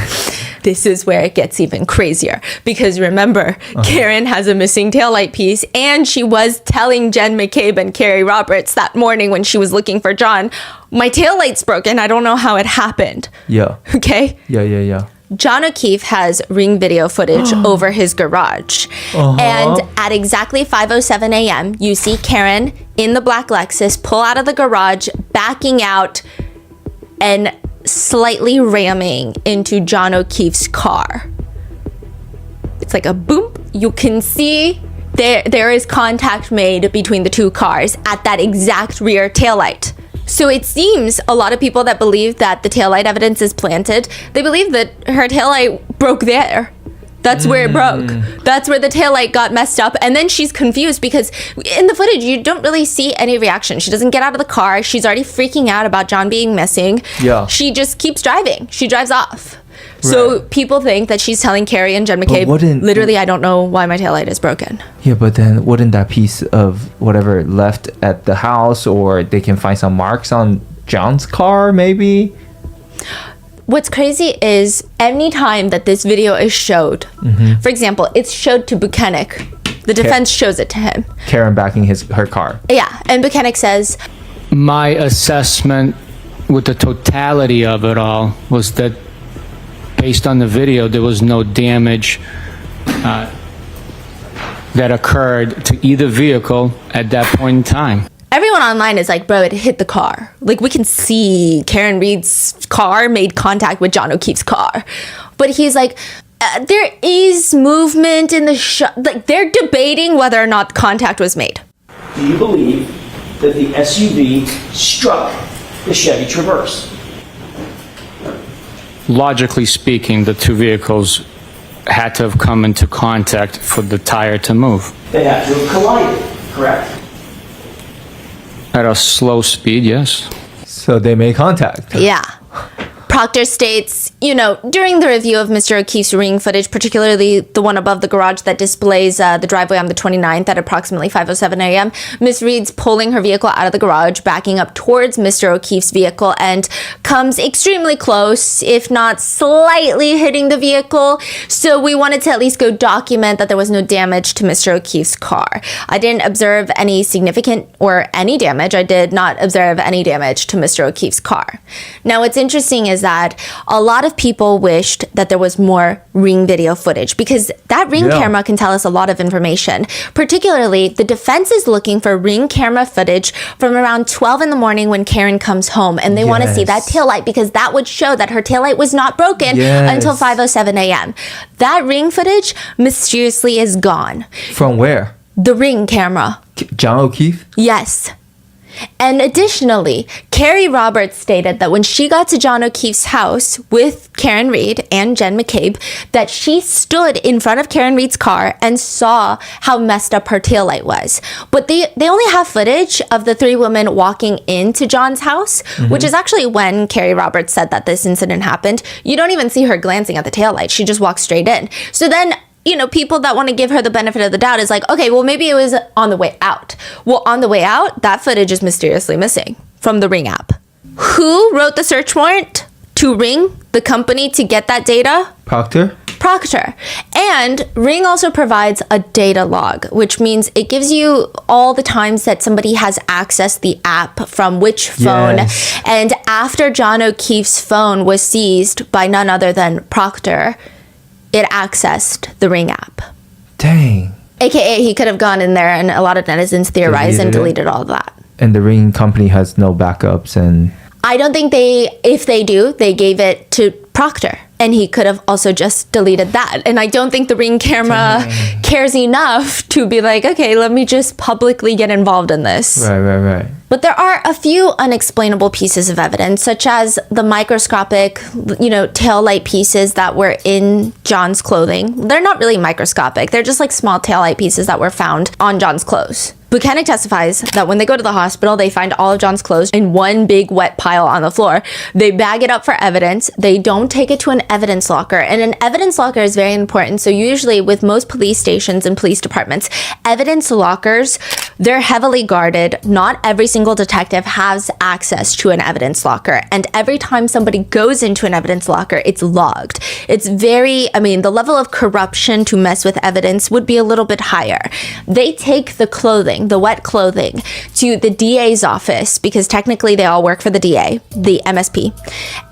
This is where it gets even crazier because remember, Karen has a missing taillight piece, and she was telling Jen McCabe and Carrie Roberts that morning when she was looking for John, my taillight's broken. I don't know how it happened. Yeah. Okay? Yeah. John O'Keefe has Ring video footage over his garage. And at exactly 5:07 a.m., you see Karen in the black Lexus pull out of the garage, backing out and slightly ramming into John O'Keefe's car. It's like a boom. You can see there is contact made between the two cars at that exact rear taillight. So it seems a lot of people that believe that the taillight evidence is planted, they believe that her taillight broke there. That's where it broke. That's where the taillight got messed up. And then she's confused because in the footage, you don't really see any reaction. She doesn't get out of the car. She's already freaking out about John being missing. Yeah. She just keeps driving. She drives off. So people think that she's telling Carrie and Jen McCabe, literally, I don't know why my taillight is broken. Yeah, but then wouldn't that piece of whatever left at the house, or they can find some marks on John's car, maybe? What's crazy is any time that this video is showed, for example, it's showed to Buchanan. The defense shows it to him. Karen backing her car. Yeah, and Buchanan says, my assessment with the totality of it all was that based on the video, there was no damage that occurred to either vehicle at that point in time. everyone online is like, bro, it hit the car. Like, we can see Karen Reed's car made contact with John O'Keefe's car. But he's like, there is movement in the shot. Like, they're debating whether or not contact was made. Do you believe that the SUV struck the Chevy Traverse? Logically speaking, the two vehicles had to have come into contact for the tire to move. They had to have collided, correct? At a slow speed, yes. So they made contact. Yeah. Proctor states, you know, during the review of Mr. O'Keefe's ring footage, particularly the one above the garage that displays the driveway on the 29th at approximately 5:07 a.m., Ms. Reed's pulling her vehicle out of the garage, backing up towards Mr. O'Keefe's vehicle, and comes extremely close, if not slightly hitting the vehicle. So we wanted to at least go document that there was no damage to Mr. O'Keefe's car. I didn't observe any significant or any damage. I did not observe any damage to Mr. O'Keefe's car. Now, what's interesting is that a lot of people wished that there was more ring video footage, because that ring camera can tell us a lot of information. Particularly, the defense is looking for ring camera footage from around 12 in the morning when Karen comes home, and they want to see that taillight, because that would show that her taillight was not broken until 5:07 a.m. That ring footage mysteriously is gone. From where? The ring camera. John O'Keefe? Yes. And additionally, Carrie Roberts stated that when she got to John O'Keefe's house with Karen Reed and Jen McCabe, that she stood in front of Karen Reed's car and saw how messed up her taillight was. But they only have footage of the three women walking into John's house, which is actually when Carrie Roberts said that this incident happened. You don't even see her glancing at the taillight. She just walks straight in. So then, you know, people that want to give her the benefit of the doubt is like, okay, well, maybe it was on the way out. Well, on the way out, that footage is mysteriously missing from the Ring app. Who wrote the search warrant to Ring, the company, to get that data? Proctor? Proctor. And Ring also provides a data log, which means it gives you all the times that somebody has accessed the app from which phone. Yes. And after John O'Keefe's phone was seized by none other than Proctor, it accessed the Ring app. Dang. AKA, he could have gone in there, and a lot of netizens theorized and deleted all of that. And the Ring company has no backups, and I don't think if they do, they gave it to Proctor, and he could have also just deleted that. And I don't think the Ring camera cares enough to be like, okay, let me just publicly get involved in this. Right. But there are a few unexplainable pieces of evidence, such as the microscopic, taillight pieces that were in John's clothing. They're not really microscopic. They're just like small taillight pieces that were found on John's clothes. Buchanan testifies that when they go to the hospital, they find all of John's clothes in one big wet pile on the floor. They bag it up for evidence. They don't take it to an evidence locker. And an evidence locker is very important. So usually with most police stations and police departments, evidence lockers, they're heavily guarded. Not every single detective has access to an evidence locker. And every time somebody goes into an evidence locker, it's logged. It's the level of corruption to mess with evidence would be a little bit higher. They take the clothing, the wet clothing, to the DA's office, because technically they all work for the DA, the MSP,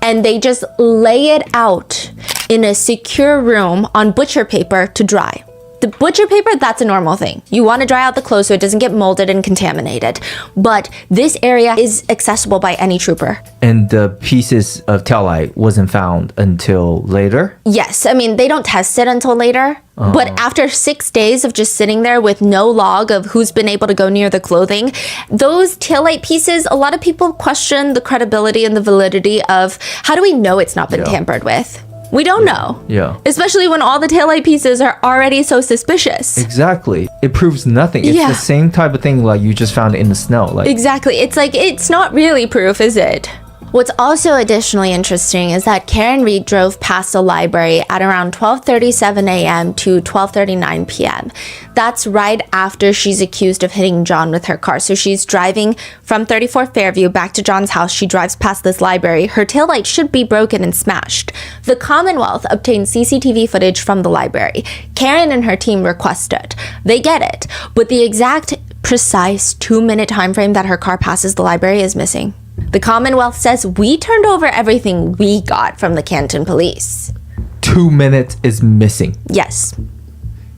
and they just lay it out in a secure room on butcher paper to dry. The butcher paper, that's a normal thing. You want to dry out the clothes so it doesn't get molded and contaminated. But this area is accessible by any trooper. And the pieces of taillight wasn't found until later? Yes, they don't test it until later. But after 6 days of just sitting there with no log of who's been able to go near the clothing, those taillight pieces, a lot of people question the credibility and the validity of, how do we know it's not been tampered with? We don't know. Yeah. Especially when all the taillight pieces are already so suspicious. Exactly. It proves nothing. It's the same type of thing like you just found in the snow. Exactly. It's like, it's not really proof, is it? What's also additionally interesting is that Karen Reed drove past the library at around 12:37 a.m. to 12:39 p.m. That's right after she's accused of hitting John with her car. So she's driving from 34 Fairview back to John's house. She drives past this library. Her taillight should be broken and smashed. The Commonwealth obtained CCTV footage from the library. Karen and her team request it. They get it, but the exact precise 2-minute time frame that her car passes the library is missing. The Commonwealth says we turned over everything we got from the Canton police. 2 minutes is missing. Yes.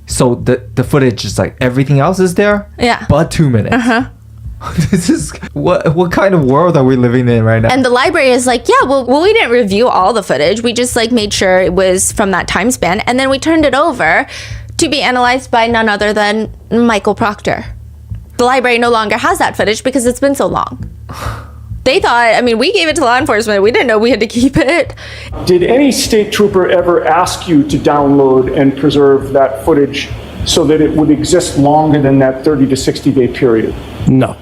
So the footage is like everything else is there? Yeah. But 2 minutes. This is what kind of world are we living in right now? And the library is like, yeah, well, we didn't review all the footage. We just like made sure it was from that time span, and then we turned it over to be analyzed by none other than Michael Proctor. The library no longer has that footage because it's been so long. They thought, I mean, we gave it to law enforcement. We didn't know we had to keep it. Did any state trooper ever ask you to download and preserve that footage so that it would exist longer than that 30 to 60 day period? No.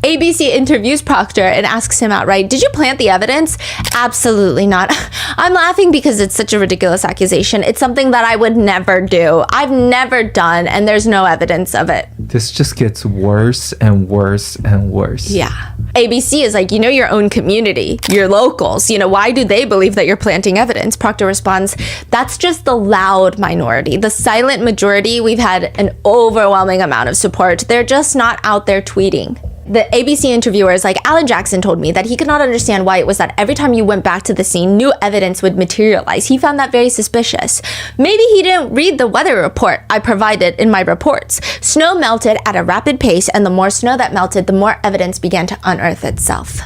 ABC interviews Proctor and asks him outright, did you plant the evidence? Absolutely not. I'm laughing because it's such a ridiculous accusation. It's something that I would never do. I've never done, and there's no evidence of it. This just gets worse and worse and worse. Yeah. ABC is like, you know your own community, your locals. You know, why do they believe that you're planting evidence? Proctor responds, that's just the loud minority. The silent majority, we've had an overwhelming amount of support. They're just not out there tweeting. The ABC interviewer is like, Alan Jackson told me that he could not understand why it was that every time you went back to the scene, new evidence would materialize. He found that very suspicious. Maybe he didn't read the weather report I provided in my reports. Snow melted at a rapid pace, and the more snow that melted, the more evidence began to unearth itself.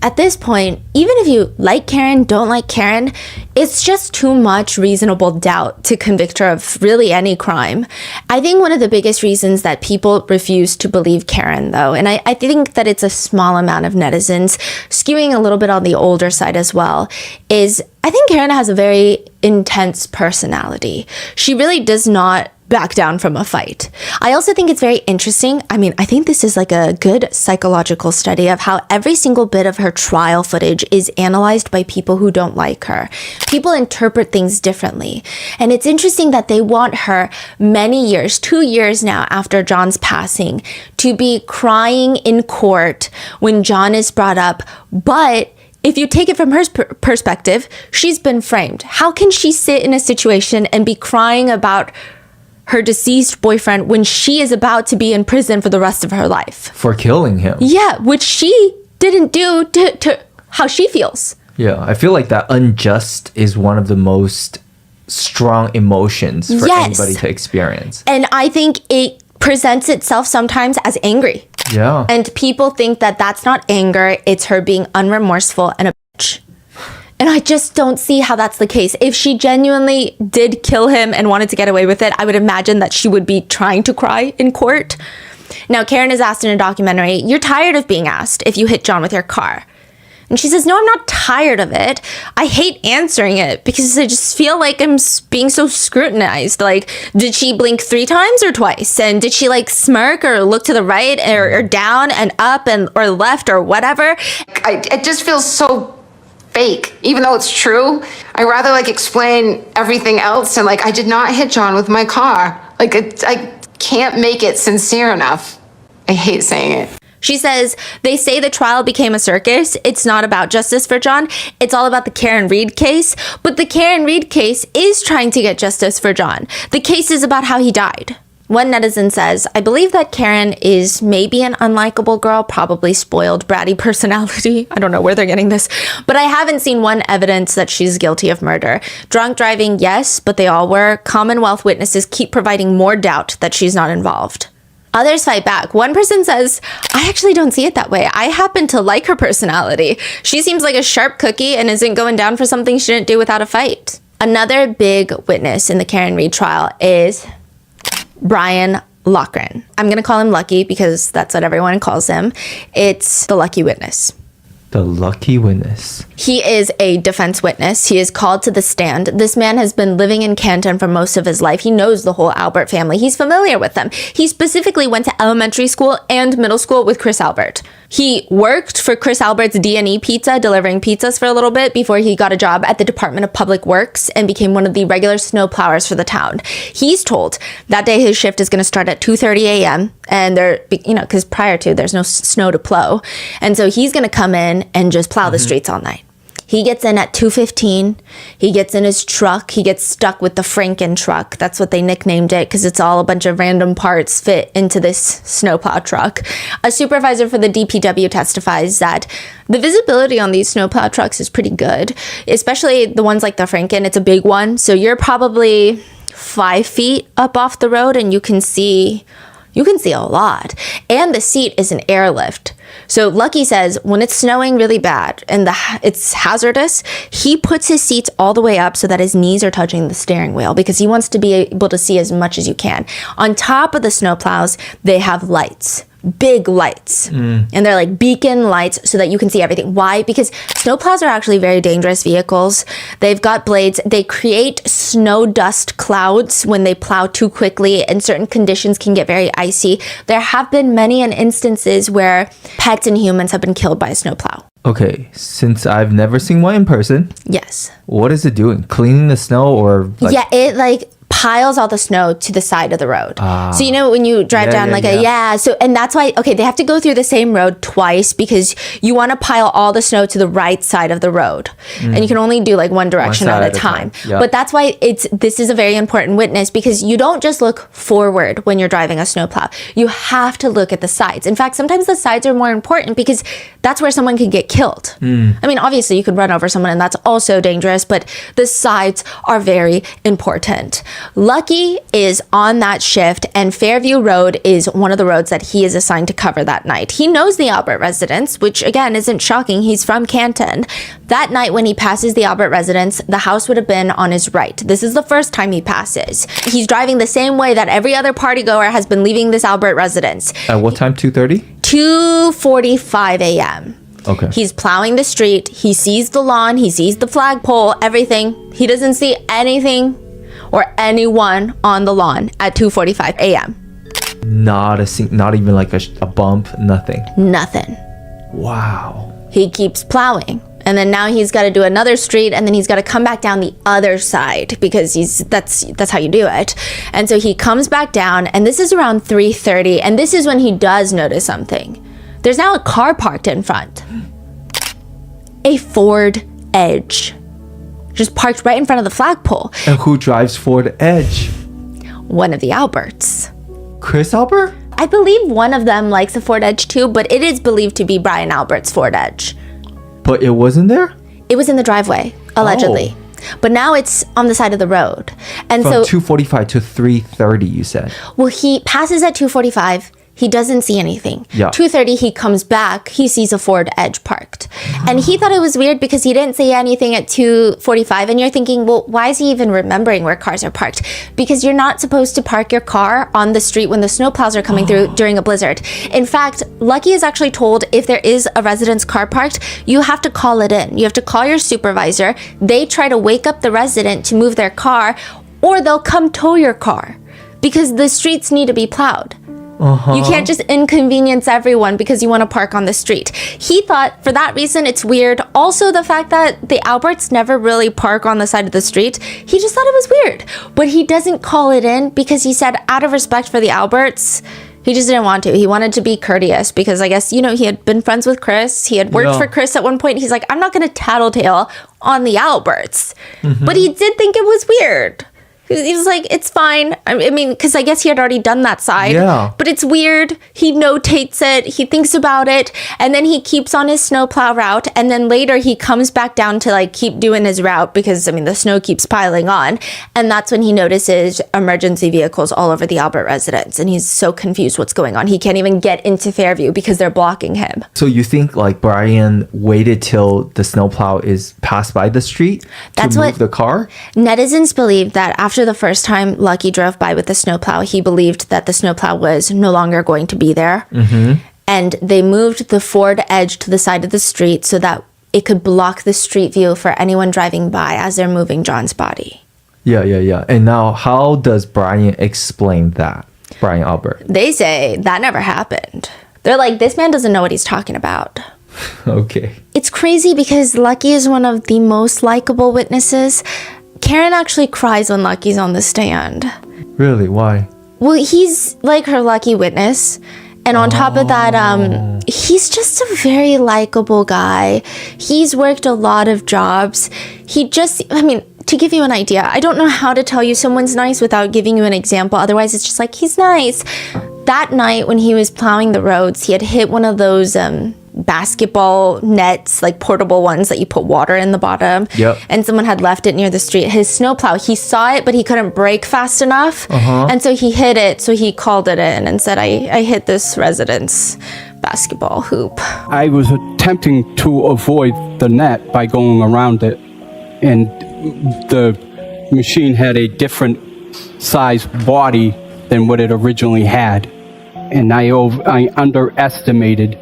At this point, even if you like Karen, don't like Karen, it's just too much reasonable doubt to convict her of really any crime. I think one of the biggest reasons that people refuse to believe Karen, though, and I think that it's a small amount of netizens, skewing a little bit on the older side as well, is I think Karen has a very intense personality. She really does not back down from a fight. I also think it's very interesting. I mean, I think this is like a good psychological study of how every single bit of her trial footage is analyzed by people who don't like her. People interpret things differently. And it's interesting that they want her many years, 2 years now after John's passing, to be crying in court when John is brought up. But if you take it from her perspective, she's been framed. How can she sit in a situation and be crying about her deceased boyfriend when she is about to be in prison for the rest of her life? For killing him. Yeah, which she didn't do to how she feels. Yeah, I feel like that unjust is one of the most strong emotions for anybody to experience. And I think it presents itself sometimes as angry. Yeah. And people think that that's not anger, it's her being unremorseful and a bitch. And I just don't see how that's the case. If she genuinely did kill him and wanted to get away with it, I would imagine that she would be trying to cry in court. Now, Karen is asked in a documentary, you're tired of being asked if you hit John with your car. And she says, no, I'm not tired of it. I hate answering it because I just feel like I'm being so scrutinized. Like, did she blink 3 times or twice? And did she like smirk or look to the right or down and up and or left or whatever? It just feels so fake, even though it's true. I rather like explain everything else and like I did not hit John with my car. Like I can't make it sincere enough. I hate saying it. She says, they say the trial became a circus. It's not about justice for John. It's all about the Karen Reed case. But the Karen Reed case is trying to get justice for John. The case is about how he died. One netizen says, I believe that Karen is maybe an unlikable girl, probably spoiled, bratty personality. I don't know where they're getting this, but I haven't seen one evidence that she's guilty of murder. Drunk driving, yes, but they all were. Commonwealth witnesses keep providing more doubt that she's not involved. Others fight back. One person says, I actually don't see it that way. I happen to like her personality. She seems like a sharp cookie and isn't going down for something she didn't do without a fight. Another big witness in the Karen Reed trial is Brian Loughran. I'm going to call him Lucky because that's what everyone calls him. It's the lucky witness. The lucky witness. He is a defense witness. He is called to the stand. This man has been living in Canton for most of his life. He knows the whole Albert family. He's familiar with them. He specifically went to elementary school and middle school with Chris Albert. He worked for Chris Albert's D&E Pizza, delivering pizzas for a little bit before he got a job at the Department of Public Works and became one of the regular snow plowers for the town. He's told that day his shift is going to start at 2:30 a.m. and because prior to, there's no snow to plow. And so he's going to come in and just plow the streets all night. He gets in at 2:15. He gets in his truck. He gets stuck with the Franken truck. That's what they nicknamed it because it's all a bunch of random parts fit into this snowplow truck. A supervisor for the DPW testifies that the visibility on these snowplow trucks is pretty good, especially the ones like the Franken. It's a big one. So you're probably 5 feet up off the road and you can see a lot. And the seat is an airlift. So Lucky says when it's snowing really bad and it's hazardous, he puts his seats all the way up so that his knees are touching the steering wheel because he wants to be able to see as much as you can. On top of the snowplows, they have lights. Big lights. And they're like beacon lights so that you can see everything. Why? Because snowplows are actually very dangerous vehicles. They've got blades. They create snow dust clouds when they plow too quickly, and certain conditions can get very icy. There have been many instances where pets and humans have been killed by a snowplow. Okay, since I've never seen one in person. Yes. What is it doing? Cleaning the snow or Yeah, it piles all the snow to the side of the road. So when you drive down and that's why they have to go through the same road twice because you want to pile all the snow to the right side of the road. And you can only do one direction at a time. Yep. But that's why this is a very important witness because you don't just look forward when you're driving a snowplow. You have to look at the sides. In fact, sometimes the sides are more important because that's where someone can get killed. I mean, obviously you could run over someone and that's also dangerous, but the sides are very important. Lucky is on that shift and Fairview Road is one of the roads that he is assigned to cover that night. He knows the Albert residence, which again isn't shocking. He's from Canton. That night when he passes the Albert residence, the house would have been on his right. This is the first time he passes. He's driving the same way that every other party goer has been leaving this Albert residence. At what time? 2:30? 2:45 a.m. Okay. He's plowing the street. He sees the lawn. He sees the flagpole, everything. He doesn't see anything or anyone on the lawn at 2:45 a.m. Not even like a bump, nothing. Nothing. Wow. He keeps plowing. And then now he's got to do another street and then he's got to come back down the other side because that's how you do it. And so he comes back down and this is around 3:30 and this is when he does notice something. There's now a car parked in front. A Ford Edge. Just parked right in front of the flagpole. And who drives Ford Edge? One of the Alberts. Chris Albert? I believe one of them likes a Ford Edge too, but it is believed to be Brian Albert's Ford Edge. But it wasn't there? It was in the driveway, allegedly. But now it's on the side of the road. And From 2:45 to 3:30, you said. Well, he passes at 2:45. He doesn't see anything. Yeah. 2:30, he comes back. He sees a Ford Edge parked. And he thought it was weird because he didn't say anything at 2:45. And you're thinking, well, why is he even remembering where cars are parked? Because you're not supposed to park your car on the street when the snowplows are coming through during a blizzard. In fact, Lucky is actually told if there is a resident's car parked, you have to call it in. You have to call your supervisor. They try to wake up the resident to move their car, or they'll come tow your car because the streets need to be plowed. You can't just inconvenience everyone because you want to park on the street. He thought for that reason it's weird. Also the fact that the Alberts never really park on the side of the street. He just thought it was weird. But he doesn't call it in because he said out of respect for the Alberts, he just didn't want to. He wanted to be courteous because I guess, he had been friends with Chris. He had worked for Chris at one point. He's like, I'm not going to tattletale on the Alberts. But he did think it was weird. He was like, it's fine. I mean, because I guess he had already done that side. Yeah. But it's weird. He notates it. He thinks about it. And then he keeps on his snowplow route. And then later he comes back down to keep doing his route because, the snow keeps piling on. And that's when he notices emergency vehicles all over the Albert residence. And he's so confused what's going on. He can't even get into Fairview because they're blocking him. So you think Brian waited till the snowplow is passed by the street to move the car? Netizens believe that after the first time Lucky drove by with the snowplow, he believed that the snowplow was no longer going to be there. And they moved the Ford Edge to the side of the street so that it could block the street view for anyone driving by as they're moving John's body. Yeah. And now how does Brian explain that? Brian Albert. They say that never happened. They're like, this man doesn't know what he's talking about. Okay. It's crazy because Lucky is one of the most likable witnesses. Karen actually cries when Lucky's on the stand. Really? Why? Well, he's like her lucky witness. And on top of that, he's just a very likable guy. He's worked a lot of jobs. To give you an idea, I don't know how to tell you someone's nice without giving you an example. Otherwise, it's just like, he's nice. That night when he was plowing the roads, he had hit one of those basketball nets, like portable ones that you put water in the bottom. Yep. And someone had left it near the street. His snowplow, he saw it, but he couldn't brake fast enough. And so he hit it. So he called it in and said, I hit this resident's basketball hoop. I was attempting to avoid the net by going around it. And the machine had a different size body than what it originally had. And I underestimated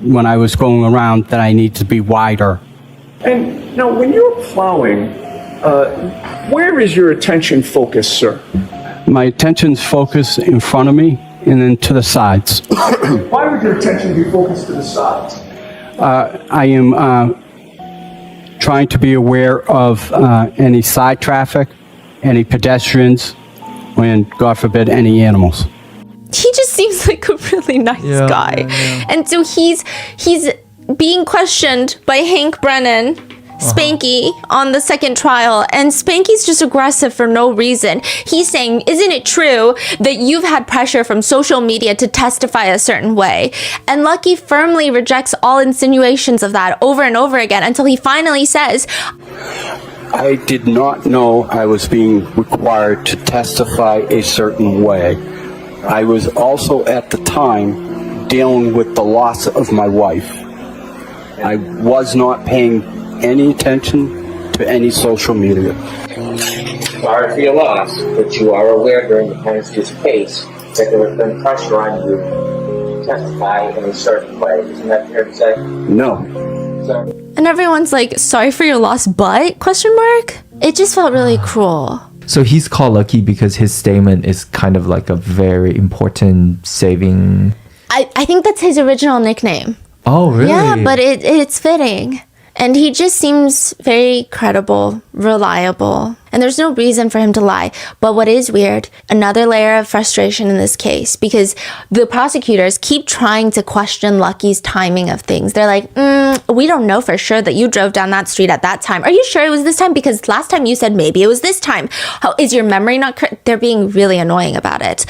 when I was going around that I need to be wider. And now, when you're plowing, where is your attention focused, sir? My attention's focused in front of me and then to the sides. Why would your attention be focused to the sides? I am trying to be aware of any side traffic, any pedestrians, and God forbid, any animals. He just seems like a really nice guy. And so he's being questioned by Hank Brennan, Spanky, on the second trial, and Spanky's just aggressive for no reason. He's saying, isn't it true that you've had pressure from social media to testify a certain way? And Lucky firmly rejects all insinuations of that over and over again until he finally says, I did not know I was being required to testify a certain way. I was also at the time dealing with the loss of my wife. I was not paying any attention to any social media. Sorry for your loss, but you are aware during the Penske case that there has been pressure on you to testify in a certain way. Isn't that fair to say? No. and everyone's like, sorry for your loss, but? Question mark? It just felt really cruel. So he's called lucky because his statement is kind of like a very important saving. I think that's his original nickname. Oh, really? Yeah, but it's fitting. And he just seems very credible, reliable, and there's no reason for him to lie. But what is weird, another layer of frustration in this case, because the prosecutors keep trying to question Lucky's timing of things. They're like, we don't know for sure that you drove down that street at that time. Are you sure it was this time? Because last time you said maybe it was this time. How is your memory not correct? They're being really annoying about it.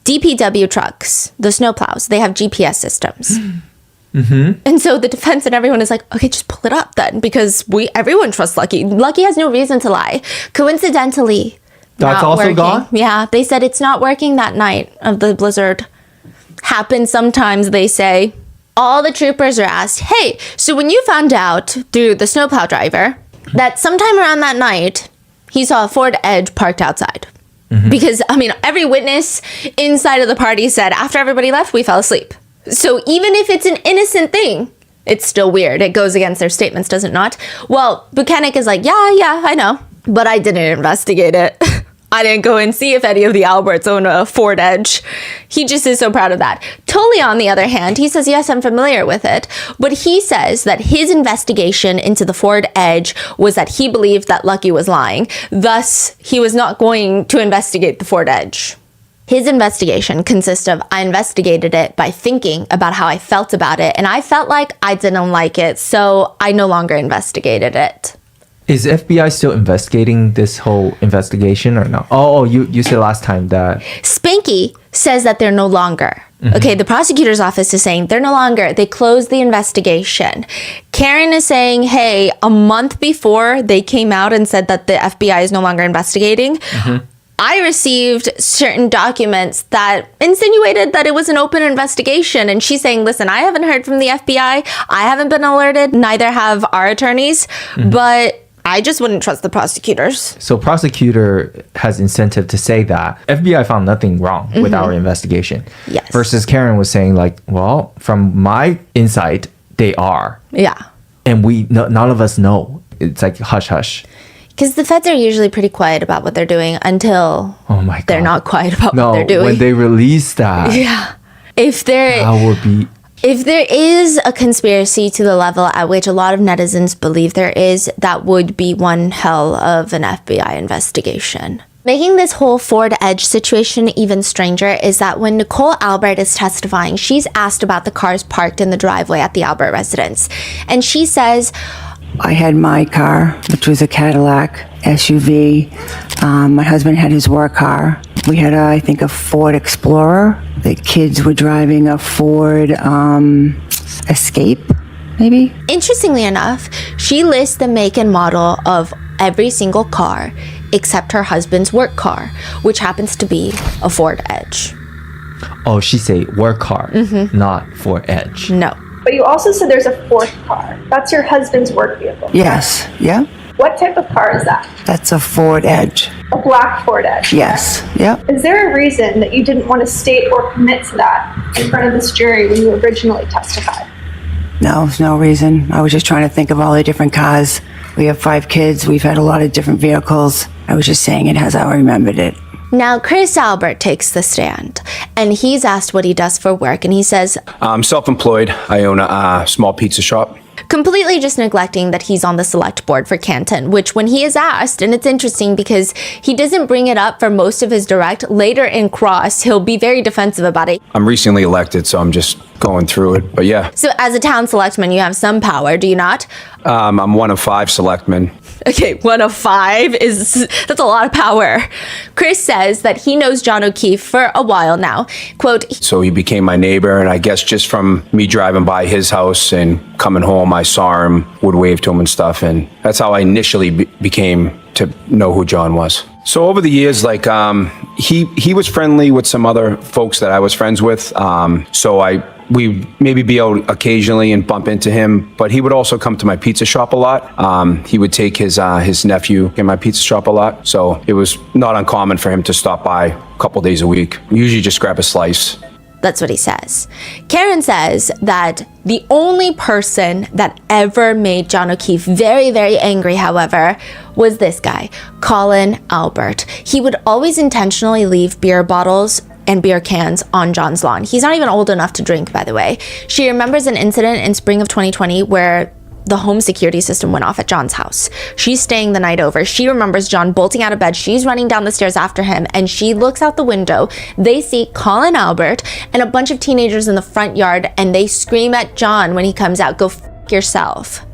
DPW trucks, the snowplows, they have GPS systems. And so the defense and everyone is like, okay, just pull it up then, because everyone trusts Lucky. Lucky has no reason to lie. Coincidentally, that's not also working. gone? Yeah, they said it's not working that night of the blizzard. Happens sometimes, they say. All the troopers are asked, hey, so when you found out through the snowplow driver that sometime around that night, he saw a Ford Edge parked outside. Because, I mean, every witness inside of the party said after everybody left, we fell asleep. So even if it's an innocent thing, it's still weird. It goes against their statements, does it not? Well, Buchanan is like, yeah, I know. But I didn't investigate it. I didn't go and see if any of the Alberts own a Ford Edge. He just is so proud of that. Tully, on the other hand, he says, yes, I'm familiar with it. But he says that his investigation into the Ford Edge was that he believed that Lucky was lying. Thus, he was not going to investigate the Ford Edge. His investigation consists of, I investigated it by thinking about how I felt about it, and I felt like I didn't like it, so I no longer investigated it. Is FBI still investigating this whole investigation or no? Oh, you said last time that... Spanky says that they're no longer. Okay, the prosecutor's office is saying they're no longer. They closed the investigation. Karen is saying, hey, a month before they came out and said that the FBI is no longer investigating, I received certain documents that insinuated that it was an open investigation. And she's saying, listen, I haven't heard from the FBI. I haven't been alerted. Neither have our attorneys. But I just wouldn't trust the prosecutors. So prosecutor has incentive to say that FBI found nothing wrong with our investigation. Yes. Versus Karen was saying like, well, from my insight, they are. Yeah. And none of us know. It's like hush hush. Because the feds are usually pretty quiet about what they're doing until they're not quiet about what they're doing. When they release that. Yeah. If there is a conspiracy to the level at which a lot of netizens believe there is, that would be one hell of an FBI investigation. Making this whole Ford Edge situation even stranger is that when Nicole Albert is testifying, she's asked about the cars parked in the driveway at the Albert residence. And she says, I had my car, which was a Cadillac SUV. My husband had his work car. We had, I think, a Ford Explorer. The kids were driving a Ford Escape, maybe? Interestingly enough, she lists the make and model of every single car except her husband's work car, which happens to be a Ford Edge. Oh, she say work car, not Ford Edge. No. But you also said there's a fourth car. That's your husband's work vehicle. Yes, yeah. What type of car is that? That's a Ford Edge. A black Ford Edge. Yes, yep. Is there a reason that you didn't want to state or commit to that in front of this jury when you originally testified? No, there's no reason. I was just trying to think of all the different cars. We have 5 kids. We've had a lot of different vehicles. I was just saying it as I remembered it. Now, Chris Albert takes the stand, and he's asked what he does for work, and he says, I'm self-employed. I own a small pizza shop. completely just neglecting that he's on the select board for Canton, which when he is asked, and it's interesting because he doesn't bring it up for most of his direct, later in cross, he'll be very defensive about it. I'm recently elected, so I'm just going through it, but yeah. So as a town selectman, you have some power, do you not? I'm one of 5 selectmen. Okay, 1 of 5 that's a lot of power. Chris says that he knows John O'Keefe for a while now. Quote, so he became my neighbor, and I guess just from me driving by his house and coming home, I saw him, would wave to him and stuff, and that's how I initially became to know who John was. So over the years, like, he was friendly with some other folks that I was friends with, so we maybe be out occasionally and bump into him, but he would also come to my pizza shop a lot. He would take his nephew in my pizza shop a lot, so it was not uncommon for him to stop by a couple days a week. Usually just grab a slice. That's what he says. Karen says that the only person that ever made John O'Keefe very, very angry, however, was this guy, Colin Albert. He would always intentionally leave beer bottles and beer cans on John's lawn. He's not even old enough to drink, by the way. She remembers an incident in spring of 2020 where the home security system went off at John's house. She's staying the night over. She remembers John bolting out of bed. She's running down the stairs after him, and she looks out the window. They see Colin Albert and a bunch of teenagers in the front yard, and they scream at John when he comes out, "Go f*** yourself."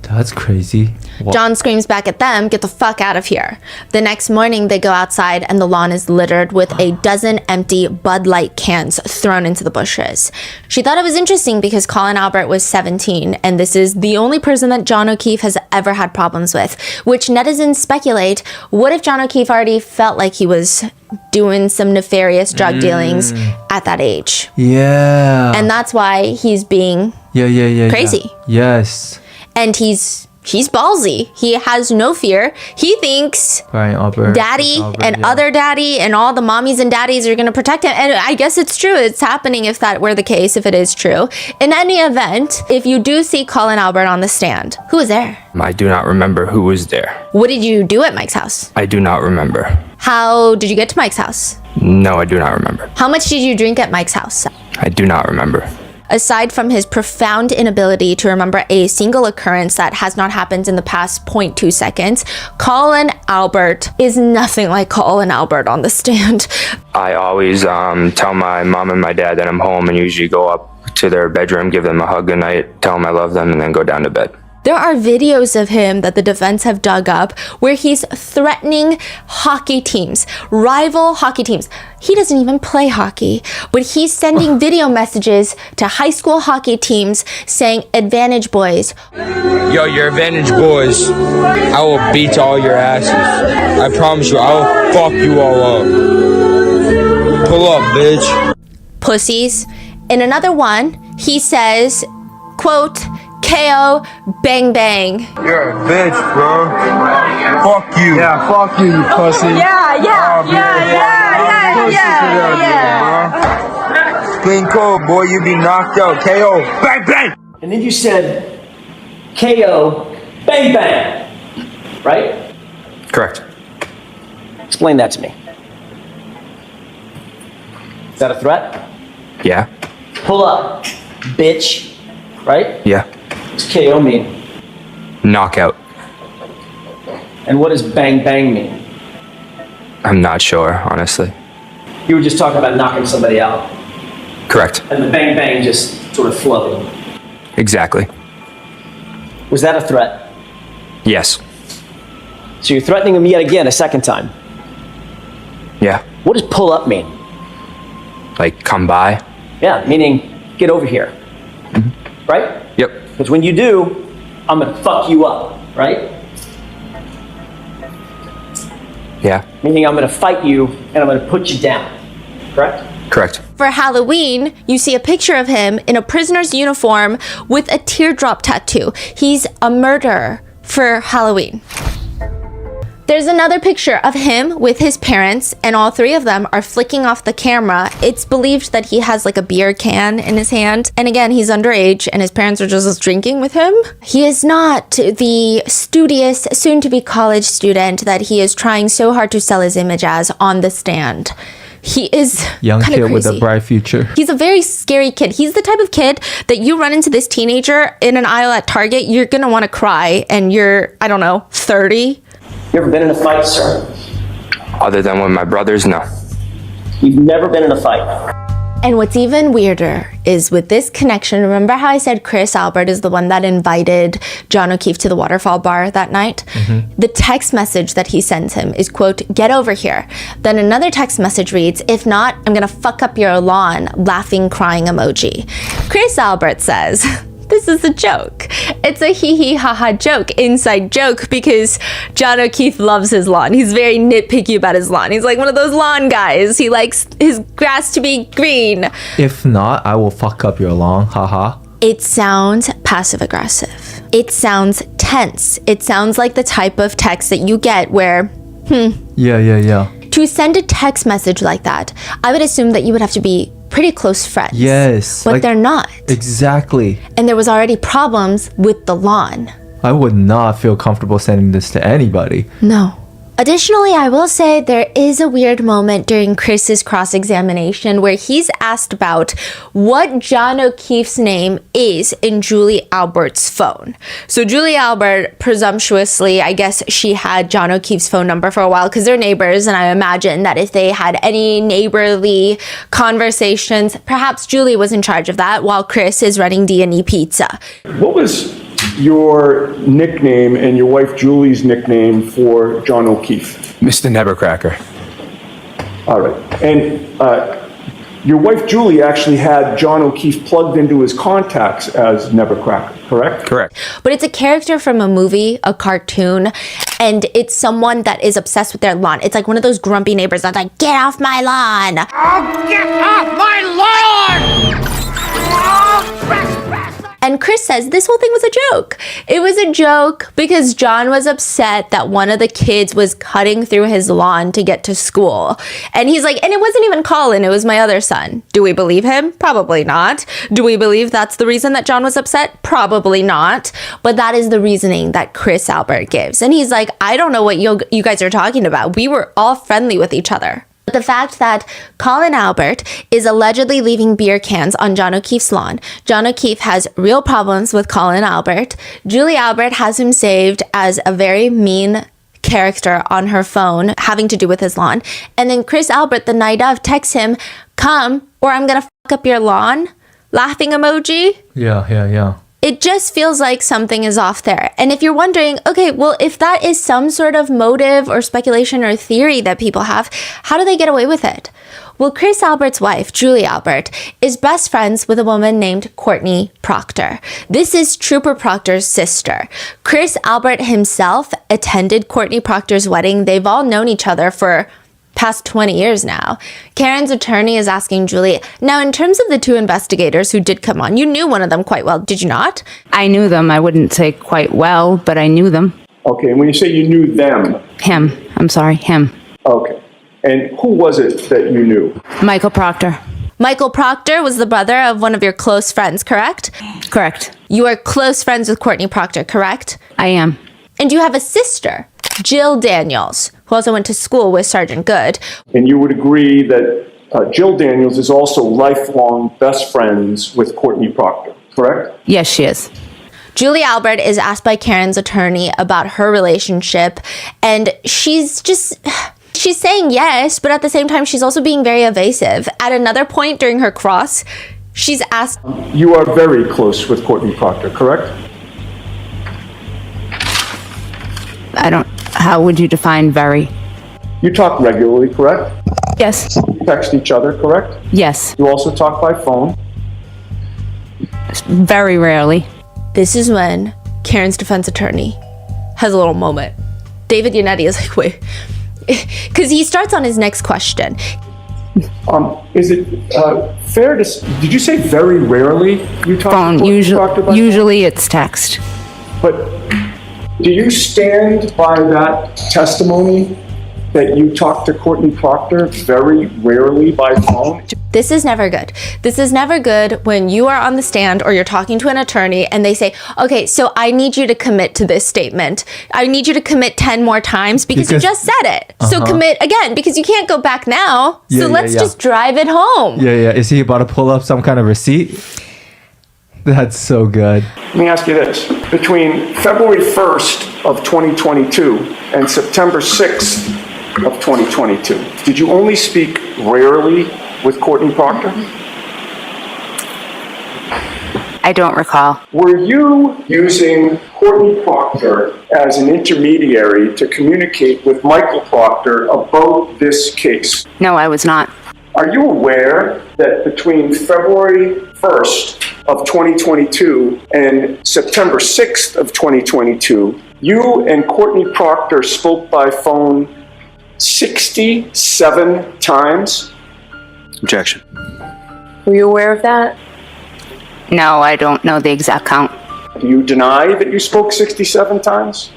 That's crazy. What? John screams back at them, "Get the fuck out of here." The next morning, they go outside and the lawn is littered with a dozen empty Bud Light cans thrown into the bushes. She thought it was interesting because Colin Albert was 17, and this is the only person that John O'Keefe has ever had problems with, which netizens speculate, what if John O'Keefe already felt like he was doing some nefarious drug dealings at that age? Yeah. And that's why he's being crazy. Yeah. Yes. And he's ballsy. He has no fear. He thinks daddy and other daddy and all the mommies and daddies are going to protect him. And I guess it's true. It's happening if that were the case, if it is true. In any event, if you do see Colin Albert on the stand, who was there? I do not remember who was there. What did you do at Mike's house? I do not remember. How did you get to Mike's house? No, I do not remember. How much did you drink at Mike's house? I do not remember. Aside from his profound inability to remember a single occurrence that has not happened in the past 0.2 seconds, Colin Albert is nothing like Colin Albert on the stand. I always tell my mom and my dad that I'm home and usually go up to their bedroom, give them a hug goodnight, tell them I love them, and then go down to bed. There are videos of him that the defense have dug up where he's threatening hockey teams, rival hockey teams. He doesn't even play hockey, but he's sending video messages to high school hockey teams saying, "Advantage boys." Yo, your advantage boys, I will beat all your asses. I promise you, I will fuck you all up. Pull up, bitch. Pussies. In another one, he says, quote, "KO, bang bang." You're a bitch, bro. Fuck you. Yeah, fuck you, you pussy. Clean cold, boy, you be knocked out. KO, bang bang. And then you said KO, bang bang, right? Correct. Explain that to me. Is that a threat? Yeah. Pull up, bitch. Right? Yeah. What's KO mean? Knockout. And what does bang bang mean? I'm not sure, honestly. You were just talking about knocking somebody out. Correct. And the bang bang just sort of flowed. Exactly. Was that a threat? Yes. So you're threatening him yet again a second time. Yeah. What does pull up mean? Like, come by? Yeah, meaning get over here. Right? Yep. Because when you do, I'm gonna fuck you up, right? Yeah. Meaning I'm gonna fight you and I'm gonna put you down. Correct? Correct. For Halloween, you see a picture of him in a prisoner's uniform with a teardrop tattoo. He's a murderer for Halloween. There's another picture of him with his parents, and all three of them are flicking off the camera. It's believed that he has like a beer can in his hand. And again, he's underage and his parents are just drinking with him. He is not the studious, soon-to-be college student that he is trying so hard to sell his image as on the stand. He is Young kinda kid with crazy. a bright future. He's a very scary kid. He's the type of kid that you run into this teenager in an aisle at Target, you're gonna want to cry, and you're, I don't know, 30. You ever been in a fight, sir? Other than with my brothers, no. You've never been in a fight. And what's even weirder is with this connection, remember how I said Chris Albert is the one that invited John O'Keefe to the waterfall bar that night? The text message that he sends him is, quote, get over here. Then another text message reads, if not, I'm gonna fuck up your lawn, laughing, crying emoji. Chris Albert says, this is a joke. It's a hee hee ha ha joke, inside joke, because John O'Keefe loves his lawn. He's very nitpicky about his lawn. He's like one of those lawn guys. He likes his grass to be green. If not, I will fuck up your lawn. Haha. It sounds passive aggressive. It sounds tense. It sounds like the type of text that you get where, Yeah. To send a text message like that, I would assume that you would have to be pretty close friends. Yes. But they're not. Exactly. And there was already problems with the lawn. I would not feel comfortable sending this to anybody. No. Additionally, I will say there is a weird moment during Chris's cross-examination where he's asked about what John O'Keefe's name is in Julie Albert's phone. So Julie Albert, presumptuously, I guess she had John O'Keefe's phone number for a while because they're neighbors, and I imagine that if they had any neighborly conversations, perhaps Julie was in charge of that while Chris is running D&E Pizza. What was your nickname and your wife Julie's nickname for John O'Keefe? Mr. Nevercracker. All right. And your wife Julie actually had John O'Keefe plugged into his contacts as Nevercracker, correct? Correct. But it's a character from a movie, a cartoon, and it's someone that is obsessed with their lawn. It's like one of those grumpy neighbors that's like, get off my lawn! Oh, get off my lawn! And Chris says this whole thing was a joke. It was a joke because John was upset that one of the kids was cutting through his lawn to get to school. And he's like, and it wasn't even Colin, it was my other son. Do we believe him? Probably not. Do we believe that's the reason that John was upset? Probably not. But that is the reasoning that Chris Albert gives. And he's like, I don't know what you guys are talking about. We were all friendly with each other. But the fact that Colin Albert is allegedly leaving beer cans on John O'Keefe's lawn. John O'Keefe has real problems with Colin Albert. Julie Albert has him saved as a very mean character on her phone having to do with his lawn. And then Chris Albert, the night of, texts him, come or I'm gonna fuck up your lawn. Laughing emoji. Yeah. It just feels like something is off there. And if you're wondering, okay, well, if that is some sort of motive or speculation or theory that people have, how do they get away with it? Well, Chris Albert's wife, Julie Albert, is best friends with a woman named Courtney Proctor. This is Trooper Proctor's sister. Chris Albert himself attended Courtney Proctor's wedding. They've all known each other for past 20 years now. Karen's attorney is asking Julie, now in terms of the two investigators who did come on, you knew one of them quite well, did you not? I knew them. I wouldn't say quite well, but I knew them. Okay, and when you say you knew them? Him. I'm sorry, him. Okay. And who was it that you knew? Michael Proctor. Michael Proctor was the brother of one of your close friends, correct? Correct. You are close friends with Courtney Proctor, correct? I am. And you have a sister, Jill Daniels, who also went to school with Sergeant Good. And you would agree that Jill Daniels is also lifelong best friends with Courtney Proctor, correct? Yes, she is. Julie Albert is asked by Karen's attorney about her relationship, and she's saying yes, but at the same time, she's also being very evasive. At another point during her cross, she's asked, You are very close with Courtney Proctor, correct? How would you define very? You talk regularly, correct? Yes. You text each other, correct? Yes. You also talk by phone. Very rarely. This is when Karen's defense attorney has a little moment. David Yannetti is like, wait, because he starts on his next question. Is it fair to, did you say very rarely you talk Phone. to Courtney Proctor by Usually it's text. But do you stand by that testimony that you talk to Courtney Proctor very rarely by phone? This is never good. This is never good when you are on the stand or you're talking to an attorney and they say, okay, so I need you to commit to this statement. I need you to commit 10 more times because you just said it. So commit again because you can't go back now. So let's just drive it home. Yeah. Is he about to pull up some kind of receipt? That's so good. Let me ask you this. Between February 1st of 2022 and September 6th of 2022, did you only speak rarely with Courtney Proctor? I don't recall. Were you using Courtney Proctor as an intermediary to communicate with Michael Proctor about this case? No, I was not. Are you aware that between February 1st of 2022 and September 6th of 2022, you and Courtney Proctor spoke by phone 67 times? Objection. Were you aware of that? No, I don't know the exact count. Do you deny that you spoke 67 times?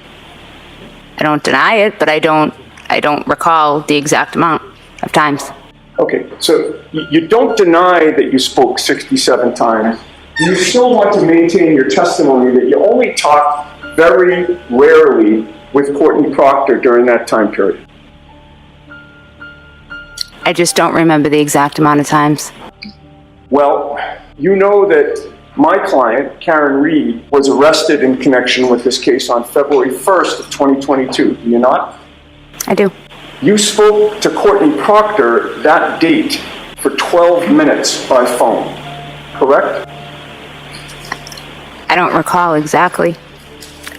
I don't deny it, but I don't recall the exact amount of times. Okay, so you don't deny that you spoke 67 times. You still want to maintain your testimony that you only talked very rarely with Courtney Proctor during that time period. I just don't remember the exact amount of times. Well, you know that my client, Karen Reed, was arrested in connection with this case on February 1st of 2022, do you not? I do. You spoke to Courtney Proctor that date for 12 minutes by phone, correct? I don't recall exactly.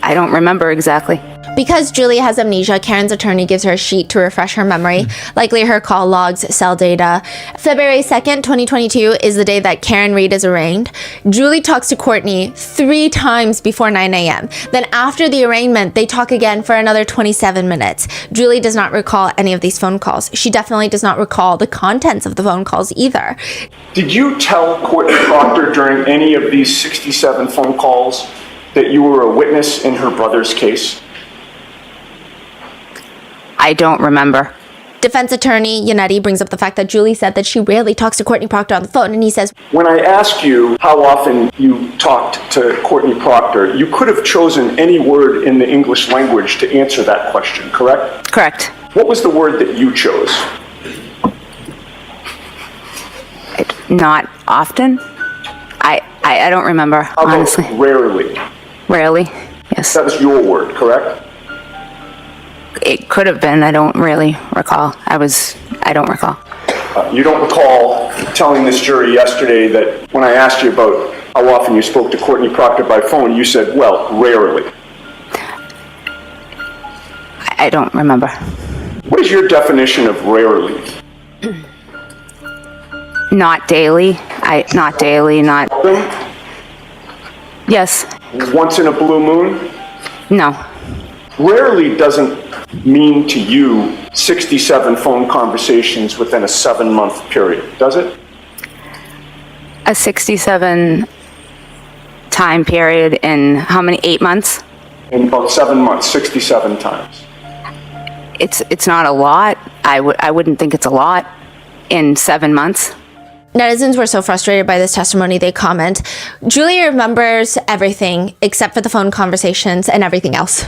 I don't remember exactly. Because Julie has amnesia, Karen's attorney gives her a sheet to refresh her memory, likely her call logs, cell data. February 2nd, 2022 is the day that Karen Reed is arraigned. Julie talks to Courtney 3 times before 9 a.m. Then after the arraignment, they talk again for another 27 minutes. Julie does not recall any of these phone calls. She definitely does not recall the contents of the phone calls either. Did you tell Courtney Proctor during any of these 67 phone calls that you were a witness in her brother's case? I don't remember. Defense attorney Yannetti brings up the fact that Julie said that she rarely talks to Courtney Proctor on the phone, and he says, when I asked you how often you talked to Courtney Proctor, you could have chosen any word in the English language to answer that question, correct? Correct. What was the word that you chose? Not often. I don't remember, How about honestly. rarely? Rarely, yes. That was your word, correct? It could have been. I don't really recall. I don't recall. You don't recall telling this jury yesterday that when I asked you about how often you spoke to Courtney Proctor by phone, you said, well, rarely. I don't remember. What is your definition of rarely? Not daily. Not daily, not... Yes. Once in a blue moon? No. Rarely doesn't mean to you 67 phone conversations within a 7-month period, does it? A 67 time period in how many, 8 months? In about 7 months, 67 times. It's not a lot. I wouldn't think it's a lot in 7 months. Netizens were so frustrated by this testimony, they comment, Julie remembers everything except for the phone conversations and everything else.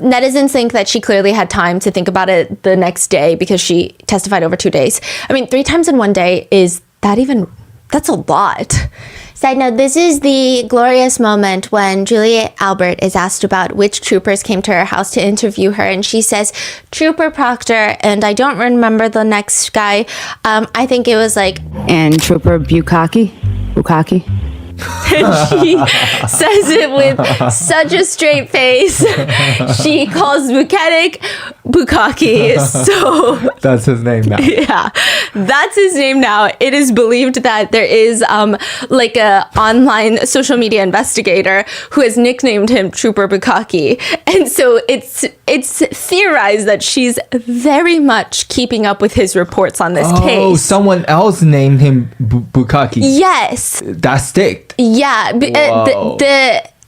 Netizens think that she clearly had time to think about it the next day because she testified over 2 days. I mean, 3 times in 1 day, that's a lot. Side note, this is the glorious moment when Julia Albert is asked about which troopers came to her house to interview her, and she says, Trooper Proctor, and I don't remember the next guy. I think it was like... And Trooper Bukaki? And she says it with such a straight face. She calls Bukaki. So that's his name now. Yeah, that's his name now. It is believed that there is like a online social media investigator who has nicknamed him Trooper Bukaki, and so it's theorized that she's very much keeping up with his reports on this case. Oh, someone else named him Bukaki. Yes. That sticked. Yeah.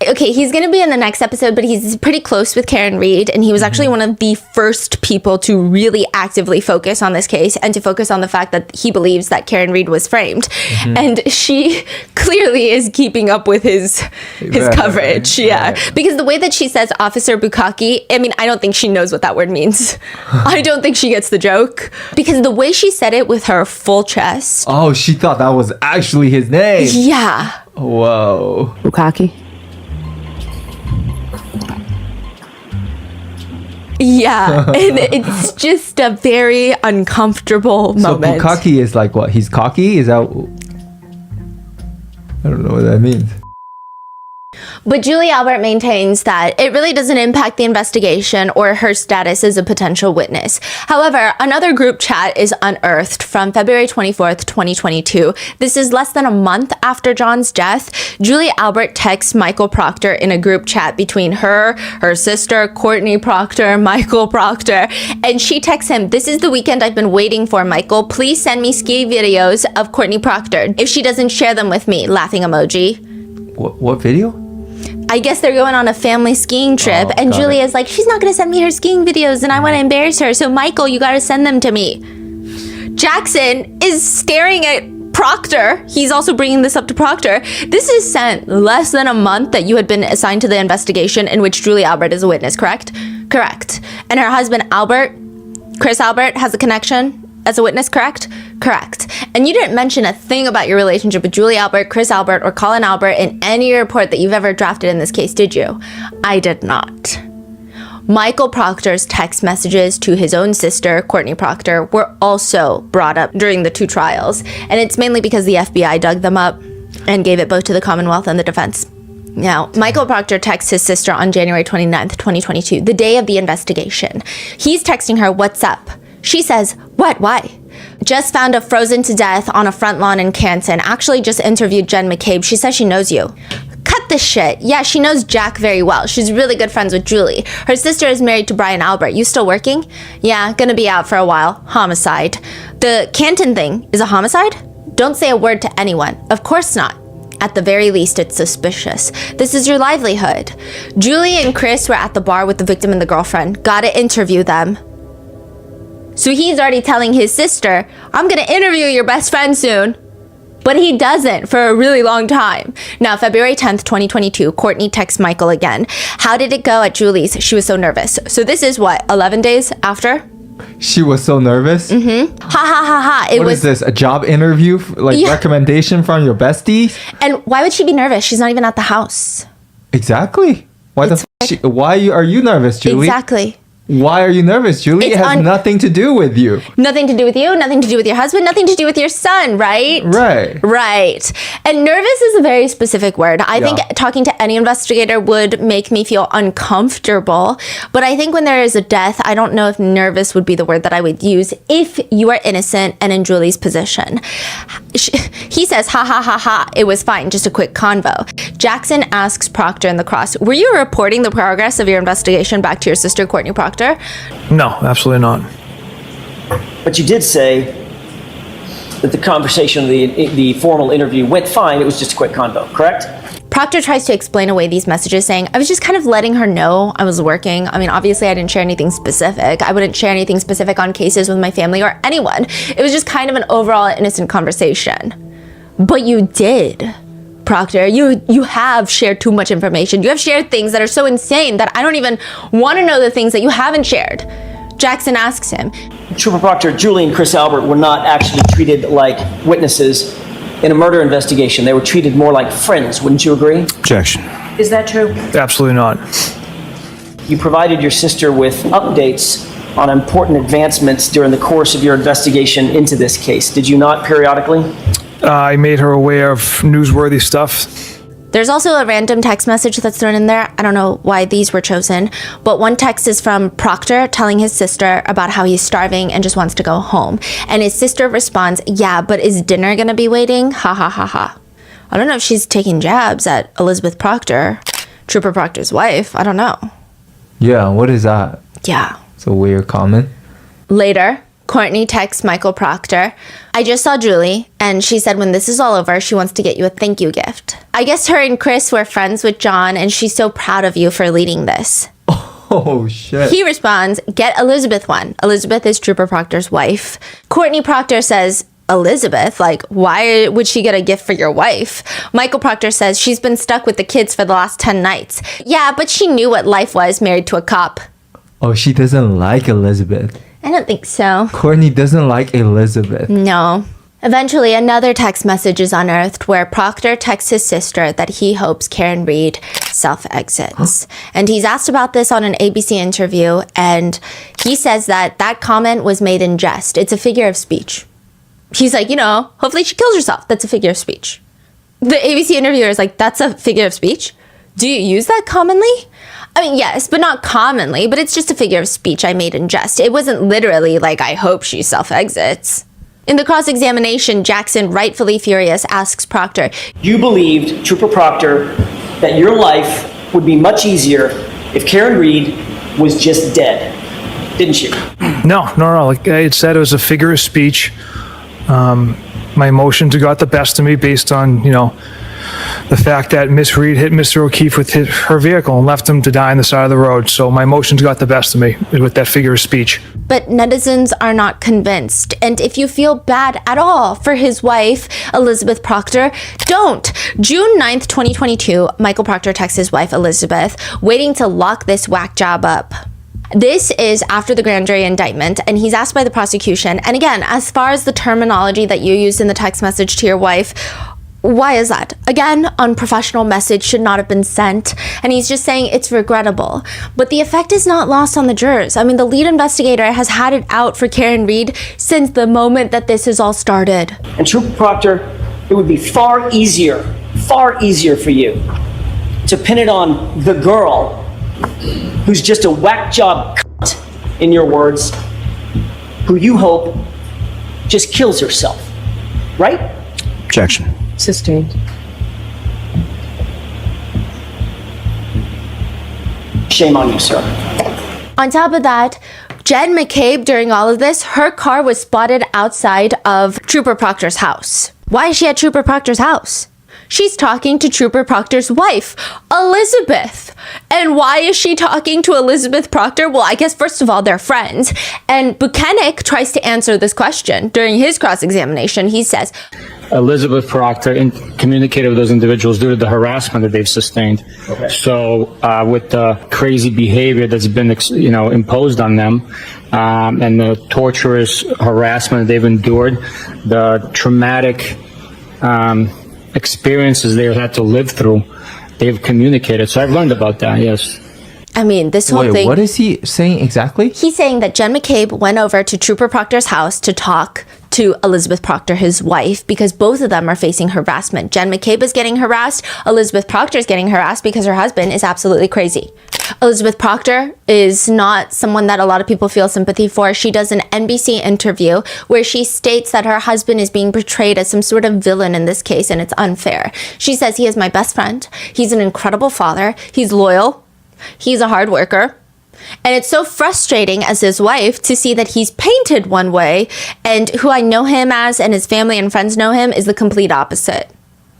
Okay, he's going to be in the next episode, but he's pretty close with Karen Reed, and he was actually one of the first people to really actively focus on this case and to focus on the fact that he believes that Karen Reed was framed. And she clearly is keeping up with his coverage. Yeah. Because the way that she says Officer Bukaki, I mean, I don't think she knows what that word means. I don't think she gets the joke. Because the way she said it with her full chest. Oh, she thought that was actually his name. Yeah. Whoa. Bukaki? Yeah, and it's just a very uncomfortable moment. So Bukaki is like what? He's cocky? Is that... I don't know what that means. But Julie Albert maintains that it really doesn't impact the investigation or her status as a potential witness. However, another group chat is unearthed from February 24th, 2022. This is less than a month after John's death. Julie Albert texts Michael Proctor in a group chat between her sister, Courtney Proctor, Michael Proctor, and she texts him, "This is the weekend I've been waiting for, Michael. Please send me ski videos of Courtney Proctor. If she doesn't share them with me," laughing emoji. What video? I guess they're going on a family skiing trip, and Julia's like, she's not going to send me her skiing videos, and I want to embarrass her, so Michael, you got to send them to me. Jackson is staring at Proctor. He's also bringing this up to Proctor. This is sent less than a month that you had been assigned to the investigation in which Julie Albert is a witness, correct? Correct. And her husband, Albert, Chris Albert, has a connection as a witness, correct? Correct. And you didn't mention a thing about your relationship with Julie Albert, Chris Albert, or Colin Albert in any report that you've ever drafted in this case, did you? I did not. Michael Proctor's text messages to his own sister, Courtney Proctor, were also brought up during the 2 trials, and it's mainly because the FBI dug them up and gave it both to the Commonwealth and the defense. Now, Michael Proctor texts his sister on January 29th, 2022, the day of the investigation. He's texting her, "What's up?" She says, "What? Why?" "Just found a frozen to death on a front lawn in Canton. Actually just interviewed Jen McCabe. She says she knows you." Cut the shit. Yeah, she knows Jack very well. She's really good friends with Julie. Her sister is married to Brian Albert. You still working? Yeah, gonna be out for a while. Homicide. The Canton thing is a homicide? Don't say a word to anyone. Of course not. At the very least, it's suspicious. This is your livelihood. Julie and Chris were at the bar with the victim and the girlfriend. Gotta interview them. So he's already telling his sister, "I'm gonna interview your best friend soon." But he doesn't for a really long time. Now, February 10th, 2022, Courtney texts Michael again. "How did it go at Julie's? She was so nervous." So this is what, 11 days after? She was so nervous? Mm-hmm. Ha ha ha ha. What is this, a job interview? Recommendation from your bestie? And why would she be nervous? She's not even at the house. Exactly. Why are you nervous, Julie? Exactly. Why are you nervous, Julie? It has nothing to do with you. Nothing to do with you, nothing to do with your husband, nothing to do with your son, right? Right. And nervous is a very specific word. I think talking to any investigator would make me feel uncomfortable. But I think when there is a death, I don't know if nervous would be the word that I would use if you are innocent and in Julie's position. He says, "Ha ha ha ha, it was fine, just a quick convo." Jackson asks Proctor in the cross, "Were you reporting the progress of your investigation back to your sister, Courtney Proctor?" No, absolutely not. But you did say that the conversation, the formal interview went fine. It was just a quick convo, correct? Proctor tries to explain away these messages, saying, "I was just kind of letting her know I was working. I mean, obviously I didn't share anything specific. I wouldn't share anything specific on cases with my family or anyone. It was just kind of an overall innocent conversation." But you did. Proctor, you have shared too much information. You have shared things that are so insane that I don't even want to know the things that you haven't shared. Jackson asks him. Trooper Proctor, Julie and Chris Albert were not actually treated like witnesses in a murder investigation. They were treated more like friends. Wouldn't you agree? Objection. Is that true? Absolutely not. You provided your sister with updates on important advancements during the course of your investigation into this case. Did you not periodically? I made her aware of newsworthy stuff. There's also a random text message that's thrown in there. I don't know why these were chosen, but one text is from Proctor telling his sister about how he's starving and just wants to go home. And his sister responds, yeah, but is dinner gonna be waiting? Ha ha ha ha. I don't know if she's taking jabs at Elizabeth Proctor, Trooper Proctor's wife. I don't know. Yeah, what is that? Yeah. It's a weird comment. Later, Courtney texts Michael Proctor, I just saw Julie, and she said when this is all over, she wants to get you a thank you gift. I guess her and Chris were friends with John, and she's so proud of you for leading this. Oh, shit. He responds, get Elizabeth one. Elizabeth is Trooper Proctor's wife. Courtney Proctor says, Elizabeth? Like, why would she get a gift for your wife? Michael Proctor says she's been stuck with the kids for the last 10 nights. Yeah, but she knew what life was married to a cop. Oh, she doesn't like Elizabeth. I don't think so. Courtney doesn't like Elizabeth. No. Eventually, another text message is unearthed where Proctor texts his sister that he hopes Karen Reed self-exits. And he's asked about this on an ABC interview, and he says that that comment was made in jest. It's a figure of speech. He's like, hopefully she kills herself. That's a figure of speech. The ABC interviewer is like, that's a figure of speech? Do you use that commonly? I mean, yes, but not commonly, but it's just a figure of speech I made in jest. It wasn't literally like, I hope she self-exits. In the cross-examination, Jackson, rightfully furious, asks Proctor, you believed, Trooper Proctor, that your life would be much easier if Karen Reed was just dead, didn't you? No. Like I had said, it was a figure of speech. My emotions got the best of me based on, the fact that Miss Reed hit Mr. O'Keefe with her vehicle and left him to die on the side of the road. So my emotions got the best of me with that figure of speech. But netizens are not convinced. And if you feel bad at all for his wife, Elizabeth Proctor, don't. June 9th, 2022, Michael Proctor texts his wife, Elizabeth, waiting to lock this whack job up. This is after the grand jury indictment, and he's asked by the prosecution. And again, as far as the terminology that you used in the text message to your wife, why is that? Again, unprofessional message should not have been sent. And he's just saying it's regrettable. But the effect is not lost on the jurors. I mean, the lead investigator has had it out for Karen Reed since the moment that this has all started. And Trooper Proctor, it would be far easier for you to pin it on the girl who's just a whack job cunt, in your words, who you hope just kills herself, right? Objection. Sustained. Shame on you, sir. On top of that, Jen McCabe, during all of this, her car was spotted outside of Trooper Proctor's house. Why is she at Trooper Proctor's house? She's talking to Trooper Proctor's wife, Elizabeth. And why is she talking to Elizabeth Proctor? Well, I guess first of all, they're friends. And Buchanek tries to answer this question during his cross-examination. He says, Elizabeth Proctor communicated with those individuals due to the harassment that they've sustained. Okay. So with the crazy behavior that's been imposed on them and the torturous harassment that they've endured, the traumatic experiences they've had to live through, they've communicated. So I've learned about that, yes. I mean, this whole thing... What is he saying exactly? He's saying that Jen McCabe went over to Trooper Proctor's house to talk to Elizabeth Proctor, his wife, because both of them are facing harassment. Jen McCabe is getting harassed. Elizabeth Proctor is getting harassed because her husband is absolutely crazy. Elizabeth Proctor is not someone that a lot of people feel sympathy for. She does an NBC interview where she states that her husband is being portrayed as some sort of villain in this case, and it's unfair. She says he is my best friend. He's an incredible father. He's loyal. He's a hard worker. And it's so frustrating as his wife to see that he's painted one way and who I know him as and his family and friends know him is the complete opposite.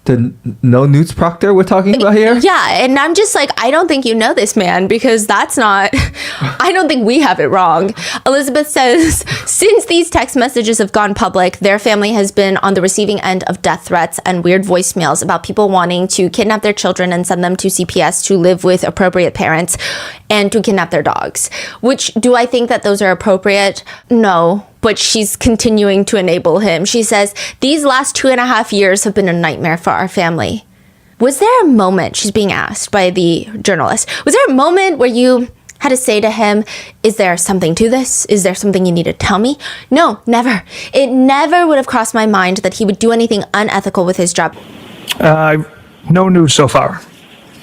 The no Newt Proctor we're talking about here? Yeah, and I'm just like, I don't think you know this man, because that's not, I don't think we have it wrong. Elizabeth says, since these text messages have gone public, their family has been on the receiving end of death threats and weird voicemails about people wanting to kidnap their children and send them to CPS to live with appropriate parents and to kidnap their dogs. Which, do I think that those are appropriate? No. But she's continuing to enable him. She says, these last 2.5 years have been a nightmare for our family. Was there a moment, she's being asked by the journalist, was there a moment where you had to say to him, is there something to this? Is there something you need to tell me? No, never. It never would have crossed my mind that he would do anything unethical with his job. No news so far.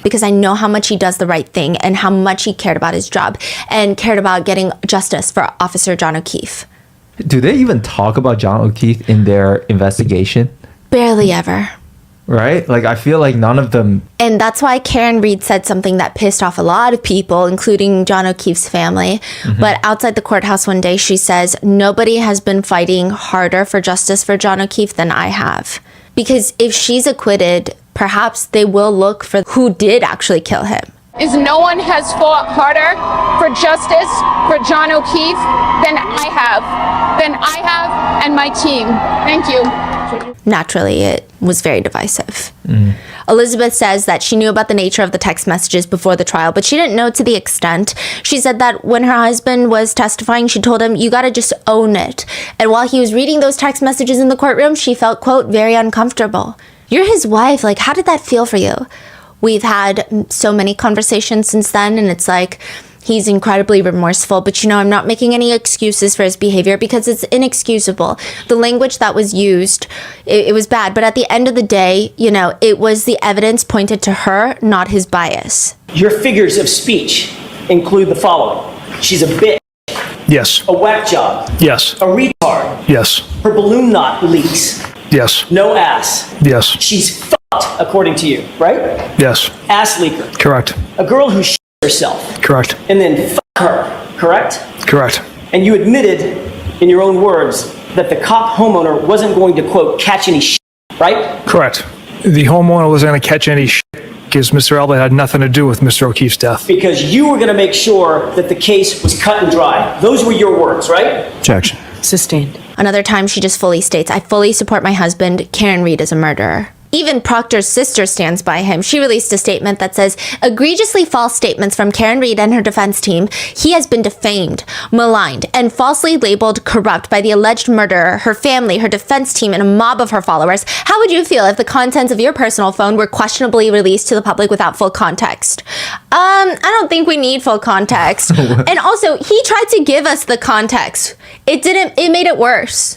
Because I know how much he does the right thing and how much he cared about his job and cared about getting justice for Officer John O'Keefe. Do they even talk about John O'Keefe in their investigation? Barely ever. Right? Like, I feel like none of them... And that's why Karen Reed said something that pissed off a lot of people, including John O'Keefe's family. Mm-hmm. But outside the courthouse one day, she says, nobody has been fighting harder for justice for John O'Keefe than I have. Because if she's acquitted, perhaps they will look for who did actually kill him. Is no one has fought harder for justice for John O'Keefe than I have and my team. Thank you. Naturally, it was very divisive. Elizabeth says that she knew about the nature of the text messages before the trial, but she didn't know to the extent. She said that when her husband was testifying, she told him, you gotta just own it. And while he was reading those text messages in the courtroom, she felt, quote, very uncomfortable. You're his wife. Like, how did that feel for you? We've had so many conversations since then, and it's like, he's incredibly remorseful, but I'm not making any excuses for his behavior because it's inexcusable. The language that was used, it was bad, but at the end of the day, it was the evidence pointed to her, not his bias. Your figures of speech include the following. She's a bitch. Yes. A whack job. Yes. A retard. Yes. Her balloon knot leaks. Yes. No ass. Yes. She's fucked, according to you, right? Yes. Ass leaker. Correct. A girl who shit herself. Correct. And then fuck her, correct? Correct. And you admitted, in your own words, that the cop homeowner wasn't going to, quote, catch any shit, right? Correct. The homeowner wasn't going to catch any shit because Mr. Elba had nothing to do with Mr. O'Keefe's death. Because you were going to make sure that the case was cut and dry. Those were your words, right? Objection. Sustained. Another time, she just fully states, I fully support my husband. Karen Reed is a murderer. Even Proctor's sister stands by him. She released a statement that says, egregiously false statements from Karen Reed and her defense team. He has been defamed, maligned, and falsely labeled corrupt by the alleged murderer, her family, her defense team, and a mob of her followers. How would you feel if the contents of your personal phone were questionably released to the public without full context? I don't think we need full context. And also, he tried to give us the context. It made it worse.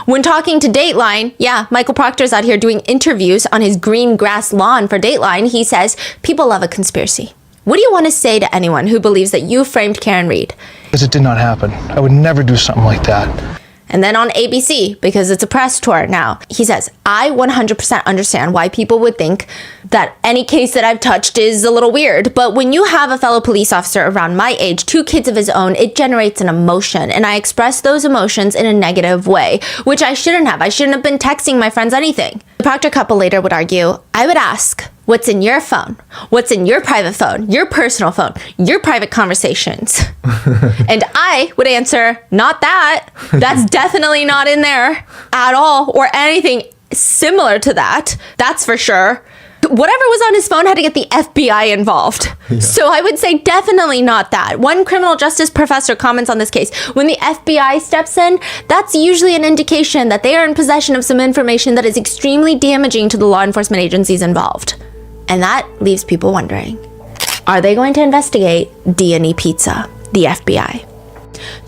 When talking to Dateline, Michael Proctor's out here doing interviews on his green grass lawn for Dateline. He says, people love a conspiracy. What do you want to say to anyone who believes that you framed Karen Reed? Because it did not happen. I would never do something like that. And then on ABC, because it's a press tour now, he says, I 100% understand why people would think that any case that I've touched is a little weird. But when you have a fellow police officer around my age, 2 kids of his own, it generates an emotion. And I express those emotions in a negative way, which I shouldn't have. I shouldn't have been texting my friends anything. The Proctor couple later would argue, I would ask, what's in your phone? What's in your private phone? Your personal phone? Your private conversations? And I would answer, not that. That's definitely not in there at all, or anything similar to that. That's for sure. Whatever was on his phone had to get the FBI involved. Yeah. So I would say definitely not that. One criminal justice professor comments on this case. When the FBI steps in, that's usually an indication that they are in possession of some information that is extremely damaging to the law enforcement agencies involved. And that leaves people wondering, are they going to investigate D&E Pizza, the FBI?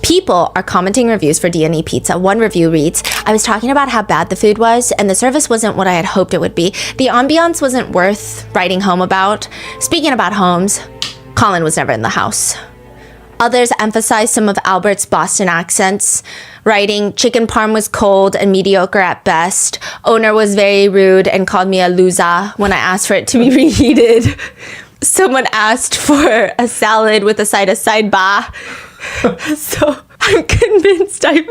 People are commenting reviews for D&E Pizza. One review reads, I was talking about how bad the food was, and the service wasn't what I had hoped it would be. The ambiance wasn't worth writing home about. Speaking about homes, Colin was never in the house. Others emphasize some of Albert's Boston accents, writing, chicken parm was cold and mediocre at best. Owner was very rude and called me a loser when I asked for it to be reheated. Someone asked for a salad with a side of sidebar. So I'm convinced I've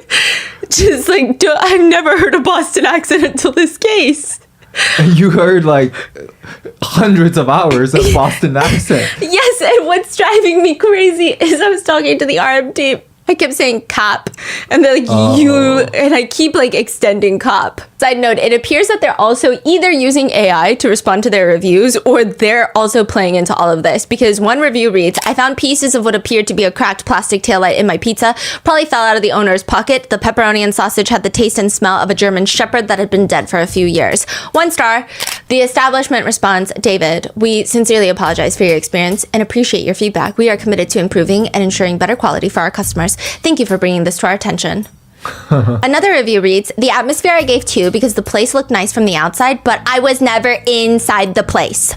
never heard a Boston accent until this case. And you heard like hundreds of hours of Boston accent. Yes, and what's driving me crazy is I was talking to the RM team. I kept saying cop, and they're like, you, and I keep like extending cop. Side note, it appears that they're also either using AI to respond to their reviews, or they're also playing into all of this, because one review reads, I found pieces of what appeared to be a cracked plastic taillight in my pizza, probably fell out of the owner's pocket. The pepperoni and sausage had the taste and smell of a German Shepherd that had been dead for a few years. 1 star. The establishment responds, David, we sincerely apologize for your experience and appreciate your feedback. We are committed to improving and ensuring better quality for our customers. Thank you for bringing this to our attention. Another review reads, the atmosphere I gave 2 because the place looked nice from the outside, but I was never inside the place.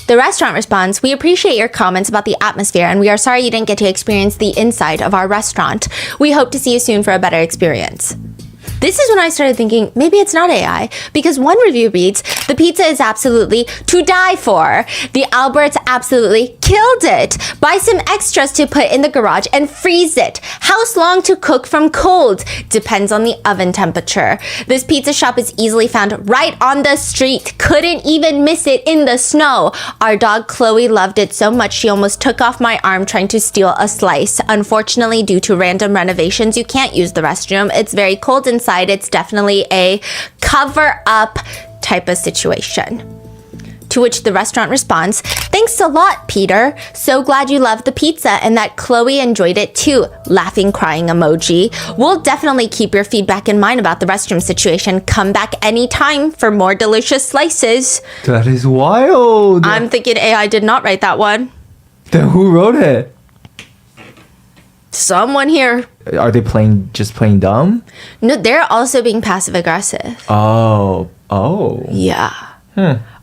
The restaurant responds, we appreciate your comments about the atmosphere and we are sorry you didn't get to experience the inside of our restaurant. We hope to see you soon for a better experience. This is when I started thinking, maybe it's not AI, because one review reads, the pizza is absolutely to die for. The Alberts absolutely killed it. Buy some extras to put in the garage and freeze it. House long to cook from cold. Depends on the oven temperature. This pizza shop is easily found right on the street. Couldn't even miss it in the snow. Our dog Chloe loved it so much she almost took off my arm trying to steal a slice. Unfortunately, due to random renovations, you can't use the restroom. It's very cold inside. It's definitely a cover-up type of situation. To which the restaurant responds, thanks a lot, Peter. So glad you loved the pizza and that Chloe enjoyed it too. Laughing, crying emoji. We'll definitely keep your feedback in mind about the restroom situation. Come back anytime for more delicious slices. That is wild. I'm thinking AI did not write that one. Then who wrote it? Someone here. Are they just playing dumb? No, they're also being passive aggressive. Oh. Yeah.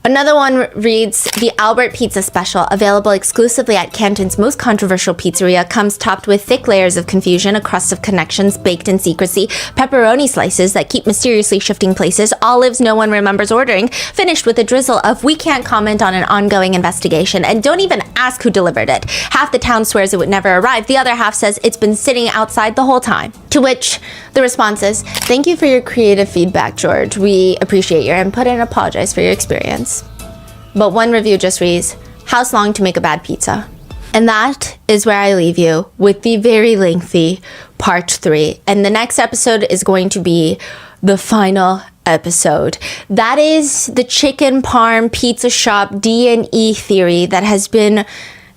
Another one reads, the Albert Pizza Special, available exclusively at Canton's most controversial pizzeria, comes topped with thick layers of confusion, a crust of connections baked in secrecy, pepperoni slices that keep mysteriously shifting places, olives no one remembers ordering, finished with a drizzle of we can't comment on an ongoing investigation, and don't even ask who delivered it. Half the town swears it would never arrive, the other half says it's been sitting outside the whole time. To which the response is, thank you for your creative feedback, George. We appreciate your input and apologize for your experience. But one review just reads, house long to make a bad pizza. And that is where I leave you with the very lengthy part 3. And the next episode is going to be the final episode. That is the chicken parm pizza shop D&E theory that has been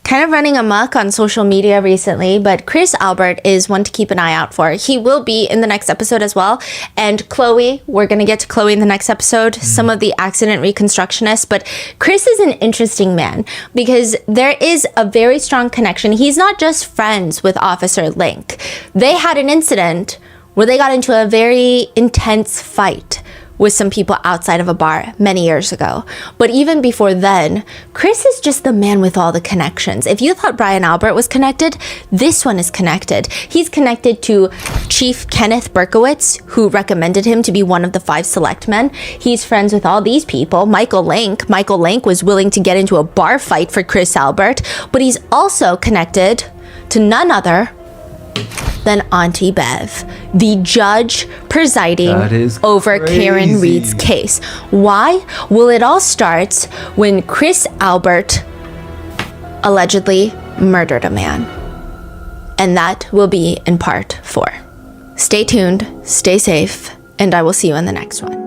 kind of running amok on social media recently, but Chris Albert is one to keep an eye out for. He will be in the next episode as well. And Chloe, we're going to get to Chloe in the next episode, some of the accident reconstructionists, but Chris is an interesting man because there is a very strong connection. He's not just friends with Officer Link. They had an incident where they got into a very intense fight with some people outside of a bar many years ago. But even before then, Chris is just the man with all the connections. If you thought Brian Albert was connected, this one is connected. He's connected to Chief Kenneth Berkowitz, who recommended him to be one of the 5 selectmen. He's friends with all these people. Michael Link was willing to get into a bar fight for Chris Albert, but he's also connected to none other than Auntie Bev, the judge presiding over Karen Reed's case. Why? Well, it all starts when Chris Albert allegedly murdered a man. And that will be in part 4. Stay tuned, stay safe, and I will see you in the next one.